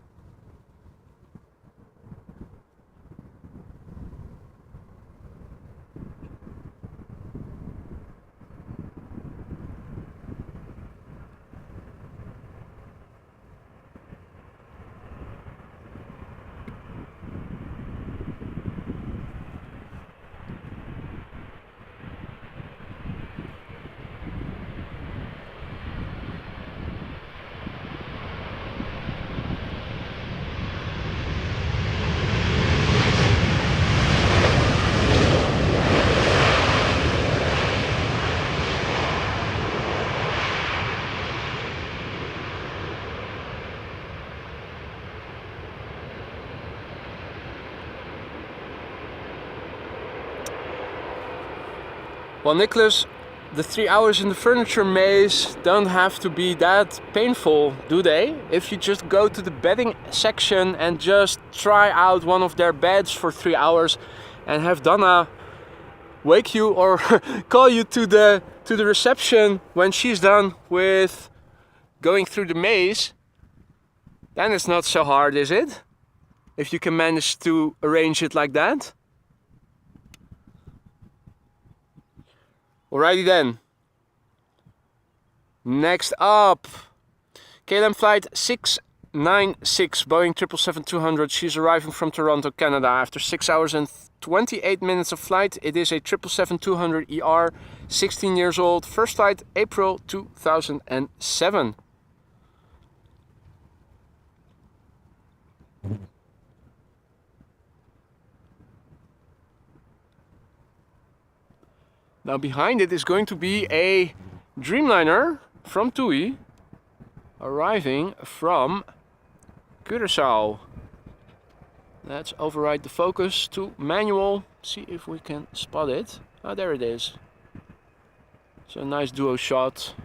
Well, Nicholas, the 3 hours in the furniture maze don't have to be that painful, do they? If you just go to the bedding section and just try out one of their beds for 3 hours and have Donna wake you or call you to the reception when she's done with going through the maze, then it's not so hard, is it? If you can manage to arrange it like that. Alrighty then. Next up, KLM flight 696, Boeing 777-200. She's arriving from Toronto, Canada. After 6 hours and 28 minutes of flight, it is a 777-200 ER, 16 years old. First flight, April 2007. Now behind it is going to be a Dreamliner from TUI, arriving from Curaçao. Let's override the focus to manual, see if we can spot it. Oh, there it is. It's a nice duo shot.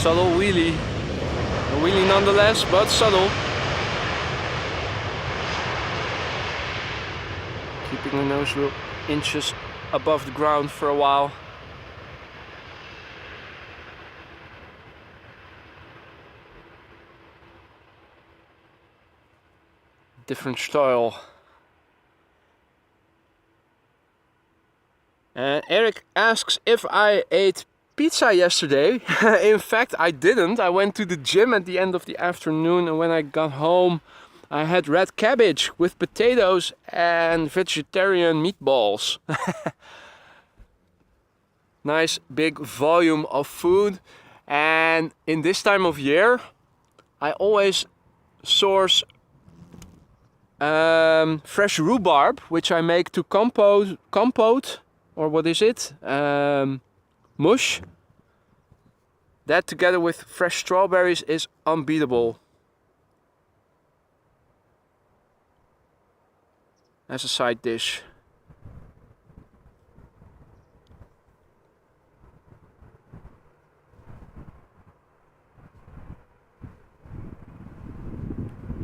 Subtle wheelie. A wheelie nonetheless, but subtle. Keeping the nose wheel inches above the ground for a while. Different style. And Eric asks if I ate pizza yesterday. In fact, I didn't. I went to the gym at the end of the afternoon, and when I got home I had red cabbage with potatoes and vegetarian meatballs. Nice big volume of food. And in this time of year I always source fresh rhubarb, which I make to compote, or what is it? Mush. That together with fresh strawberries is unbeatable as a side dish.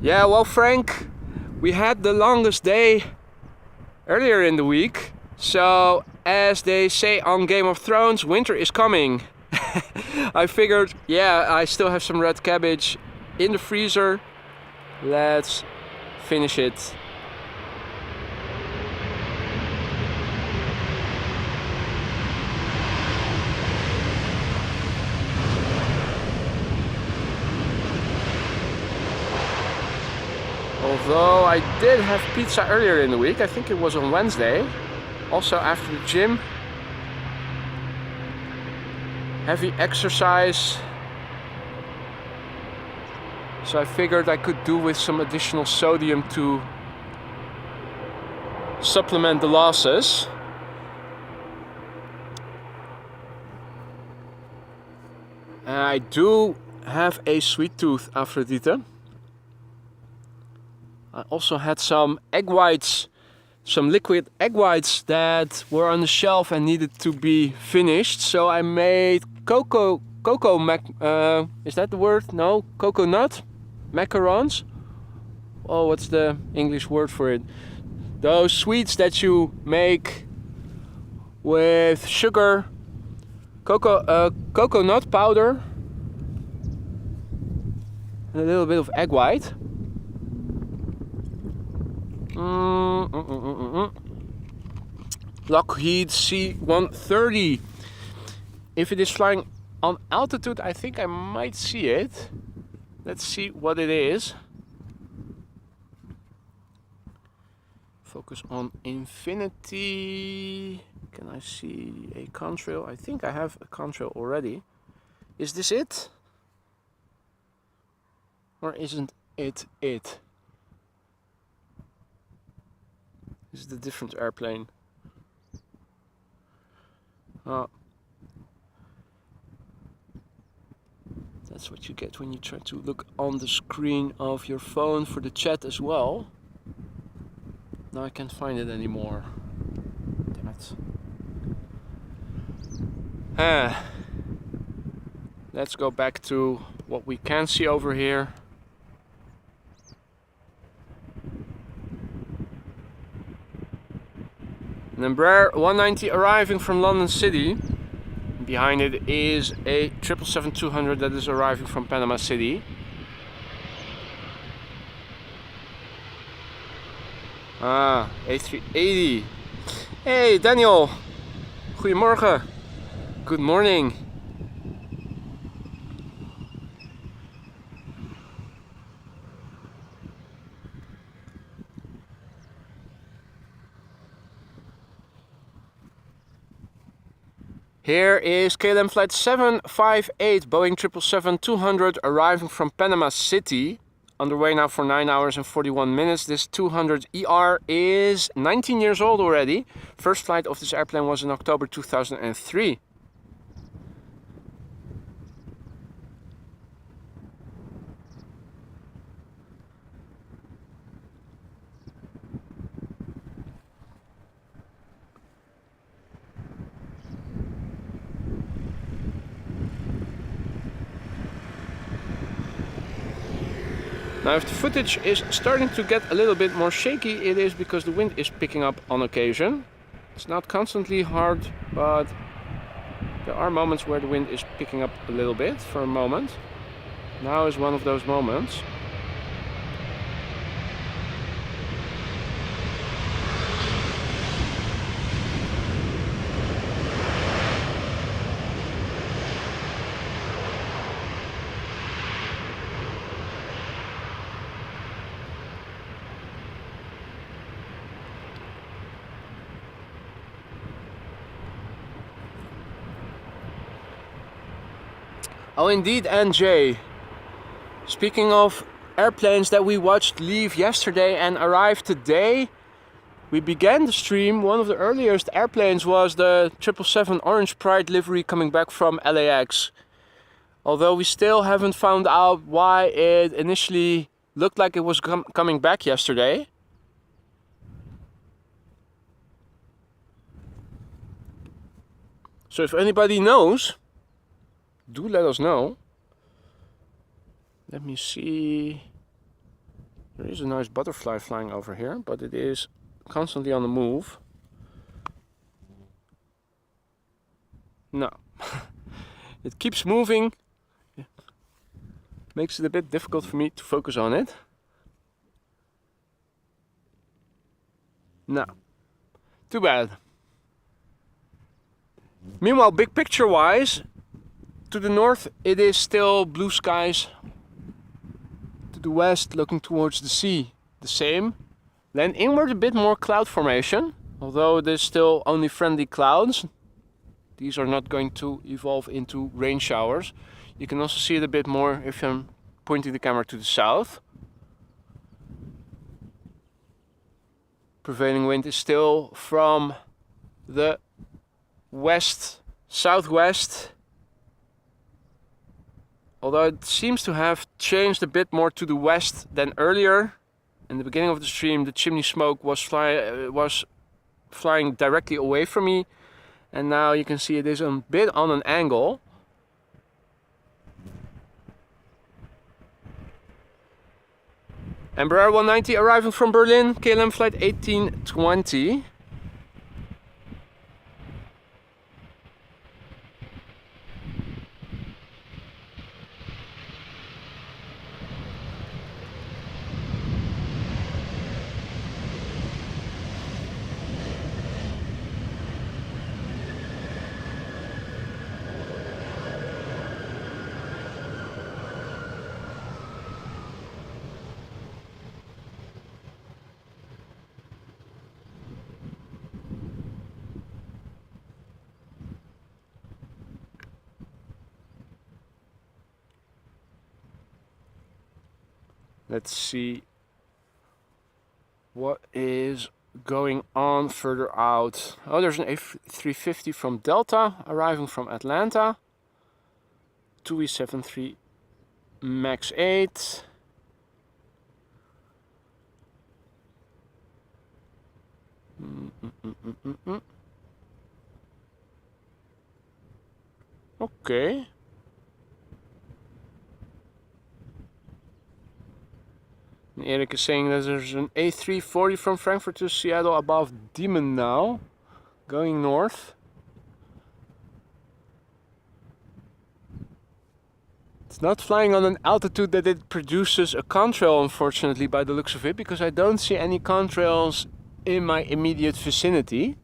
Yeah, well, Frank, we had the longest day earlier in the week. So, as they say on Game of Thrones, winter is coming. I figured, yeah, I still have some red cabbage in the freezer. Let's finish it. Although I did have pizza earlier in the week, I think it was on Wednesday. Also after the gym, heavy exercise, so I figured I could do with some additional sodium to supplement the losses. I do have a sweet tooth, Aphrodite. I also had some egg whites, some liquid egg whites that were on the shelf and needed to be finished. So I made is that the word? No, coconut macarons. Oh, what's the English word for it? Those sweets that you make with sugar, coconut powder, and a little bit of egg white. Lockheed C-130. If it is flying on altitude, I think I might see it. Let's see what it is. Focus on infinity. Can I see a contrail? I think I have a contrail already. Is this it? Or isn't it it? This is a different airplane. Oh. That's what you get when you try to look on the screen of your phone for the chat as well. Now I can't find it anymore. Damn it. Let's go back to what we can see over here. An Embraer 190 arriving from London City. Behind it is a 777-200 that is arriving from Panama City. A380. Hey Daniel, goedemorgen. Good morning. Here is KLM flight 758, Boeing 777-200 arriving from Panama City. Underway now for 9 hours and 41 minutes. This 200 ER is 19 years old already. First flight of this airplane was in October 2003. Now if the footage is starting to get a little bit more shaky, it is because the wind is picking up on occasion. It's not constantly hard, but there are moments where the wind is picking up a little bit for a moment. Now is one of those moments. Oh indeed, NJ. Speaking of airplanes that we watched leave yesterday and arrive today, we began the stream. One of the earliest airplanes was the 777 Orange Pride livery coming back from LAX. Although we still haven't found out why it initially looked like it was coming back yesterday. So if anybody knows, do let us know. Let me see. There is a nice butterfly flying over here, but it is constantly on the move. No. It keeps moving. Makes it a bit difficult for me to focus on it. No. Too bad. Meanwhile, big picture wise, to the north it is still blue skies. To the west, looking towards the sea, the same. Then inward a bit more cloud formation, although there's still only friendly clouds. These are not going to evolve into rain showers. You can also see it a bit more if I'm pointing the camera to the south. Prevailing wind is still from the west, southwest. although it seems to have changed a bit more to the west than earlier. In the beginning of the stream, the chimney smoke was flying directly away from me, and now you can see it is a bit on an angle. Embraer 190 arriving from Berlin, KLM flight 1820. Let's see what is going on further out. Oh, there's an A350 from Delta arriving from Atlanta. 2E73 Max 8. Okay. And Erik is saying that there's an A340 from Frankfurt to Seattle above Diemen now, going north. It's not flying on an altitude that it produces a contrail, unfortunately, by the looks of it, because I don't see any contrails in my immediate vicinity.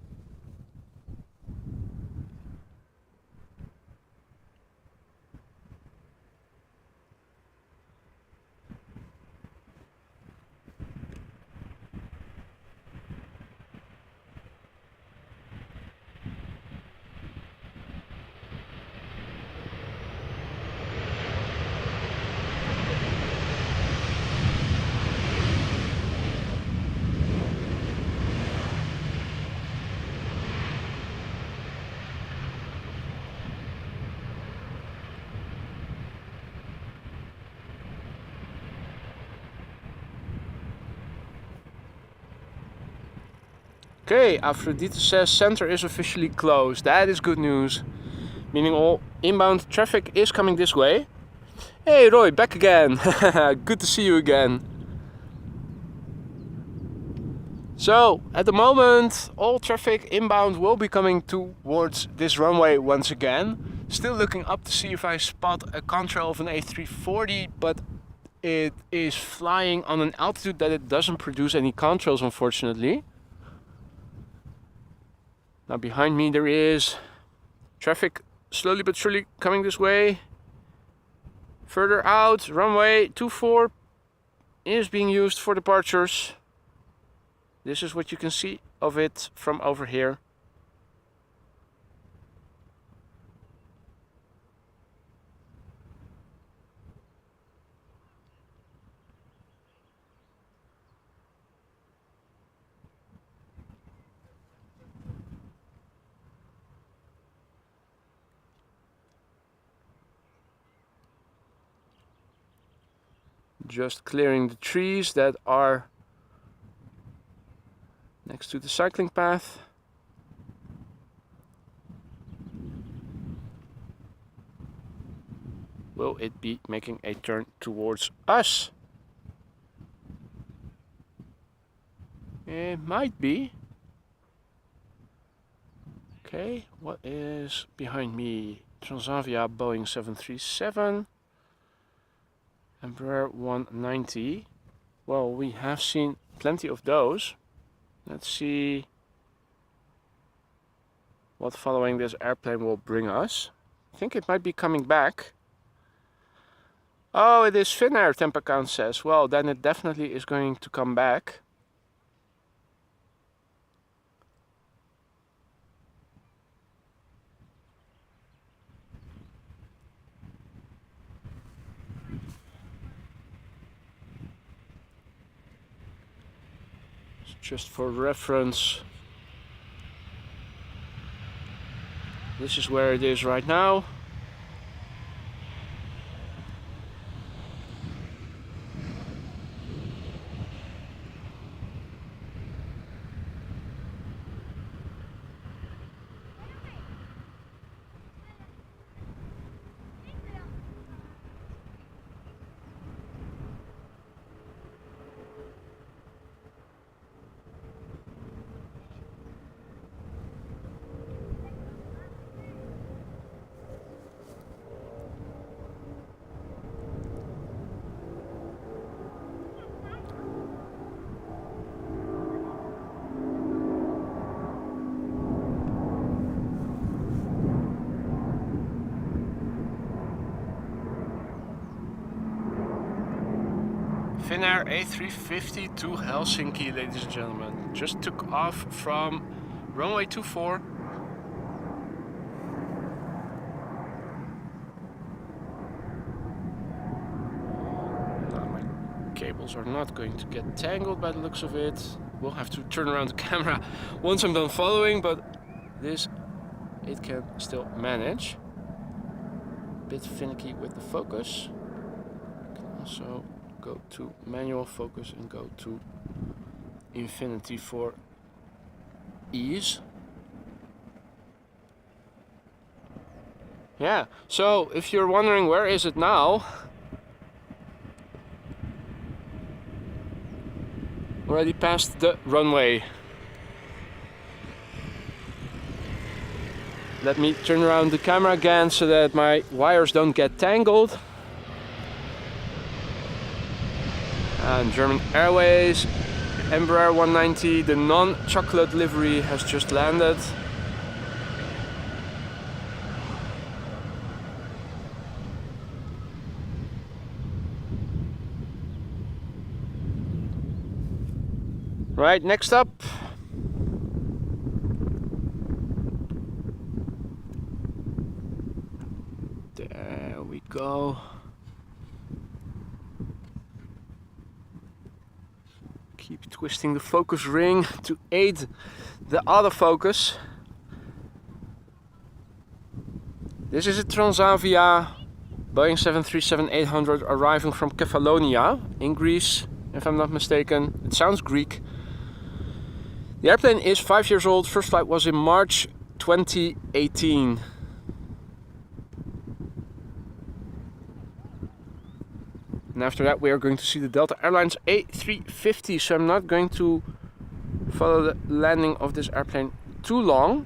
Okay, Aphrodite says center is officially closed. That is good news. Meaning all inbound traffic is coming this way. Hey Roy, back again. Good to see you again. So, at the moment, all traffic inbound will be coming towards this runway once again. Still looking up to see if I spot a contrail of an A340, but it is flying on an altitude that it doesn't produce any contrails, unfortunately. Now behind me there is traffic slowly but surely coming this way. Further out, runway 24 is being used for departures. This is what you can see of it from over here. Just clearing the trees that are next to the cycling path. Will it be making a turn towards us? It might be. Okay, what is behind me? Transavia Boeing 737. Embraer 190. Well, we have seen plenty of those. Let's see what following this airplane will bring us. I think it might be coming back. Oh, it is Finnair, temp account says. Well, then it definitely is going to come back. Just for reference, this is where it is right now. Finnair A350 to Helsinki, ladies and gentlemen. Just took off from runway 24. Now my cables are not going to get tangled by the looks of it. We'll have to turn around the camera once I'm done following, but this it can still manage. A bit finicky with the focus. You can also go to manual focus and go to infinity for ease. Yeah, so if you're wondering where is it now, already past the runway. Let me turn around the camera again so that my wires don't get tangled. And German Airways, Embraer 190, the non-chocolate livery has just landed. Right, next up. There we go. Keep twisting the focus ring to aid the autofocus. This is a Transavia Boeing 737-800 arriving from Kefalonia in Greece, if I'm not mistaken. It sounds Greek. The airplane is 5 years old. First flight was in March 2018. And after that we are going to see the Delta Airlines A350, so I'm not going to follow the landing of this airplane too long.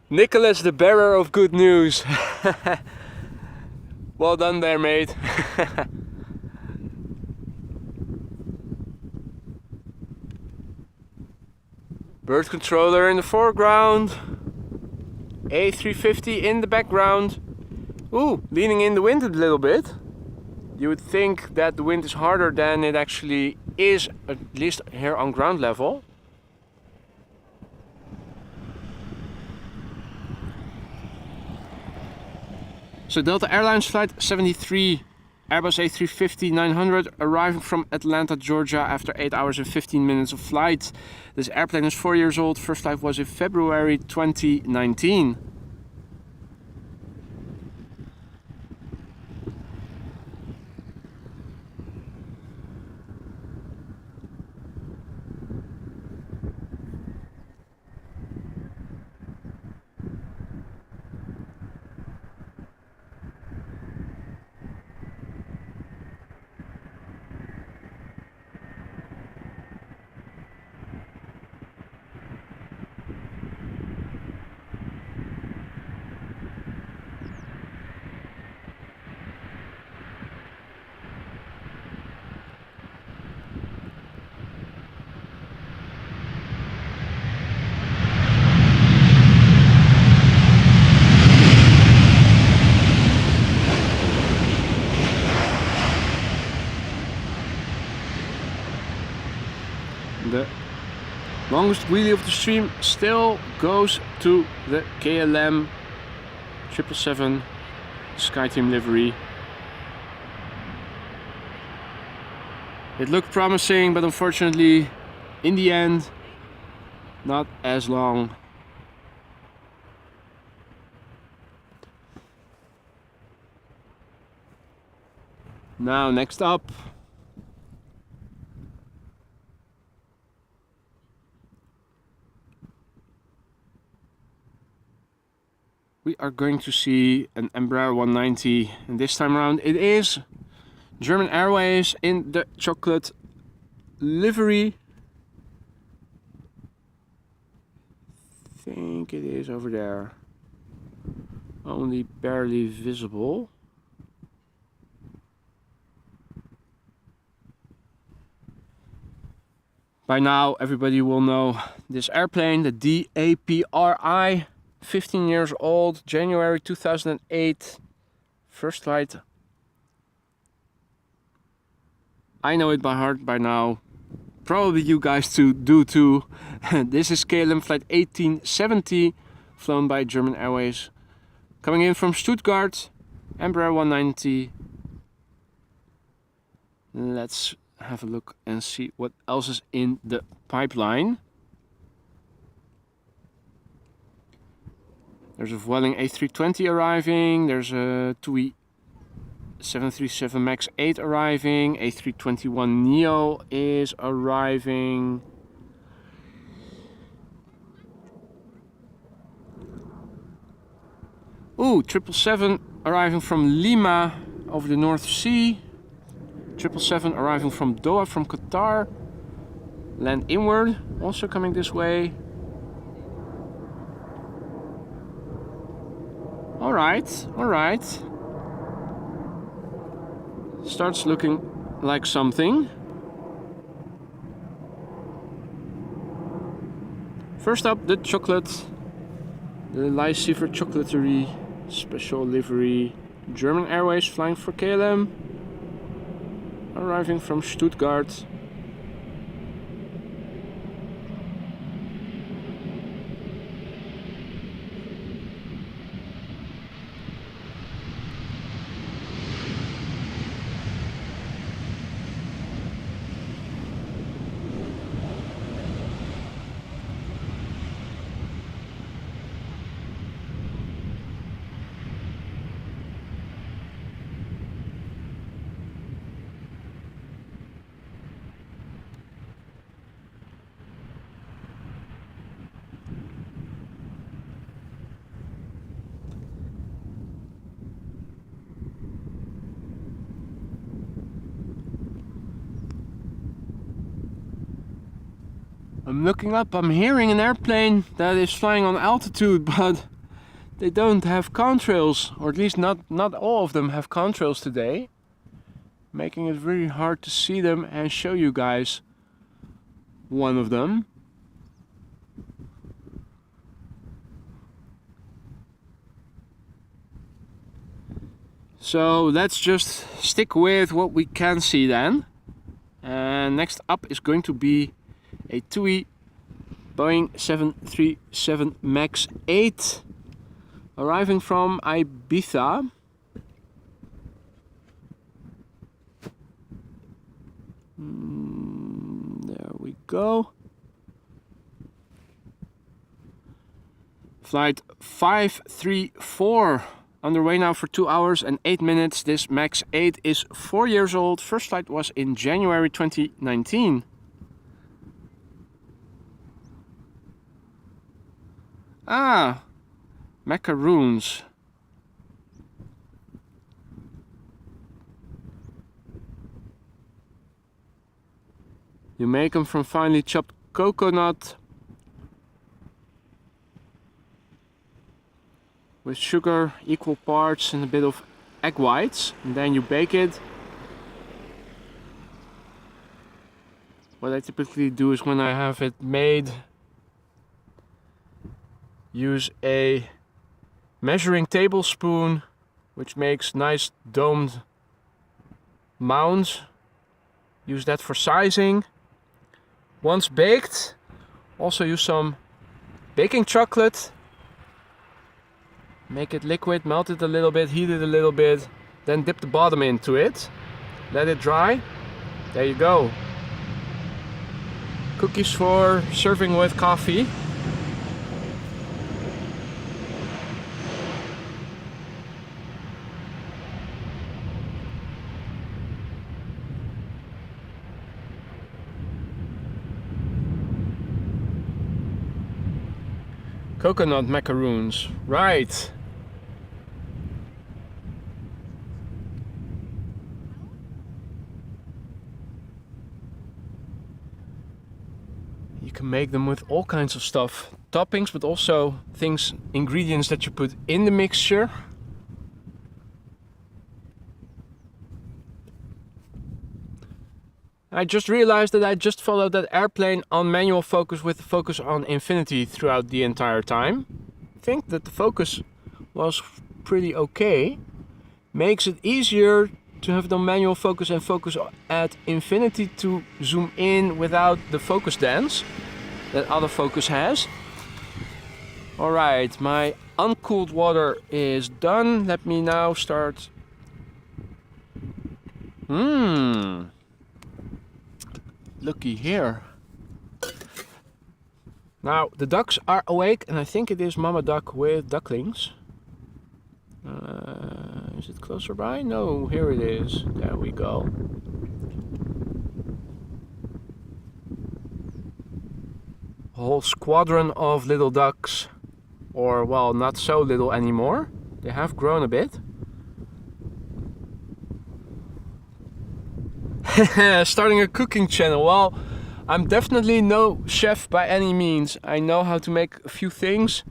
Nicholas, the bearer of good news. Well done there, mate. Bird controller in the foreground. A350 in the background. Ooh, leaning in the wind a little bit. You would think that the wind is harder than it actually is, at least here on ground level. So Delta Airlines Flight 73, Airbus A350-900, arriving from Atlanta, Georgia after 8 hours and 15 minutes of flight. This airplane is 4 years old. First flight was in February 2019. The longest wheelie of the stream still goes to the KLM 777 SkyTeam livery. It looked promising, but unfortunately, in the end, not as long. Now, next up, are going to see an Embraer 190, and this time around it is German Airways in the chocolate livery. I think it is over there, only barely visible. By now everybody will know this airplane, the DAPRI, 15 years old, January 2008, first flight. I know it by heart by now, probably you guys do too. This is KLM flight 1870, flown by German Airways, coming in from Stuttgart, Embraer 190. Let's have a look and see what else is in the pipeline. There's a Vueling A320 arriving, there's a TUI 737 MAX 8 arriving, A321 Neo is arriving. Ooh, 777 arriving from Lima over the North Sea. 777 arriving from Doha, from Qatar. Land inward, also coming this way. Alright, alright. Starts looking like something. First up, the chocolate. The Lycifer Chocolaterie special livery. German Airways flying for KLM. Arriving from Stuttgart. I'm looking up, I'm hearing an airplane that is flying on altitude, but they don't have contrails, or at least not all of them have contrails today, making it really hard to see them and show you guys one of them. So let's just stick with what we can see then. And next up is going to be a TUI Boeing 737 MAX 8 arriving from Ibiza. There we go. Flight 534 underway now for 2 hours and 8 minutes. This MAX 8 is 4 years old. First flight was in January 2019. Ah, macaroons. You make them from finely chopped coconut with sugar, equal parts, and a bit of egg whites, and then you bake it. What I typically do is, when I have it made, use a measuring tablespoon, which makes nice domed mounds. Use that for sizing. Once baked, also use some baking chocolate. Make it liquid, melt it a little bit, heat it a little bit, then dip the bottom into it. Let it dry. There you go. Cookies for serving with coffee. Coconut macaroons, right. can make them with all kinds of stuff. Toppings, but also things, ingredients that you put in the mixture. I just realized that I just followed that airplane on manual focus with the focus on infinity throughout the entire time. I think that the focus was pretty okay. Makes it easier to have the manual focus and focus at infinity to zoom in without the focus dance that other focus has. Alright, my uncooled water is done. Let me now start. Looky here. Now the ducks are awake, and I think it is Mama Duck with ducklings. Is it closer by? No, here it is. There we go. A whole squadron of little ducks, or well, not so little anymore. They have grown a bit. Starting a cooking channel. Well, I'm definitely no chef by any means. I know how to make a few things,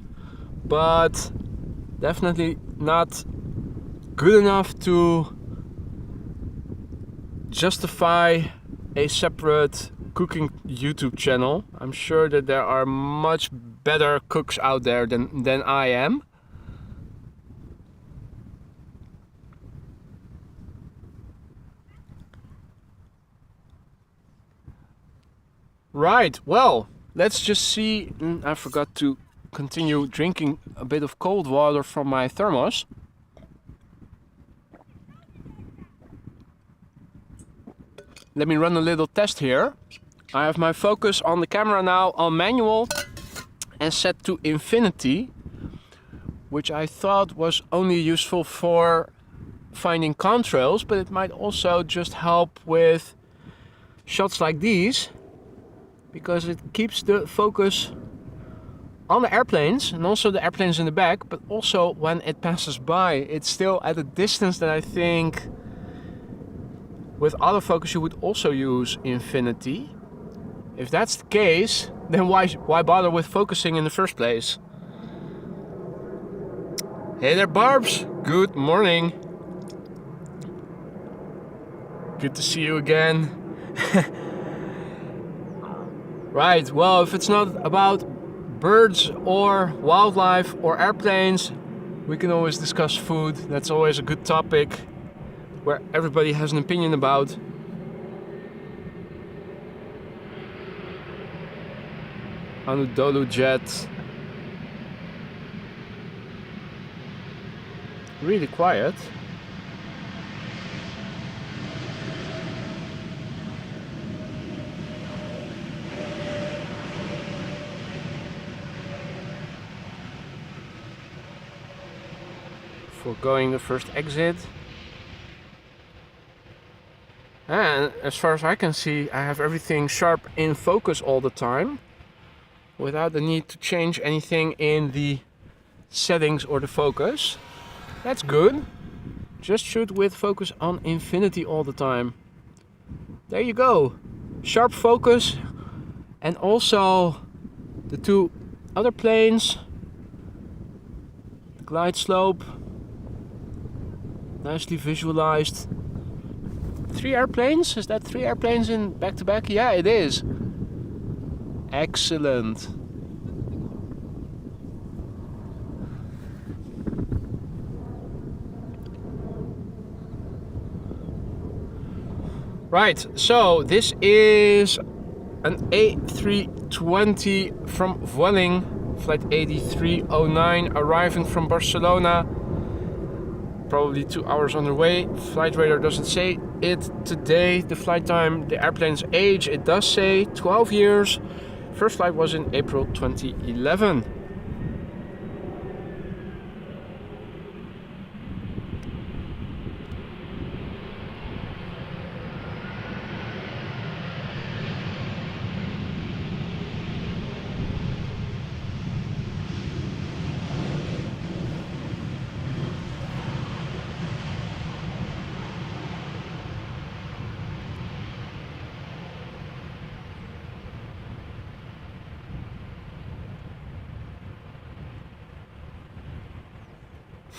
but definitely not good enough to justify a separate cooking YouTube channel. I'm sure that there are much better cooks out there than I am. Right, well, let's just see. I forgot to continue drinking a bit of cold water from my thermos. Let me run a little test here. I have my focus on the camera now on manual and set to infinity, which I thought was only useful for finding contrails, but it might also just help with shots like these, because it keeps the focus on the airplanes and also the airplanes in the back, but also when it passes by, it's still at a distance that I think with autofocus you would also use infinity. If that's the case, then why bother with focusing in the first place? Hey there, Barbs! Good morning! Good to see you again. Right, well, if it's not about birds or wildlife or airplanes, we can always discuss food. That's always a good topic where everybody has an opinion about. Anadolu jet. Really quiet. Foregoing the first exit. And as far as I can see, I have everything sharp in focus all the time, without the need to change anything in the settings or the focus. That's good. Just shoot with focus on infinity all the time. There you go. Sharp focus, and also the two other planes. Glide slope. Nicely visualized. 3 airplanes? Is that 3 airplanes in back to back? Yeah, it is. Excellent. Right, so this is an A320 from Vueling, flight 8309, arriving from Barcelona. Probably 2 hours on the way. Flight radar doesn't say it today. The flight time, the airplane's age, it does say 12 years. First flight was in April 2011.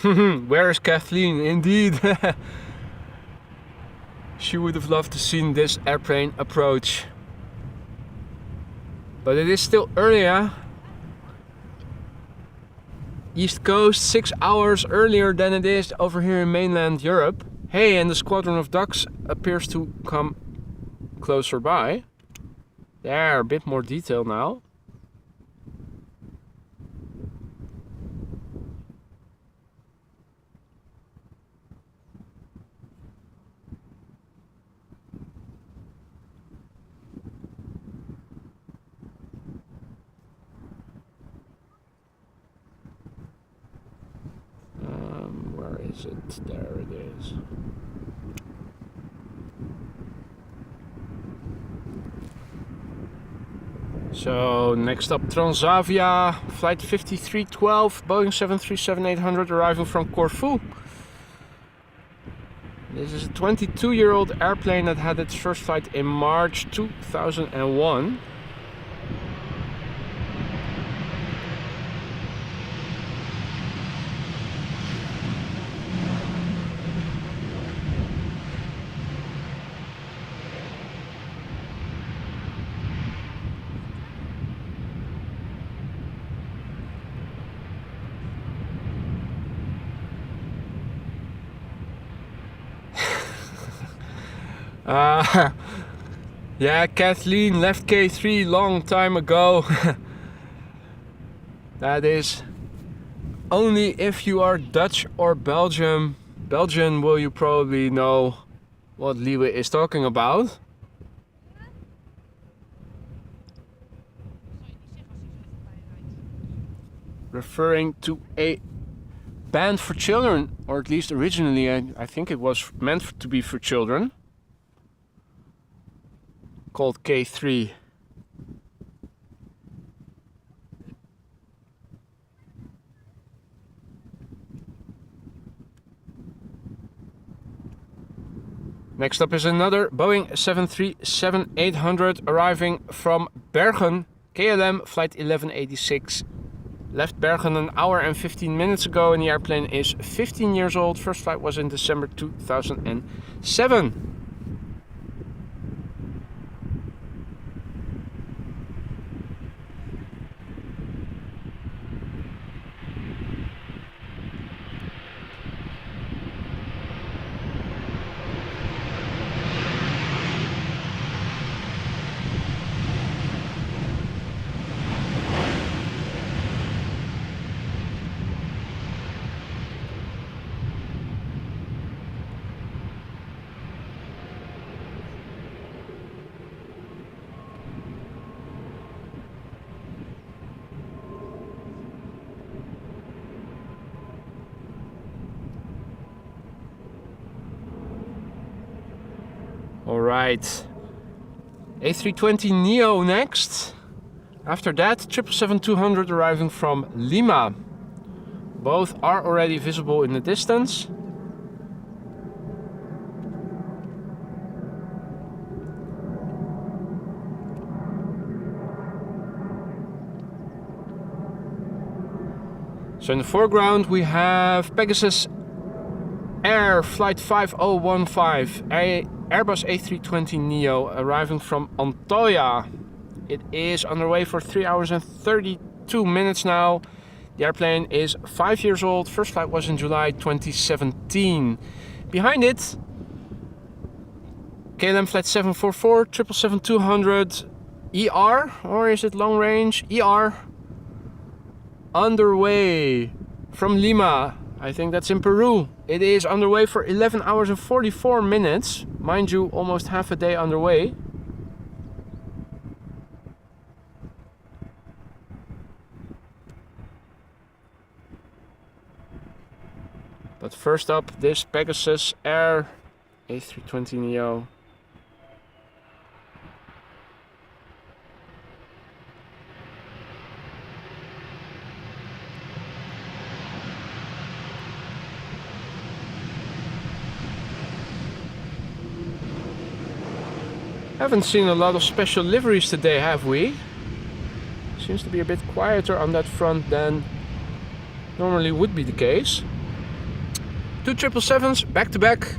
Where is Kathleen? Indeed. She would have loved to see this airplane approach. But it is still earlier. East Coast 6 hours earlier than it is over here in mainland Europe. Hey, and the squadron of ducks appears to come closer by. There, a bit more detail now. Where is it? There it is. So next up, Transavia, flight 5312, Boeing 737-800 arriving from Corfu. This is a 22-year-old airplane that had its first flight in March 2001. Yeah, Kathleen left K3 long time ago. That is only if you are Dutch or Belgian will you probably know what Liewe is talking about. Referring to a band for children, or at least originally I think it was meant to be for children, called K3. Next up is another Boeing 737-800 arriving from Bergen, KLM flight 1186. Left Bergen an hour and 15 minutes ago and the airplane is 15 years old. First flight was in December 2007. Alright, A320neo next. After that, 777-200 arriving from Lima. Both are already visible in the distance. So in the foreground we have Pegasus Air Flight 5015, Airbus A320neo arriving from Antalya. It is underway for 3 hours and 32 minutes now. The airplane is 5 years old. First flight was in July 2017. Behind it, KLM Flight 744, 777-200 ER, or is it long range? ER. Underway from Lima. I think that's in Peru. It is underway for 11 hours and 44 minutes. Mind you, almost half a day underway. But first up, this Pegasus Air A320neo. Haven't seen a lot of special liveries today, have we? Seems to be a bit quieter on that front than normally would be the case. Two 777s back to back.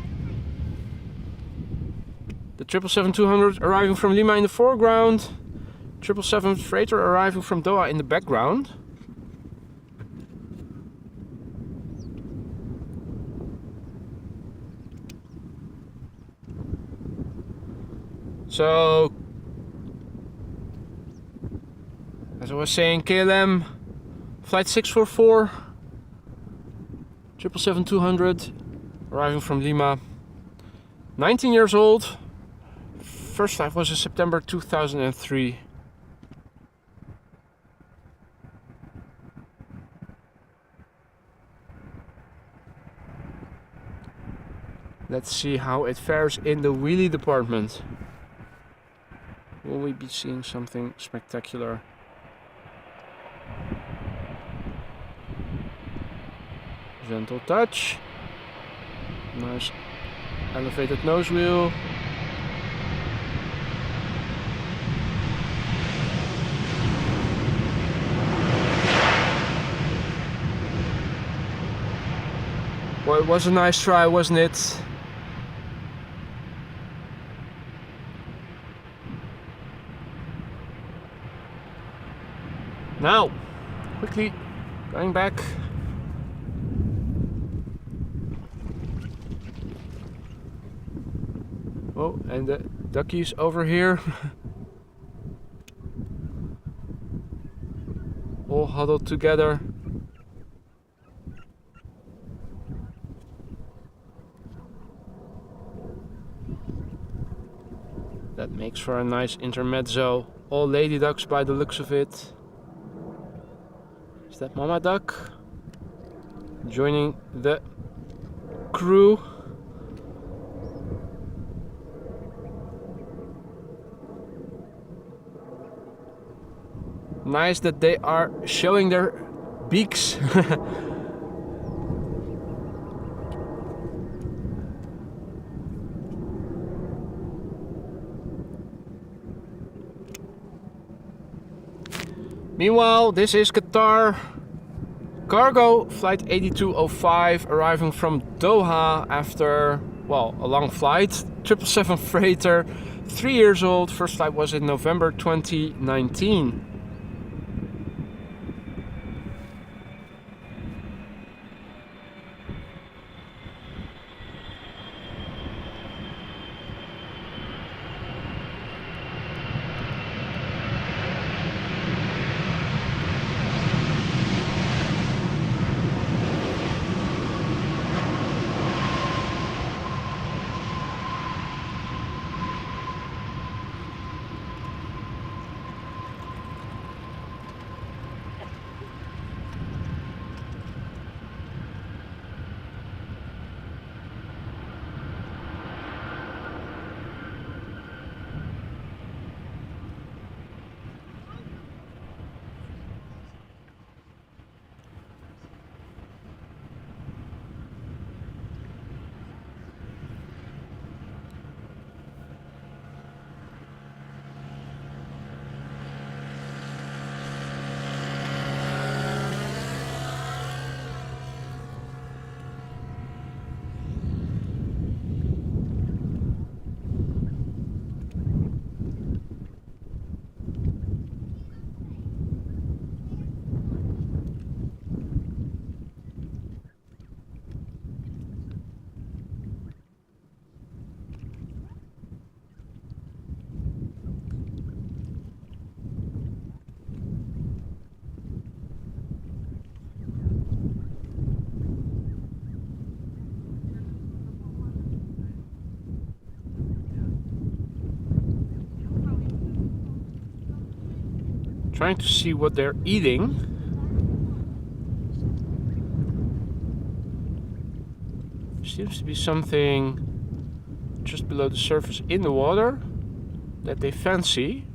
The 777-200 arriving from Lima in the foreground. 777 freighter arriving from Doha in the background. So, as I was saying, KLM flight 644, 777-200 arriving from Lima. 19 years old. First flight was in September 2003. Let's see how it fares in the wheelie department. Will we be seeing something spectacular? Gentle touch. Nice elevated nose wheel. Well, it was a nice try, wasn't it? Now, quickly going back. Oh, and the duckies over here. All huddled together. That makes for a nice intermezzo. All lady ducks by the looks of it. Is that mama duck? Joining the crew. Nice that they are showing their beaks. Meanwhile, this is Qatar cargo flight 8205 arriving from Doha after, well, a long flight. 777 freighter, 3 years old. First flight was in November 2019. Trying to see what they're eating. Seems to be something just below the surface in the water that they fancy.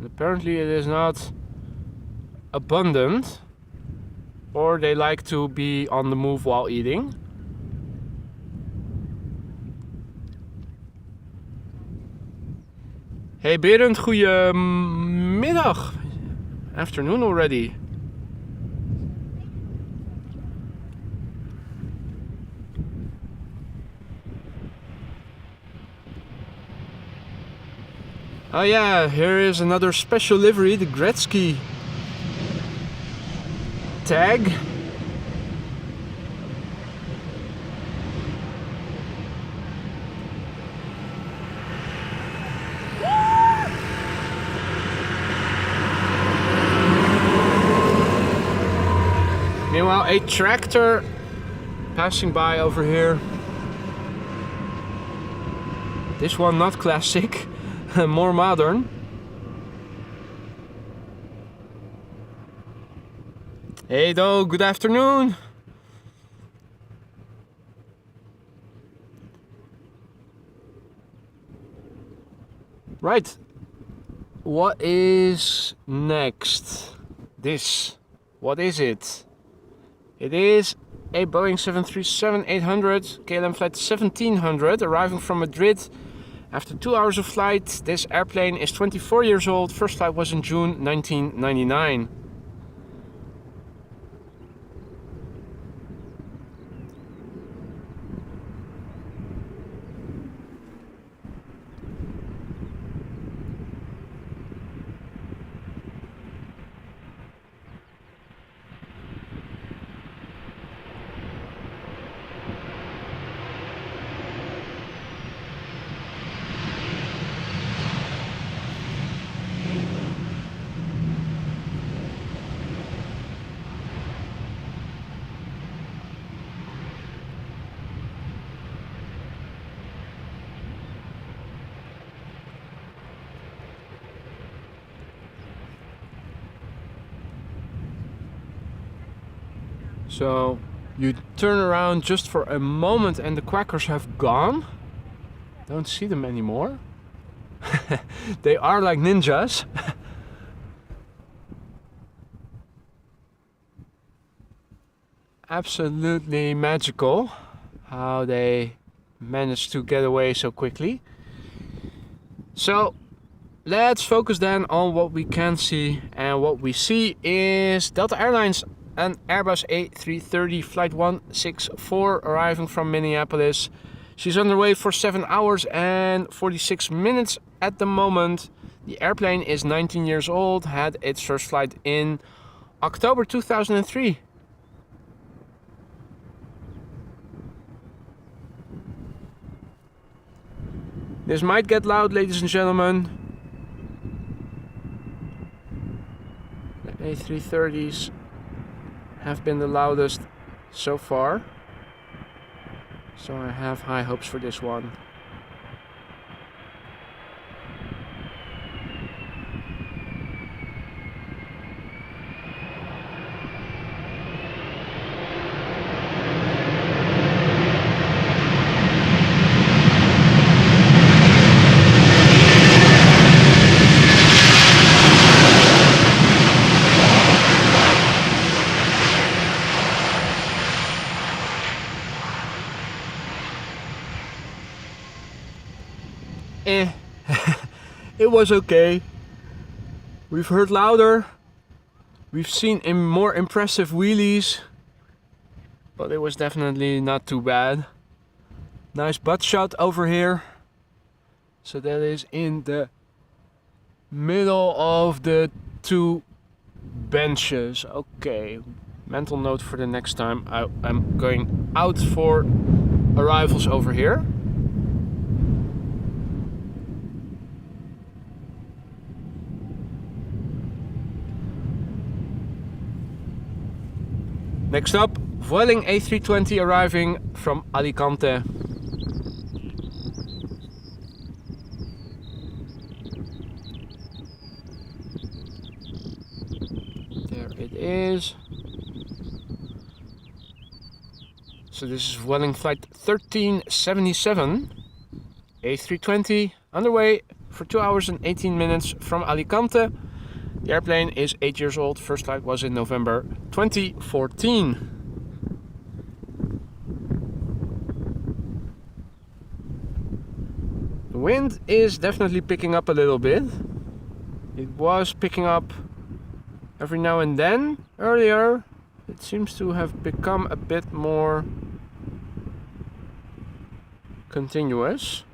And apparently it is not abundant, or they like to be on the move while eating. Hey Berend, goedemiddag. Afternoon already. Oh yeah, here is another special livery, the Grzeski tag. Meanwhile, a tractor passing by over here. This one not classic, more modern. Hey Do, good afternoon. Right, what is next? This, what is it? It is a Boeing 737-800 KLM flight 1700 arriving from Madrid after 2 hours of flight. This airplane is 24 years old. First flight was in June 1999. So you turn around just for a moment and the quackers have gone. Don't see them anymore. They are like ninjas. Absolutely magical how they managed to get away so quickly. So let's focus then on what we can see, and what we see is Delta Airlines and Airbus A330 flight 164 arriving from Minneapolis. She's underway for 7 hours and 46 minutes at the moment. The airplane is 19 years old, had its first flight in October 2003. This might get loud, ladies and gentlemen. The A330s have been the loudest so far, so I have high hopes for this one. It was okay. We've heard louder. We've seen more impressive wheelies, but it was definitely not too bad. Nice butt shot over here. So that is in the middle of the two benches. Okay, mental note for the next time. I'm going out for arrivals over here. Next up, Vueling A320 arriving from Alicante. There it is. So this is Vueling flight 1377. A320 underway for 2 hours and 18 minutes from Alicante. The airplane is 8 years old. First flight was in November 2014. The wind is definitely picking up a little bit. It was picking up every now and then earlier. It seems to have become a bit more continuous.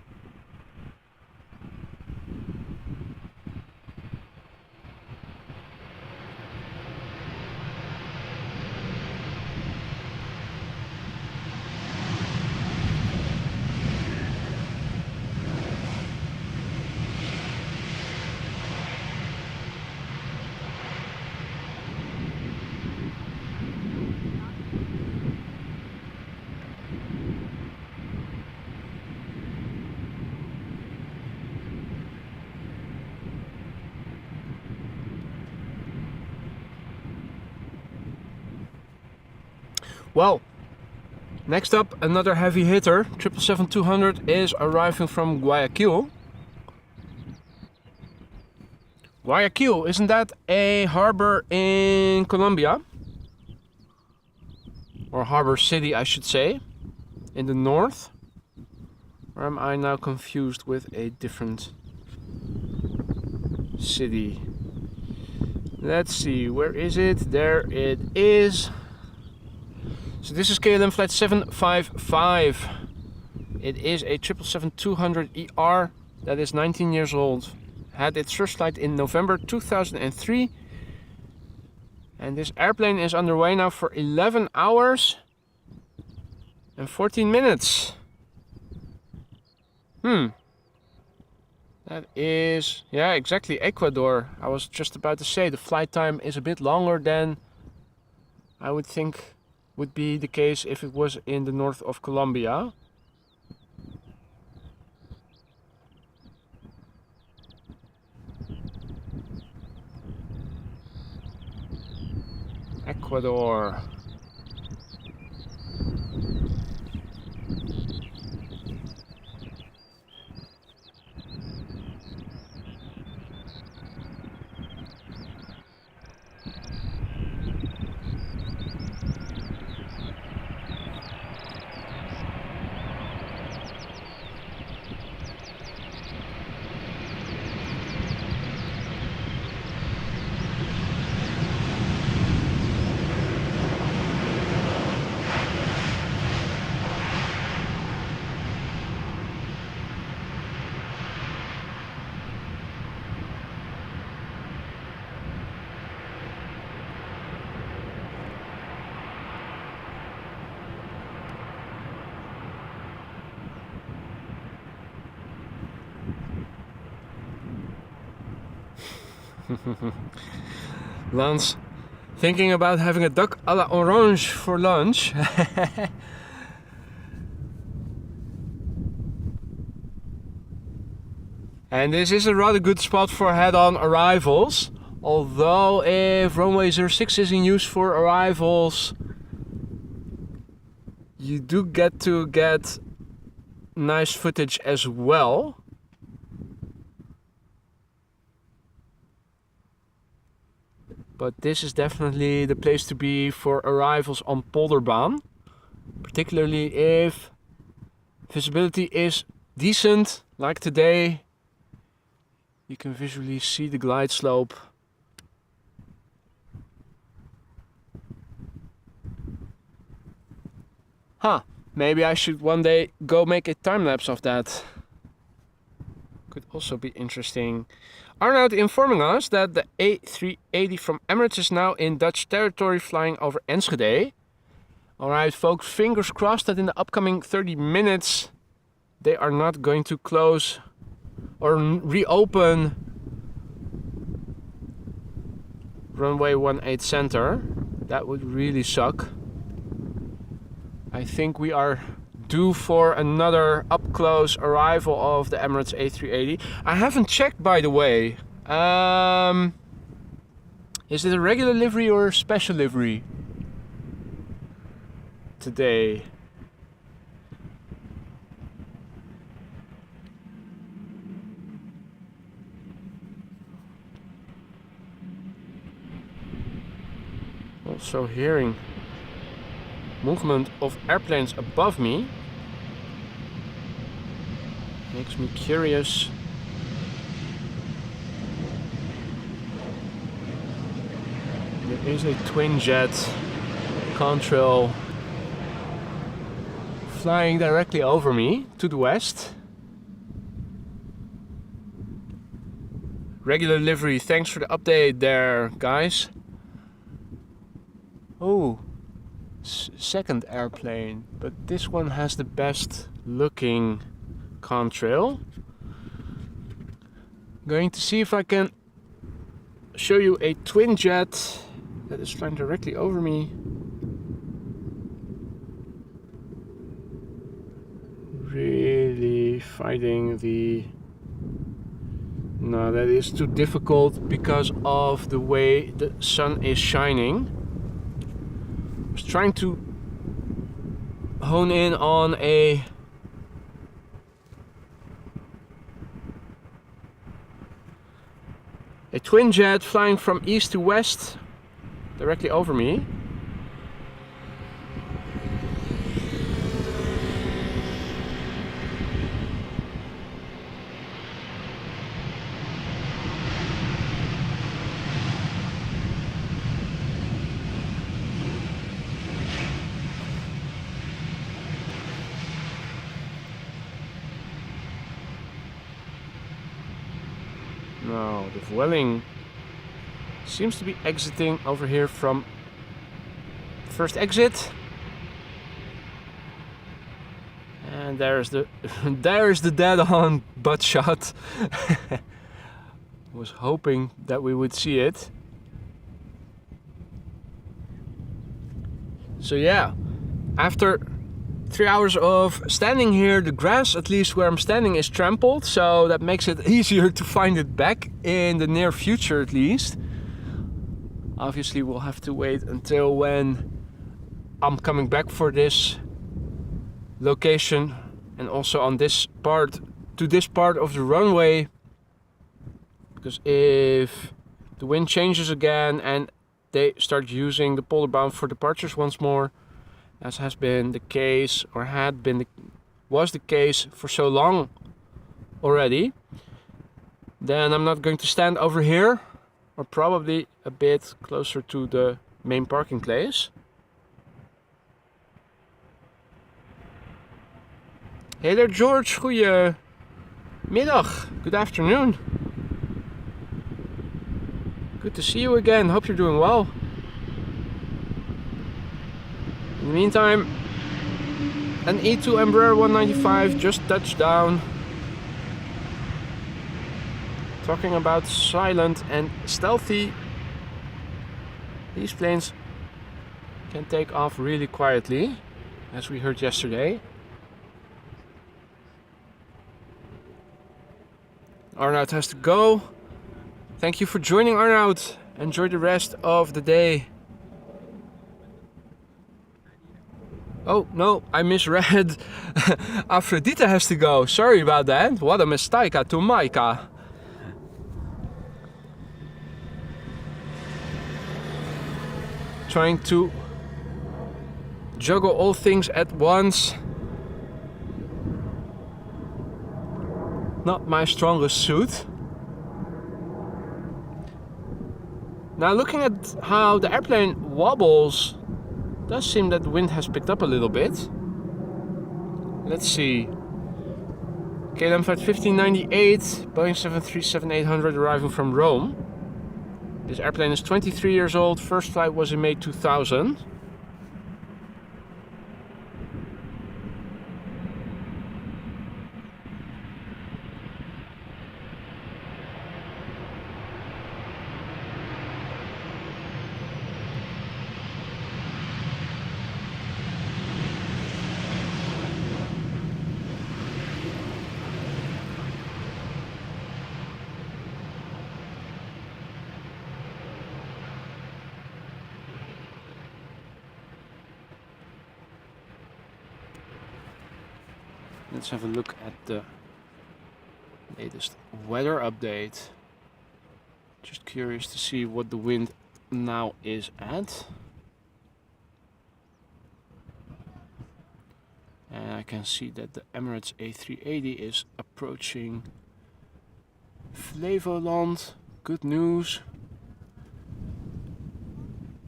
Well, next up, another heavy hitter, 777-200 is arriving from Guayaquil. Guayaquil, isn't that a harbor in Colombia? Or harbor city, I should say, in the north? Or am I now confused with a different city? Let's see, where is it? There it is. So this is KLM flight 755. It is a 777-200ER that is 19 years old. Had its first flight in November 2003. And this airplane is underway now for 11 hours and 14 minutes. That is, yeah, exactly Ecuador. I was just about to say the flight time is a bit longer than I would think would be the case if it was in the north of Colombia. Ecuador. Lance, thinking about having a duck à la orange for lunch. And this is a rather good spot for head-on arrivals. Although if runway 06 is in use for arrivals, you do get nice footage as well. But this is definitely the place to be for arrivals on Polderbaan. Particularly if visibility is decent, like today. You can visually see the glide slope. Maybe I should one day go make a time lapse of that. Could also be interesting. Arnoud informing us that the A380 from Emirates is now in Dutch territory flying over Enschede. Alright folks, fingers crossed that in the upcoming 30 minutes they are not going to close or reopen runway 18 center. That would really suck. I think we are due for another up-close arrival of the Emirates A380. I haven't checked, by the way. Is it a regular livery or a special livery today? Also hearing movement of airplanes above me. Makes me curious. There is a twin jet contrail flying directly over me to the west. Regular livery, thanks for the update there, guys. Oh, second airplane, but this one has the best looking contrail. Going to see if I can show you a twin jet that is flying directly over me. Really fighting the... No, that is too difficult because of the way the sun is shining. I was trying to hone in on a twin jet flying from east to west directly over me. Now the Vueling seems to be exiting over here from the first exit, and there's the there's the dead-on butt shot. Was hoping that we would see it. So yeah, after 3 hours of standing here, the grass, at least where I'm standing, is trampled, so that makes it easier to find it back in the near future at least. Obviously we'll have to wait until when I'm coming back for this location and also on this part, to this part of the runway, because if the wind changes again and they start using the Polderbaan for departures once more, as has been the case, or was the case for so long already, then I'm not going to stand over here, or probably a bit closer to the main parking place. Hey there, George. Goedemiddag. Good afternoon. Good to see you again. Hope you're doing well. In the meantime, an E2 Embraer 195 just touched down. Talking about silent and stealthy, these planes can take off really quietly, as we heard yesterday. Arnoud has to go. Thank you for joining, Arnoud. Enjoy the rest of the day. Oh no, I misread. Aphrodite has to go. Sorry about that. What a mistake to Maika. Trying to juggle all things at once. Not my strongest suit. Now looking at how the airplane wobbles, does seem that the wind has picked up a little bit. Let's see. KLM 1598, Boeing 737-800 arriving from Rome. This airplane is 23 years old. First flight was in May 2000. Let's have a look at the latest weather update. Just curious to see what the wind now is at. And I can see that the Emirates A380 is approaching Flevoland. Good news.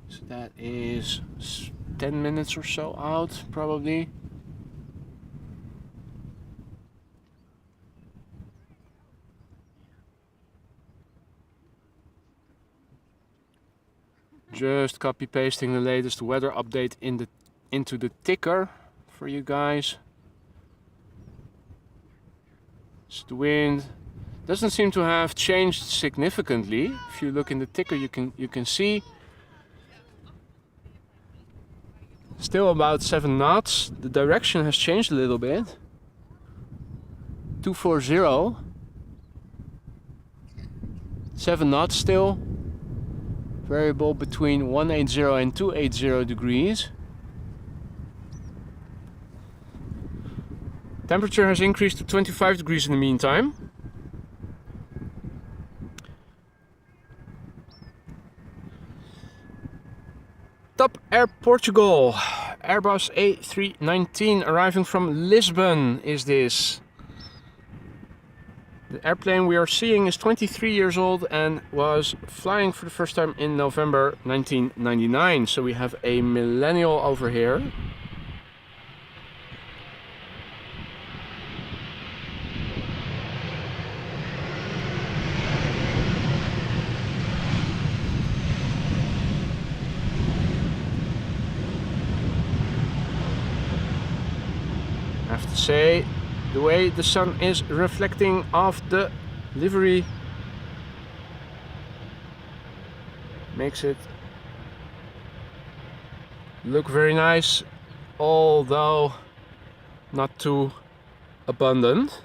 So that is 10 minutes or so out, probably. Just copy pasting the latest weather update into the ticker for you guys. So the wind doesn't seem to have changed significantly. If you look in the ticker, you can see still about 7 knots. The direction has changed a little bit. 240. 7 knots still. Variable between 180 and 280 degrees. Temperature has increased to 25 degrees in the meantime. Top Air Portugal, Airbus A319 arriving from Lisbon is this. The airplane we are seeing is 23 years old and was flying for the first time in November 1999. So we have a millennial over here. I have to say, the way the sun is reflecting off the livery makes it look very nice, although not too abundant.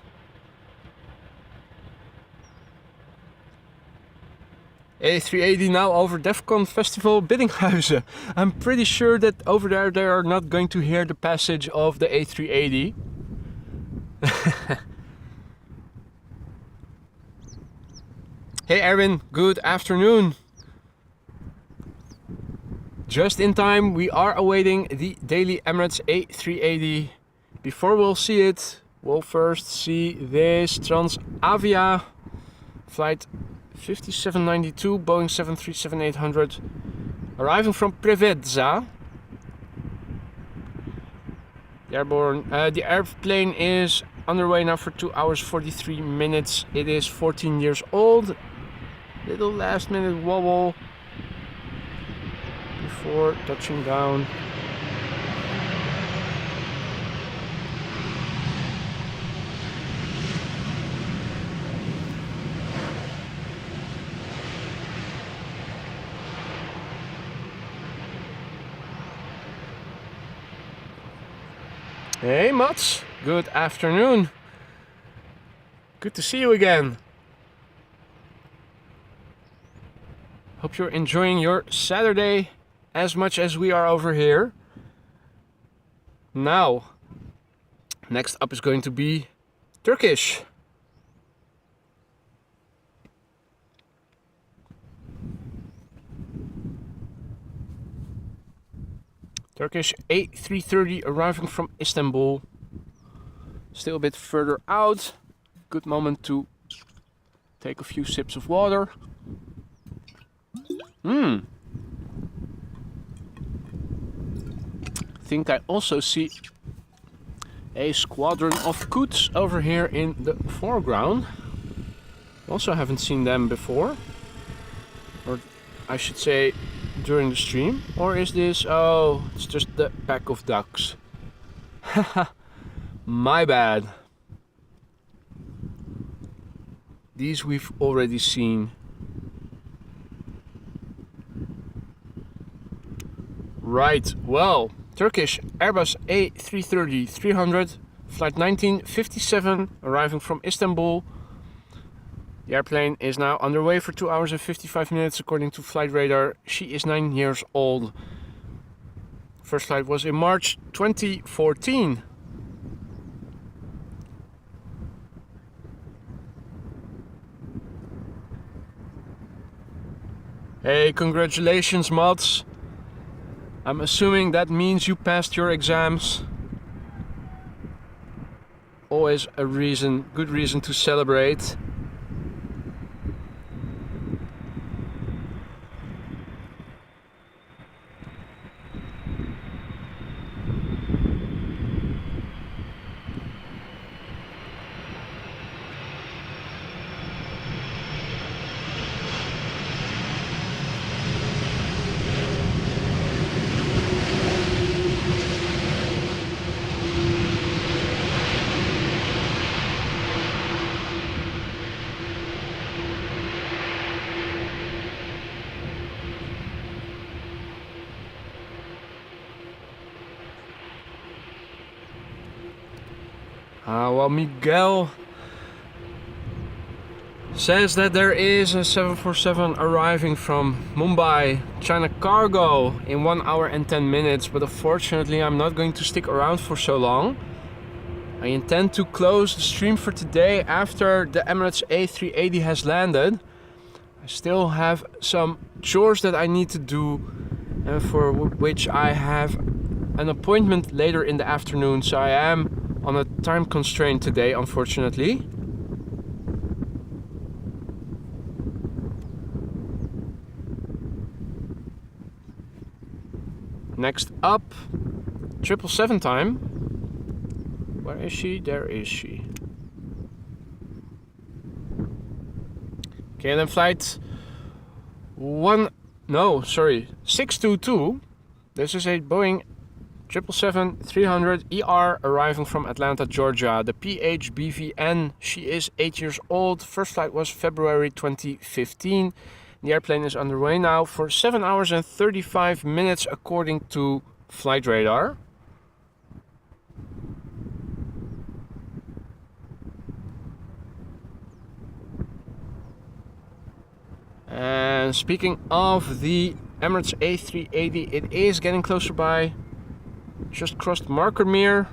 A380 now over Defcon Festival Biddinghuizen. I'm pretty sure that over there they are not going to hear the passage of the A380. Hey Erwin, good afternoon. Just in time, we are awaiting the daily Emirates A380. Before we'll see it, we'll first see this Transavia flight 5792 Boeing 737-800 arriving from Preveza. The airplane is underway now for 2 hours 43 minutes. It is 14 years old. Little last minute wobble before touching down. Hey Mats, good afternoon. Good to see you again. Hope you're enjoying your Saturday as much as we are over here. Now, next up is going to be Turkish. Turkish A330 arriving from Istanbul. Still a bit further out. Good moment to take a few sips of water. I think I also see a squadron of Coots over here in the foreground. Also haven't seen them before. Or I should say during the stream. Or is this, oh, it's just the pack of ducks. Haha, my bad. These we've already seen. Right, well, Turkish Airbus A330-300, flight 1957, arriving from Istanbul. The airplane is now underway for 2 hours and 55 minutes according to flight radar. She is 9 years old. First flight was in March 2014. Hey, congratulations, Mats. I'm assuming that means you passed your exams. always a good reason to celebrate. Well, Miguel says that there is a 747 arriving from Mumbai, China cargo, in 1 hour and 10 minutes, but unfortunately I'm not going to stick around for so long. I intend to close the stream for today after the Emirates A380 has landed. I still have some chores that I need to do, and for which I have an appointment later in the afternoon, so I am on a time constraint today, unfortunately. Next up, 777 time. Where is she? There is she. KLM flight 622. This is a Boeing 777-300 ER arriving from Atlanta, Georgia. The PHBVN, she is 8 years old. First flight was February 2015. The airplane is underway now for 7 hours and 35 minutes according to flight radar. And speaking of the Emirates A380, it is getting closer by. Just crossed Markermeer,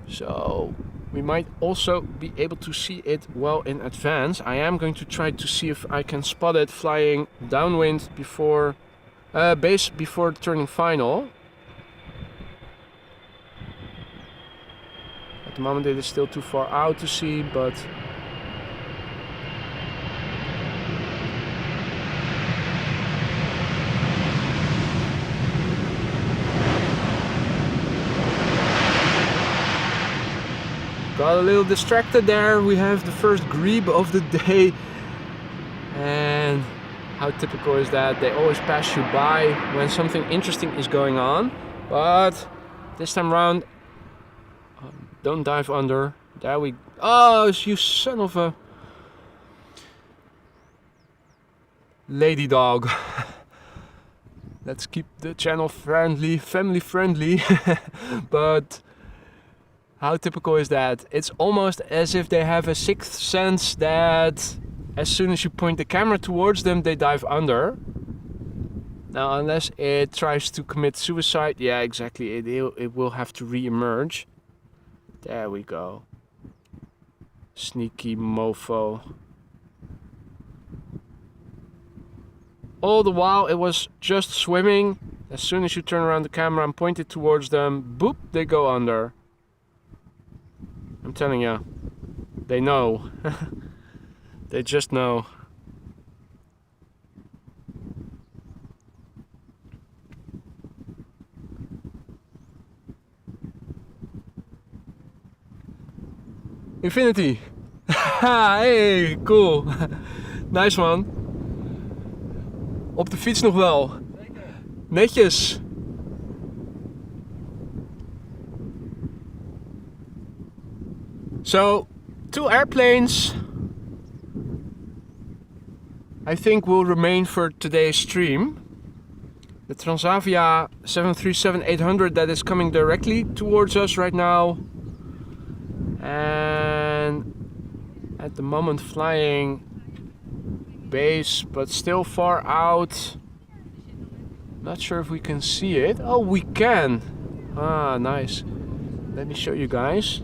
so we might also be able to see it well in advance. I am going to try to see if I can spot it flying downwind before base before turning final. At the moment it is still too far out to see, but got a little distracted there. We have the first grebe of the day, and how typical is that? They always pass you by when something interesting is going on, but this time around, don't dive under. There we go. Oh, you son of a lady dog. Let's keep the channel friendly, family friendly. But how typical is that? It's almost as if they have a sixth sense that as soon as you point the camera towards them, they dive under. Now, unless it tries to commit suicide, yeah, exactly, it will have to re-emerge. There we go. Sneaky mofo. All the while it was just swimming. As soon as you turn around the camera and point it towards them, boop, they go under. I'm telling you, they know. They just know. Infinity. Hey, cool. Nice one. Op de fiets nog wel. Netjes. So, 2 airplanes I think will remain for today's stream. The Transavia 737-800 that is coming directly towards us right now, and at the moment flying base but still far out. Not sure if we can see it. Oh, we can. Ah, nice. Let me show you guys.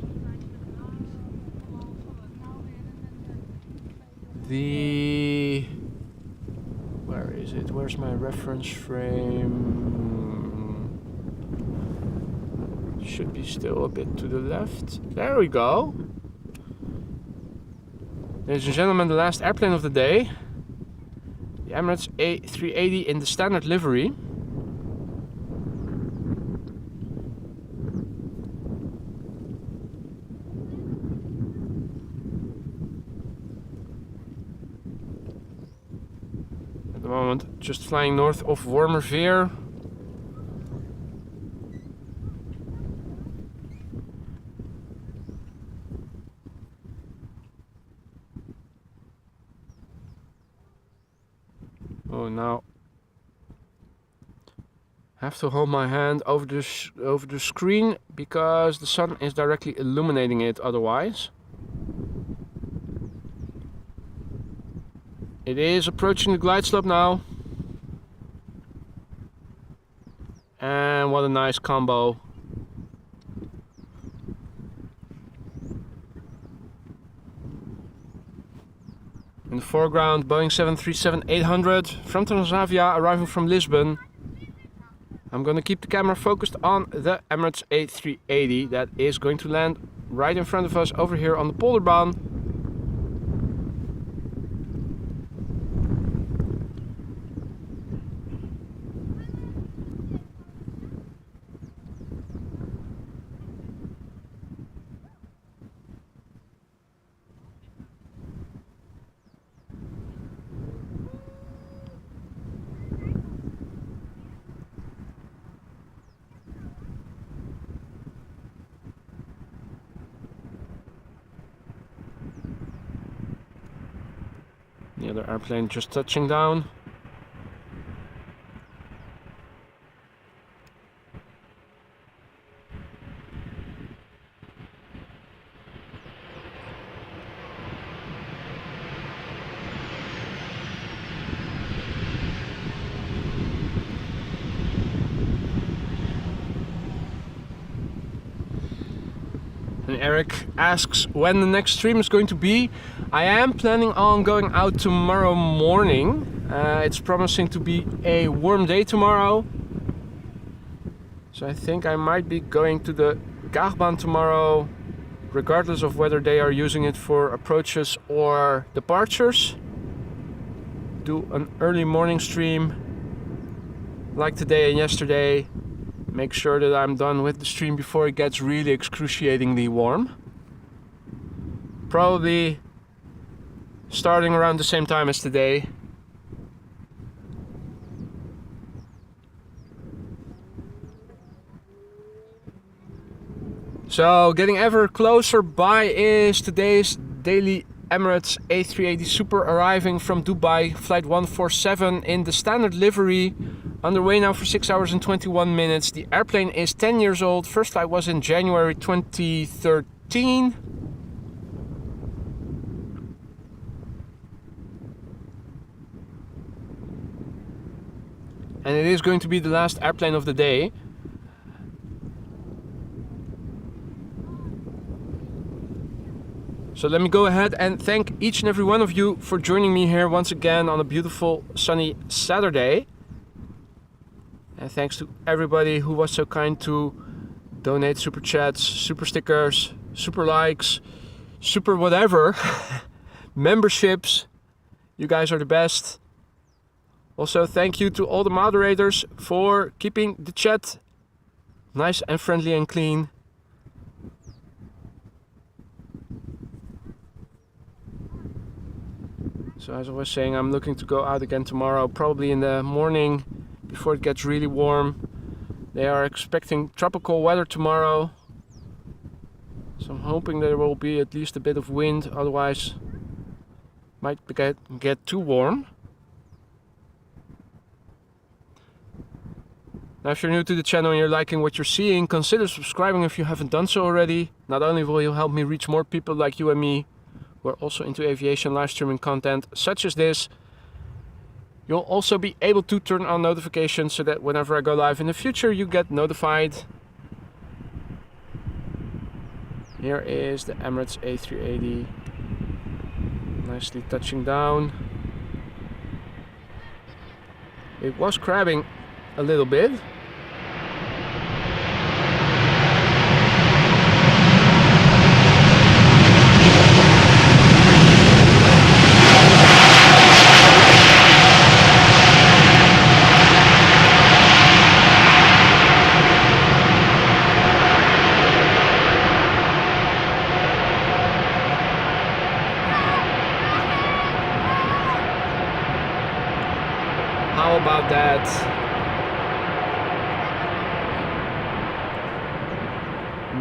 Where is it? Where's my reference frame? Should be still a bit to the left. There we go. Ladies and gentlemen, the last airplane of the day. The Emirates A380 in the standard livery. At the moment, just flying north of Wormerveer. Oh, now have to hold my hand over the screen because the sun is directly illuminating it otherwise. It is approaching the glide slope now. And what a nice combo. In the foreground, Boeing 737-800 from Transavia arriving from Lisbon. I'm going to keep the camera focused on the Emirates A380 that is going to land right in front of us over here on the Polderbaan. The other airplane just touching down. And Eric asks when the next stream is going to be. I am planning on going out tomorrow morning. It's promising to be a warm day tomorrow. So I think I might be going to the Gaagbaan tomorrow, regardless of whether they are using it for approaches or departures. Do an early morning stream like today and yesterday. Make sure that I'm done with the stream before it gets really excruciatingly warm. Probably starting around the same time as today. So getting ever closer by is today's daily Emirates A380 Super arriving from Dubai, flight 147 in the standard livery. Underway now for 6 hours and 21 minutes. The airplane is 10 years old. First flight was in January 2013. And it is going to be the last airplane of the day. So let me go ahead and thank each and every one of you for joining me here once again on a beautiful sunny Saturday. And thanks to everybody who was so kind to donate super chats, super stickers, super likes, super whatever, memberships. You guys are the best. Also, thank you to all the moderators for keeping the chat nice and friendly and clean. So as I was saying, I'm looking to go out again tomorrow, probably in the morning before it gets really warm. They are expecting tropical weather tomorrow. So I'm hoping there will be at least a bit of wind, otherwise might get too warm. Now if you're new to the channel and you're liking what you're seeing, consider subscribing if you haven't done so already. Not only will you help me reach more people like you and me, who are also into aviation live streaming content such as this, you'll also be able to turn on notifications so that whenever I go live in the future you get notified. Here is the Emirates A380 nicely touching down. It was crabbing a little bit. How about that?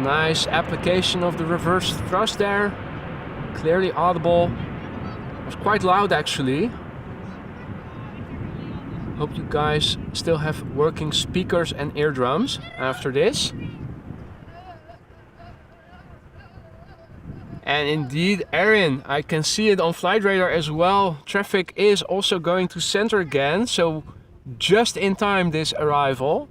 Nice application of the reverse thrust there. Clearly audible. It was quite loud actually. Hope you guys still have working speakers and eardrums after this. And indeed, Erin, I can see it on flight radar as well. Traffic is also going to center again, so just in time this arrival.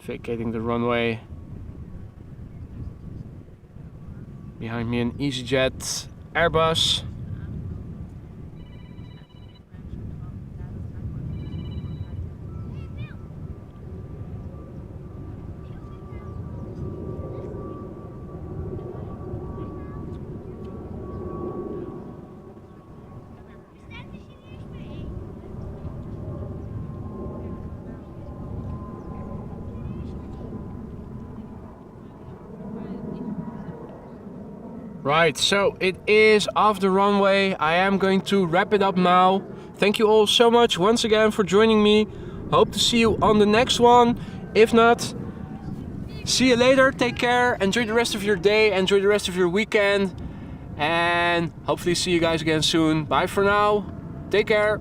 Vacating the runway. Behind me an EasyJet Airbus. Right, so it is off the runway. I am going to wrap it up now. Thank you all so much once again for joining me. Hope to see you on the next one. If not, see you later. Take care. Enjoy the rest of your day. Enjoy the rest of your weekend. And hopefully see you guys again soon. Bye for now. Take care.